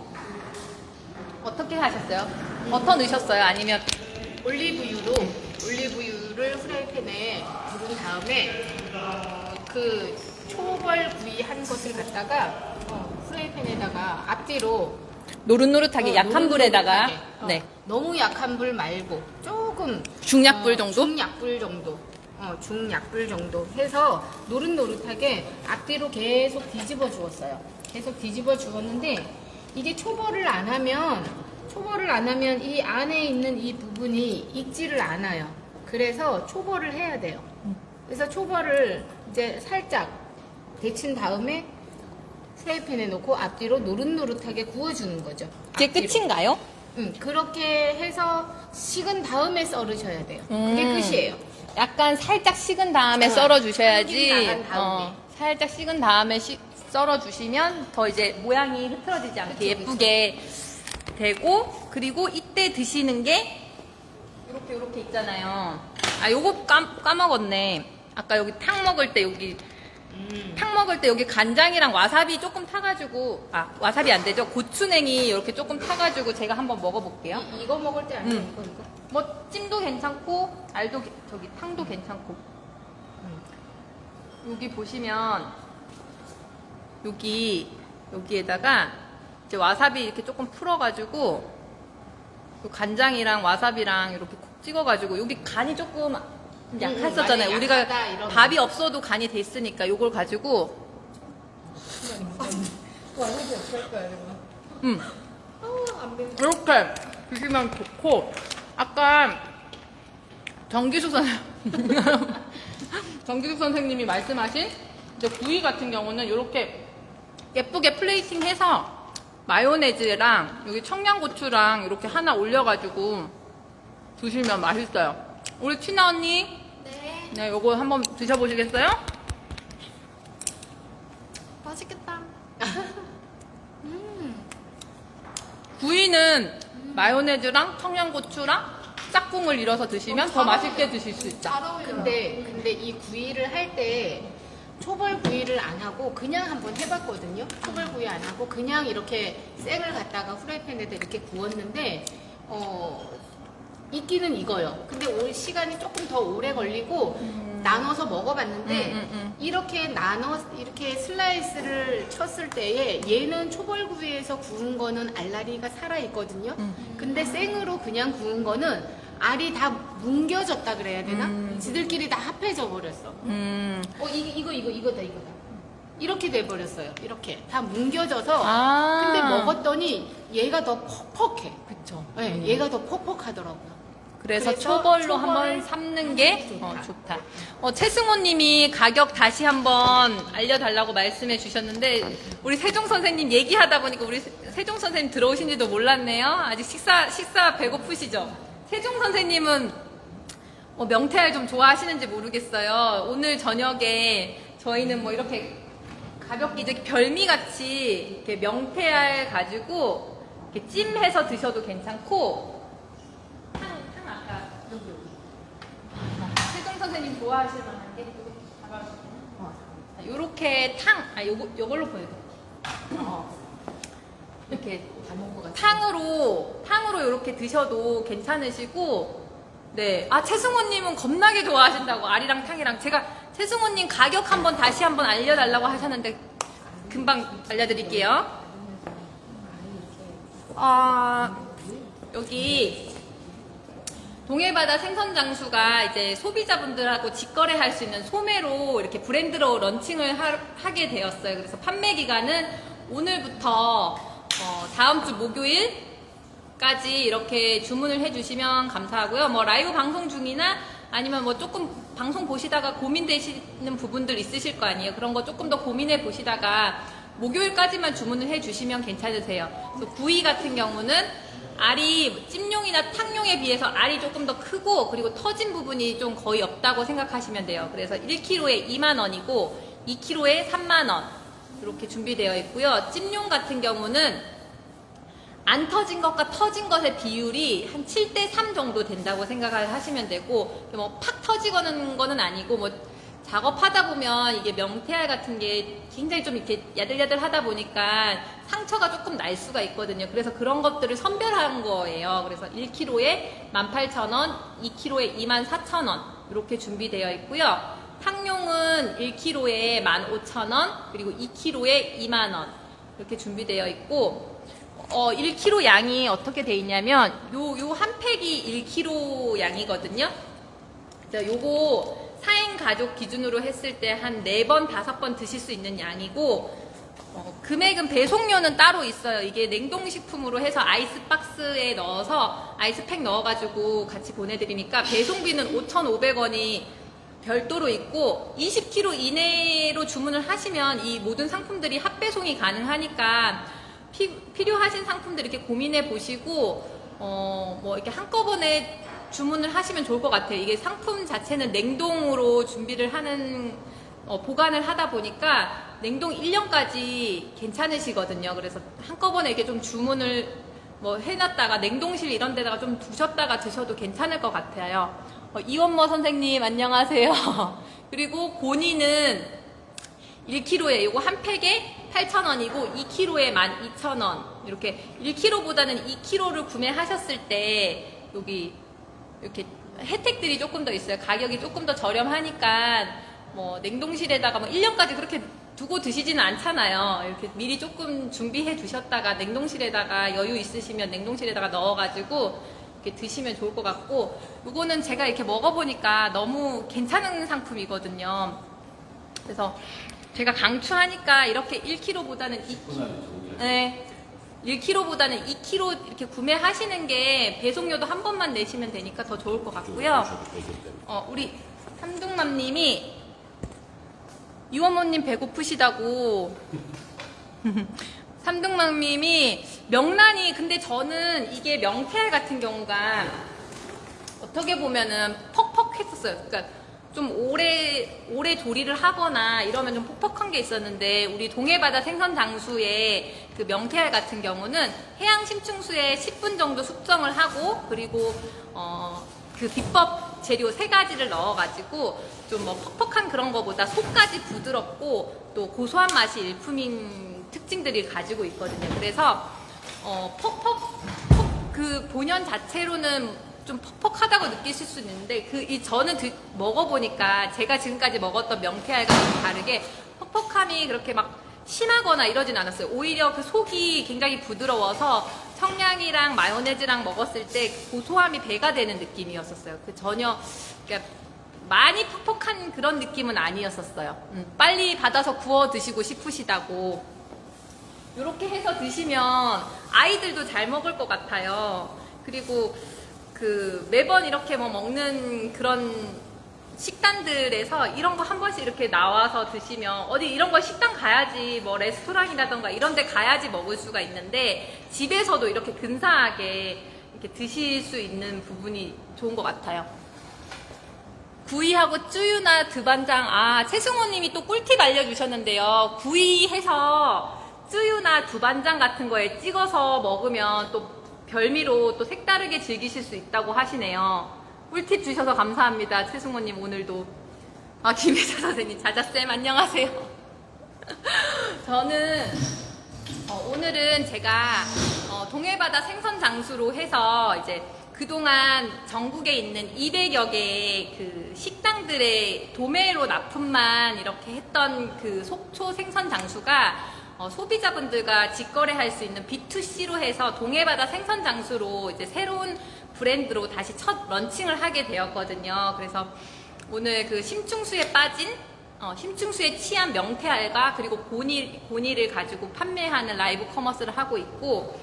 어떻게 하셨어요? 버터 넣으셨어요? 아니면 올리브유를 후라이팬에 두른 다음에 그 초벌 구이 한 것을 갖다가 후라이팬에다가 앞뒤로 노릇노릇하게 약한 불에다가 노릇노릇하게. 네. 너무 약한 불 말고 조금 중약불 정도? 중약불 정도 해서 노릇노릇하게 앞뒤로 계속 뒤집어 주었어요. 계속 뒤집어 주었는데 이게 초벌을 안 하면 이 안에 있는 이 부분이 익지를 않아요. 그래서 초벌을 해야 돼요. 그래서 초벌을 이제 살짝 데친 다음에 프라이팬에 놓고 앞뒤로 노릇노릇하게 구워주는 거죠. 이게 앞뒤로. 끝인가요? 그렇게 해서 식은 다음에 썰으셔야 돼요. 그게 끝이에요. 약간 살짝 식은 다음에 어, 썰어주셔야지. 향기 나간 다음에. 살짝 식은 다음에 썰어주시면 더 이제 모양이 흐트러지지 않게 그쵸, 예쁘게 되고, 그리고 이때 드시는 게 이렇게 있잖아요. 아, 요거 까먹었네. 아까 여기 탕 먹을 때 여기 간장이랑 와사비 조금 타가지고, 와사비 안 되죠? 고추냉이 이렇게 조금 타가지고 제가 한번 먹어볼게요. 이거 먹을 때 아니면 이거. 뭐 찜도 괜찮고 저기 탕도 괜찮고. 여기 보시면 여기에다가 이제 와사비 이렇게 조금 풀어가지고 요 간장이랑 와사비랑 이렇게 콕 찍어가지고, 여기 간이 조금 약했었잖아요. 맞아요. 우리가 약하다, 이런 밥이 없어도 간이 돼 있으니까 요걸 가지고 와사비 없을 거야, 이렇게 드시면 좋고, 아까 정기숙 선생님이 말씀하신 이제 구이 같은 경우는 이렇게 예쁘게 플레이팅해서 마요네즈랑 여기 청양고추랑 이렇게 하나 올려가지고 드시면 맛있어요. 우리 티나 언니, 네, 요거 한번 드셔보시겠어요? 맛있겠다. 구이는 마요네즈랑 청양고추랑 짝꿍을 이뤄서 드시면 더 맛있게 드실 수 있다. 잘 어울려요. 근데 이 구이를 할 때 초벌 구이를 안 하고 그냥 한번 해봤거든요. 초벌 구이 안 하고 그냥 이렇게 생을 갖다가 후라이팬에다 이렇게 구웠는데 이끼는 이거요. 근데 올 시간이 조금 더 오래 걸리고 나눠서 먹어봤는데 이렇게 이렇게 슬라이스를 쳤을 때에 얘는 초벌 구이에서 구운 거는 알알이가 살아 있거든요. 근데 생으로 그냥 구운 거는 알이 다 뭉겨졌다 그래야 되나? 지들끼리 다 합해져 버렸어. 이거다. 이렇게 돼버렸어요. 이렇게 다 뭉겨져서. 근데 먹었더니 얘가 더 퍽퍽해. 그쵸. 네, 얘가 더 퍽퍽하더라고요. 그래서 그래서 초벌로 초벌을 한번 삶는 게 좋다. 좋다. 최승호님이 가격 다시 한번 알려달라고 말씀해 주셨는데, 우리 세종 선생님 얘기하다 보니까 우리 세종 선생님 들어오신지도 몰랐네요. 아직 식사 배고프시죠? 세종 선생님은 명태알 좀 좋아하시는지 모르겠어요. 오늘 저녁에 저희는 뭐 이렇게 가볍게 이제 별미같이 이렇게 명태알 가지고 이렇게 찜해서 드셔도 괜찮고, 아까 세종 선생님 좋아하실 만한 게 요렇게 요걸로 보여드릴게요. 이렇게 탕으로 이렇게 드셔도 괜찮으시고, 네. 최승호님은 겁나게 좋아하신다고, 알이랑 탕이랑. 제가 최승호님 가격 다시 한번 알려달라고 하셨는데 금방 알려드릴게요. 여기 동해바다 생선장수가 이제 소비자분들하고 직거래할 수 있는 소매로 이렇게 브랜드로 런칭을 하게 되었어요. 그래서 판매 기간은 오늘부터 다음 주 목요일까지 이렇게 주문을 해주시면 감사하고요. 뭐 라이브 방송 중이나 아니면 뭐 조금 방송 보시다가 고민되시는 부분들 있으실 거 아니에요. 그런 거 조금 더 고민해 보시다가 목요일까지만 주문을 해주시면 괜찮으세요. 그래서 구이 같은 경우는 알이 찜용이나 탕용에 비해서 알이 조금 더 크고, 그리고 터진 부분이 좀 거의 없다고 생각하시면 돼요. 그래서 1kg에 2만원이고 2kg에 3만원 이렇게 준비되어 있고요. 찜용 같은 경우는 안 터진 것과 터진 것의 비율이 한 7대3 정도 된다고 생각을 하시면 되고, 뭐 팍 터지거는 거는 아니고, 뭐 작업하다 보면 이게 명태알 같은 게 굉장히 좀 이렇게 야들야들 하다 보니까 상처가 조금 날 수가 있거든요. 그래서 그런 것들을 선별한 거예요. 그래서 1kg에 18,000원, 2kg에 24,000원 이렇게 준비되어 있고요. 탕용은 1kg에 15,000원, 그리고 2kg에 2만원 이렇게 준비되어 있고, 1kg 양이 어떻게 돼 있냐면 요 한 팩이 1kg 양이거든요. 요거 4인 가족 기준으로 했을 때 한 4번, 5번 드실 수 있는 양이고, 금액은 배송료는 따로 있어요. 이게 냉동식품으로 해서 아이스박스에 넣어서 아이스팩 넣어가지고 같이 보내드리니까 배송비는 5,500원이 별도로 있고 20kg 이내로 주문을 하시면 이 모든 상품들이 합배송이 가능하니까 필요하신 상품들 이렇게 고민해 보시고 뭐 이렇게 한꺼번에 주문을 하시면 좋을 것 같아요. 이게 상품 자체는 냉동으로 준비를 하는 보관을 하다 보니까 냉동 1년까지 괜찮으시거든요. 그래서 한꺼번에 이렇게 좀 주문을 뭐 해놨다가 냉동실 이런 데다가 좀 두셨다가 드셔도 괜찮을 것 같아요. 이원모 선생님 안녕하세요. 그리고 고니는 1kg에 이거 한 팩에 8,000원이고 2kg에 12,000원. 이렇게 1kg보다는 2kg를 구매하셨을 때 여기 이렇게 혜택들이 조금 더 있어요. 가격이 조금 더 저렴하니까 뭐 냉동실에다가 뭐 1년까지 그렇게 두고 드시지는 않잖아요. 이렇게 미리 조금 준비해 두셨다가 냉동실에다가 여유 있으시면 냉동실에다가 넣어가지고 이렇게 드시면 좋을 것 같고, 이거는 제가 이렇게 먹어보니까 너무 괜찮은 상품이거든요. 그래서 제가 강추하니까 이렇게 1kg보다는 1kg보다는 2kg 이렇게 구매하시는 게 배송료도 한 번만 내시면 되니까 더 좋을 것 같고요. 우리 삼둥맘님이 이원모님 배고프시다고. 삼둥맘님이 명란이, 근데 저는 이게 명태알 같은 경우가 어떻게 보면은 퍽퍽했었어요. 그러니까 좀 오래 조리를 하거나 이러면 좀 퍽퍽한 게 있었는데, 우리 동해바다 생선 장수의 그 명태알 같은 경우는 해양 심층수에 10분 정도 숙성을 하고, 그리고 그 비법 재료 3가지를 넣어가지고 좀 뭐 퍽퍽한 그런 거보다 속까지 부드럽고 또 고소한 맛이 일품인 특징들이 가지고 있거든요. 그래서 그 본연 자체로는 좀 퍽퍽하다고 느끼실 수 있는데, 저는 먹어보니까 제가 지금까지 먹었던 명태알과 좀 다르게 퍽퍽함이 그렇게 막 심하거나 이러진 않았어요. 오히려 그 속이 굉장히 부드러워서 청량이랑 마요네즈랑 먹었을 때 고소함이 배가 되는 느낌이었었어요. 전혀 그러니까 많이 퍽퍽한 그런 느낌은 아니었었어요. 빨리 받아서 구워 드시고 싶으시다고. 이렇게 해서 드시면 아이들도 잘 먹을 것 같아요. 그리고 매번 이렇게 뭐 먹는 그런 식단들에서 이런 거 한 번씩 이렇게 나와서 드시면, 어디 이런 거 식당 가야지, 뭐 레스토랑이라던가 이런 데 가야지 먹을 수가 있는데, 집에서도 이렇게 근사하게 이렇게 드실 수 있는 부분이 좋은 것 같아요. 구이하고 쯔유나 두반장, 최승호님이 또 꿀팁 알려주셨는데요. 구이해서 쯔유나 두반장 같은 거에 찍어서 먹으면 또 별미로 또 색다르게 즐기실 수 있다고 하시네요. 꿀팁 주셔서 감사합니다. 최승호님 오늘도. 김혜자 선생님, 자자쌤 안녕하세요. 저는 오늘은 제가 동해바다 생선 장수로 해서 이제 그동안 전국에 있는 200여 개의 그 식당들의 도매로 납품만 이렇게 했던 그 속초 생선 장수가 소비자분들과 직거래할 수 있는 B2C로 해서 동해바다 생선 장수로 이제 새로운 브랜드로 다시 첫 런칭을 하게 되었거든요. 그래서 오늘 그 심층수에 빠진 심층수에 취한 명태알과 그리고 고니를 가지고 판매하는 라이브 커머스를 하고 있고,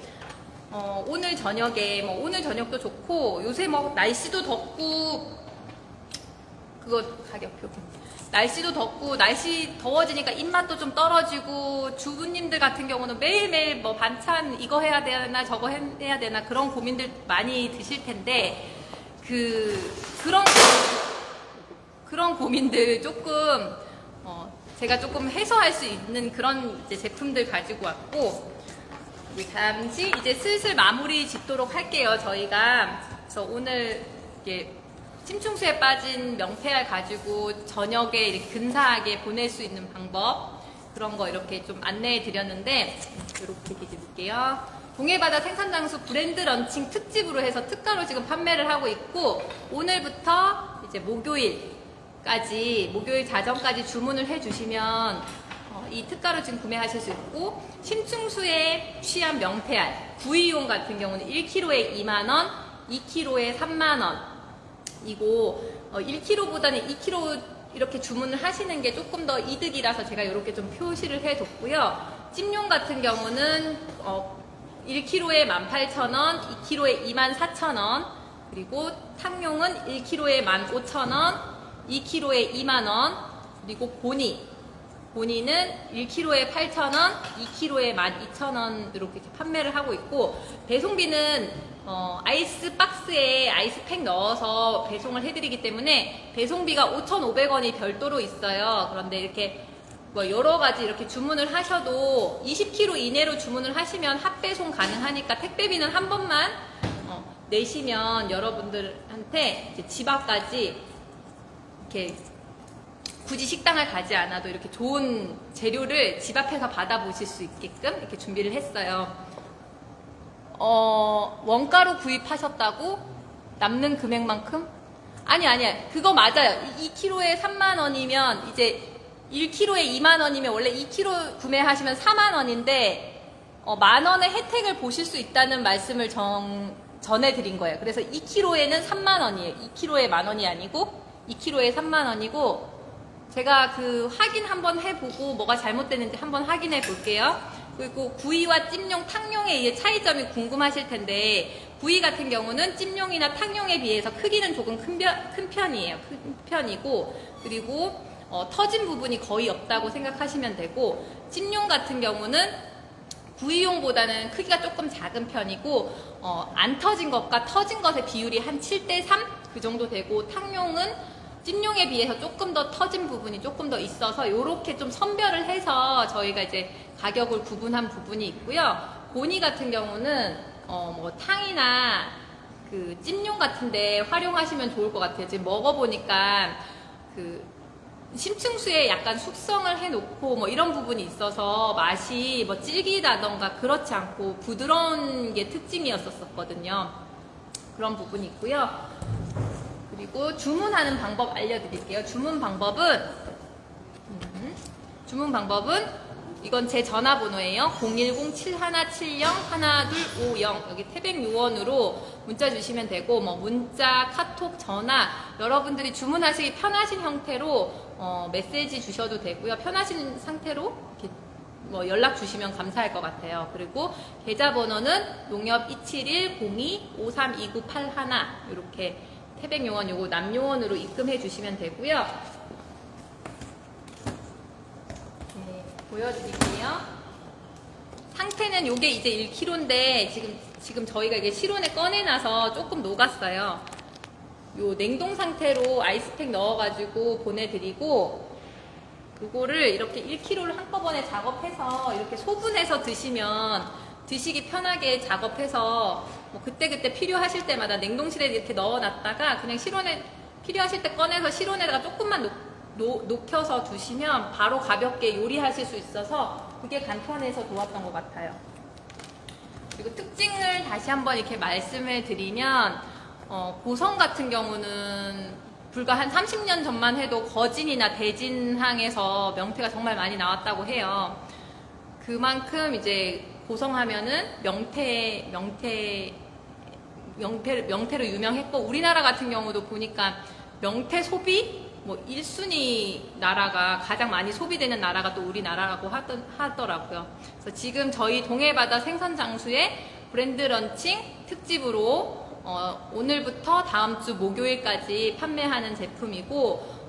오늘 저녁에 오늘 저녁도 좋고, 요새 날씨도 덥고, 그거 가격표. 날씨도 덥고, 날씨 더워지니까 입맛도 좀 떨어지고, 주부님들 같은 경우는 매일매일 반찬 이거 해야 되나 저거 해야 되나 그런 고민들 많이 드실 텐데, 그런 고민들 조금 제가 조금 해소할 수 있는 그런 이제 제품들 가지고 왔고, 우리 잠시 이제 슬슬 마무리 짓도록 할게요. 저희가 그래서 오늘 이게 심층수에 빠진 명태알 가지고 저녁에 이렇게 근사하게 보낼 수 있는 방법, 그런 거 이렇게 좀 안내해 드렸는데, 이렇게 드릴게요. 동해바다 생선장수 브랜드 런칭 특집으로 해서 특가로 지금 판매를 하고 있고, 오늘부터 이제 목요일 자정까지 주문을 해주시면 이 특가로 지금 구매하실 수 있고, 심층수에 취한 명태알 구이용 같은 경우는 1kg에 2만원, 2kg에 3만원 이고, 1kg보다는 2kg 이렇게 주문을 하시는 게 조금 더 이득이라서 제가 이렇게 좀 표시를 해뒀고요. 찜용 같은 경우는 1kg에 18,000원, 2kg에 24,000원, 그리고 탕용은 1kg에 15,000원, 2kg에 2만원, 그리고 고니는 1kg에 8,000원, 2kg에 12,000원 이렇게 판매를 하고 있고, 배송비는 아이스 박스에 아이스팩 넣어서 배송을 해드리기 때문에 배송비가 5,500원이 별도로 있어요. 그런데 이렇게 뭐 여러 가지 이렇게 주문을 하셔도 20kg 이내로 주문을 하시면 합배송 가능하니까 택배비는 한 번만 내시면 여러분들한테 이제 집 앞까지 이렇게 굳이 식당을 가지 않아도 이렇게 좋은 재료를 집 앞에서 받아보실 수 있게끔 이렇게 준비를 했어요. 원가로 구입하셨다고 남는 금액만큼? 아니야. 그거 맞아요. 2kg에 3만원이면 이제 1kg에 2만원이면 원래 2kg 구매하시면 4만원인데, 만원의 혜택을 보실 수 있다는 말씀을 전해드린 거예요. 그래서 2kg에는 3만원이에요. 2kg에 만원이 아니고, 2kg에 3만원이고, 제가 그 확인 한번 해보고 뭐가 잘못됐는지 한번 확인해 볼게요. 그리고 구이와 찜용, 탕용의 이 차이점이 궁금하실 텐데, 구이 같은 경우는 찜용이나 탕용에 비해서 크기는 조금 큰 편이에요. 큰 편이고, 그리고 터진 부분이 거의 없다고 생각하시면 되고, 찜용 같은 경우는 구이용보다는 크기가 조금 작은 편이고, 안 터진 것과 터진 것의 비율이 한 7대3 그 정도 되고, 탕용은 찜용에 비해서 조금 더 터진 부분이 조금 더 있어서 이렇게 좀 선별을 해서 저희가 이제 가격을 구분한 부분이 있고요. 고니 같은 경우는 뭐 탕이나 그 찜용 같은데 활용하시면 좋을 것 같아요. 지금 먹어보니까 그 심층수에 약간 숙성을 해놓고 뭐 이런 부분이 있어서 맛이 뭐 질기다던가 그렇지 않고 부드러운 게 특징이었었거든요. 그런 부분이 있고요. 그리고 주문하는 방법 알려드릴게요. 주문 방법은 이건 제 전화번호예요. 010-7170-1250 여기 태백 요원으로 문자 주시면 되고, 뭐 문자, 카톡, 전화 여러분들이 주문하시기 편하신 형태로 메시지 주셔도 되고요. 편하신 상태로 이렇게 뭐 연락 주시면 감사할 것 같아요. 그리고 계좌번호는 농협 271-02-532981 이렇게 태백 요원 요거 남요원으로 입금해 주시면 되고요. 네, 보여드릴게요. 상태는 요게 이제 1kg인데 지금 저희가 이게 실온에 꺼내놔서 조금 녹았어요. 요 냉동 상태로 아이스팩 넣어가지고 보내드리고, 요거를 이렇게 1kg를 한꺼번에 작업해서 이렇게 소분해서 드시기 편하게 작업해서 뭐 그때그때 필요하실 때마다 냉동실에 이렇게 넣어놨다가 그냥 실온에 필요하실 때 꺼내서 실온에다가 조금만 녹여서 두시면 바로 가볍게 요리하실 수 있어서 그게 간편해서 좋았던 것 같아요. 그리고 특징을 다시 한번 이렇게 말씀을 드리면, 고성 같은 경우는 불과 한 30년 전만 해도 거진이나 대진항에서 명태가 정말 많이 나왔다고 해요. 그만큼 이제 고성하면은 명태로 유명했고, 우리나라 같은 경우도 보니까 명태 소비 뭐 1순위 나라가, 가장 많이 소비되는 나라가 또 우리나라라고 하더라고요. 그래서 지금 저희 동해바다 생선장수의 브랜드 런칭 특집으로 오늘부터 다음 주 목요일까지 판매하는 제품이고,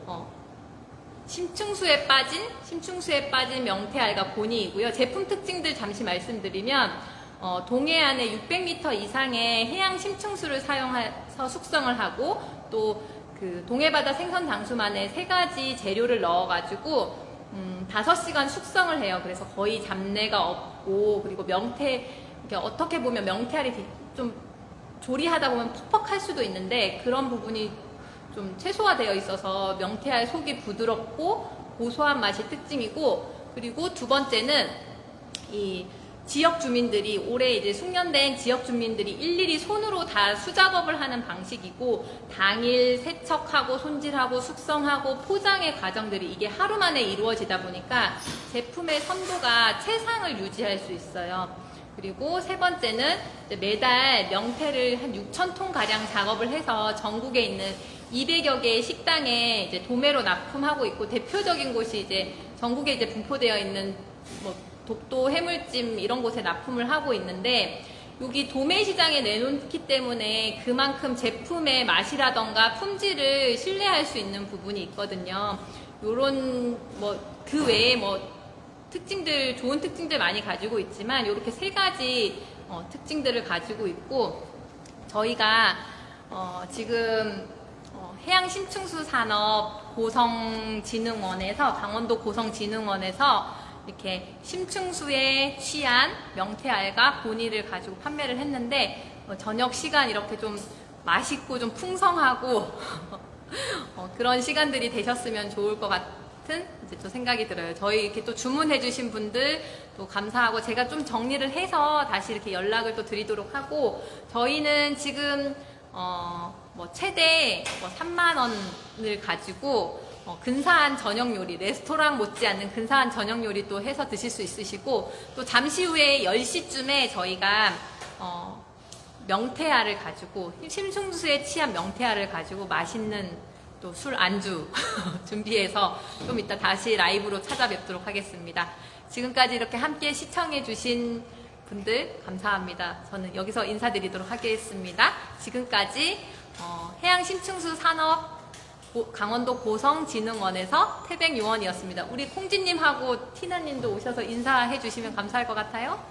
심층수에 빠진 명태알과 고니이고요. 제품 특징들 잠시 말씀드리면, 동해안에 600m 이상의 해양 심층수를 사용해서 숙성을 하고, 또 그 동해바다 생선 장수만의 3가지 재료를 넣어가지고 5시간 숙성을 해요. 그래서 거의 잡내가 없고, 그리고 이렇게 어떻게 보면 명태알이 좀 조리하다 보면 퍽퍽할 수도 있는데 그런 부분이 좀 최소화되어 있어서 명태알 속이 부드럽고 고소한 맛이 특징이고, 그리고 두 번째는 이 지역 주민들이, 올해 이제 숙련된 지역 주민들이 일일이 손으로 다 수작업을 하는 방식이고, 당일 세척하고 손질하고 숙성하고 포장의 과정들이 이게 하루 만에 이루어지다 보니까 제품의 선도가 최상을 유지할 수 있어요. 그리고 세 번째는 이제 매달 명태를 한 6,000톤 가량 작업을 해서 전국에 있는 200여 개의 식당에 이제 도매로 납품하고 있고, 대표적인 곳이 이제 전국에 이제 분포되어 있는 뭐 독도 해물찜 이런 곳에 납품을 하고 있는데, 여기 도매시장에 내놓기 때문에 그만큼 제품의 맛이라던가 품질을 신뢰할 수 있는 부분이 있거든요. 요런 그 외에 특징들, 좋은 특징들 많이 가지고 있지만 이렇게 세 가지 특징들을 가지고 있고, 저희가 지금 해양심층수 산업 고성진흥원에서, 강원도 고성진흥원에서 이렇게 심층수에 취한 명태알과 보니를 가지고 판매를 했는데, 저녁 시간 이렇게 좀 맛있고 좀 풍성하고 그런 시간들이 되셨으면 좋을 것 같은 이제 또 생각이 들어요. 저희 이렇게 또 주문해주신 분들 또 감사하고, 제가 좀 정리를 해서 다시 이렇게 연락을 또 드리도록 하고, 저희는 지금 최대 3만 원을 가지고 근사한 저녁 요리, 레스토랑 못지않는 근사한 저녁 요리 또 해서 드실 수 있으시고, 또 잠시 후에 10시쯤에 저희가 명태알을 가지고, 심층수에 취한 명태알을 가지고 맛있는 또 술 안주 준비해서 좀 이따 다시 라이브로 찾아뵙도록 하겠습니다. 지금까지 이렇게 함께 시청해주신 분들 감사합니다. 저는 여기서 인사드리도록 하겠습니다. 지금까지 해양심층수 산업 강원도 고성진흥원에서 태백요원이었습니다. 우리 콩지님하고 티나님도 오셔서 인사해 주시면 감사할 것 같아요.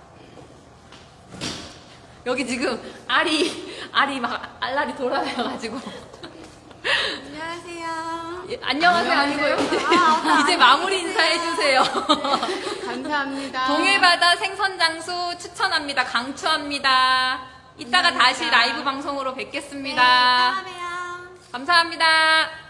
여기 지금 알이 막 알알이 돌아다녀가지고. 안녕하세요. 예, 안녕하세요 아니고요. 이제 마무리 인사해 주세요. 감사합니다. 동해바다 생선장수 추천합니다. 강추합니다. 이따가 다시 라이브 방송으로 뵙겠습니다. 네, 다음에요. 감사합니다.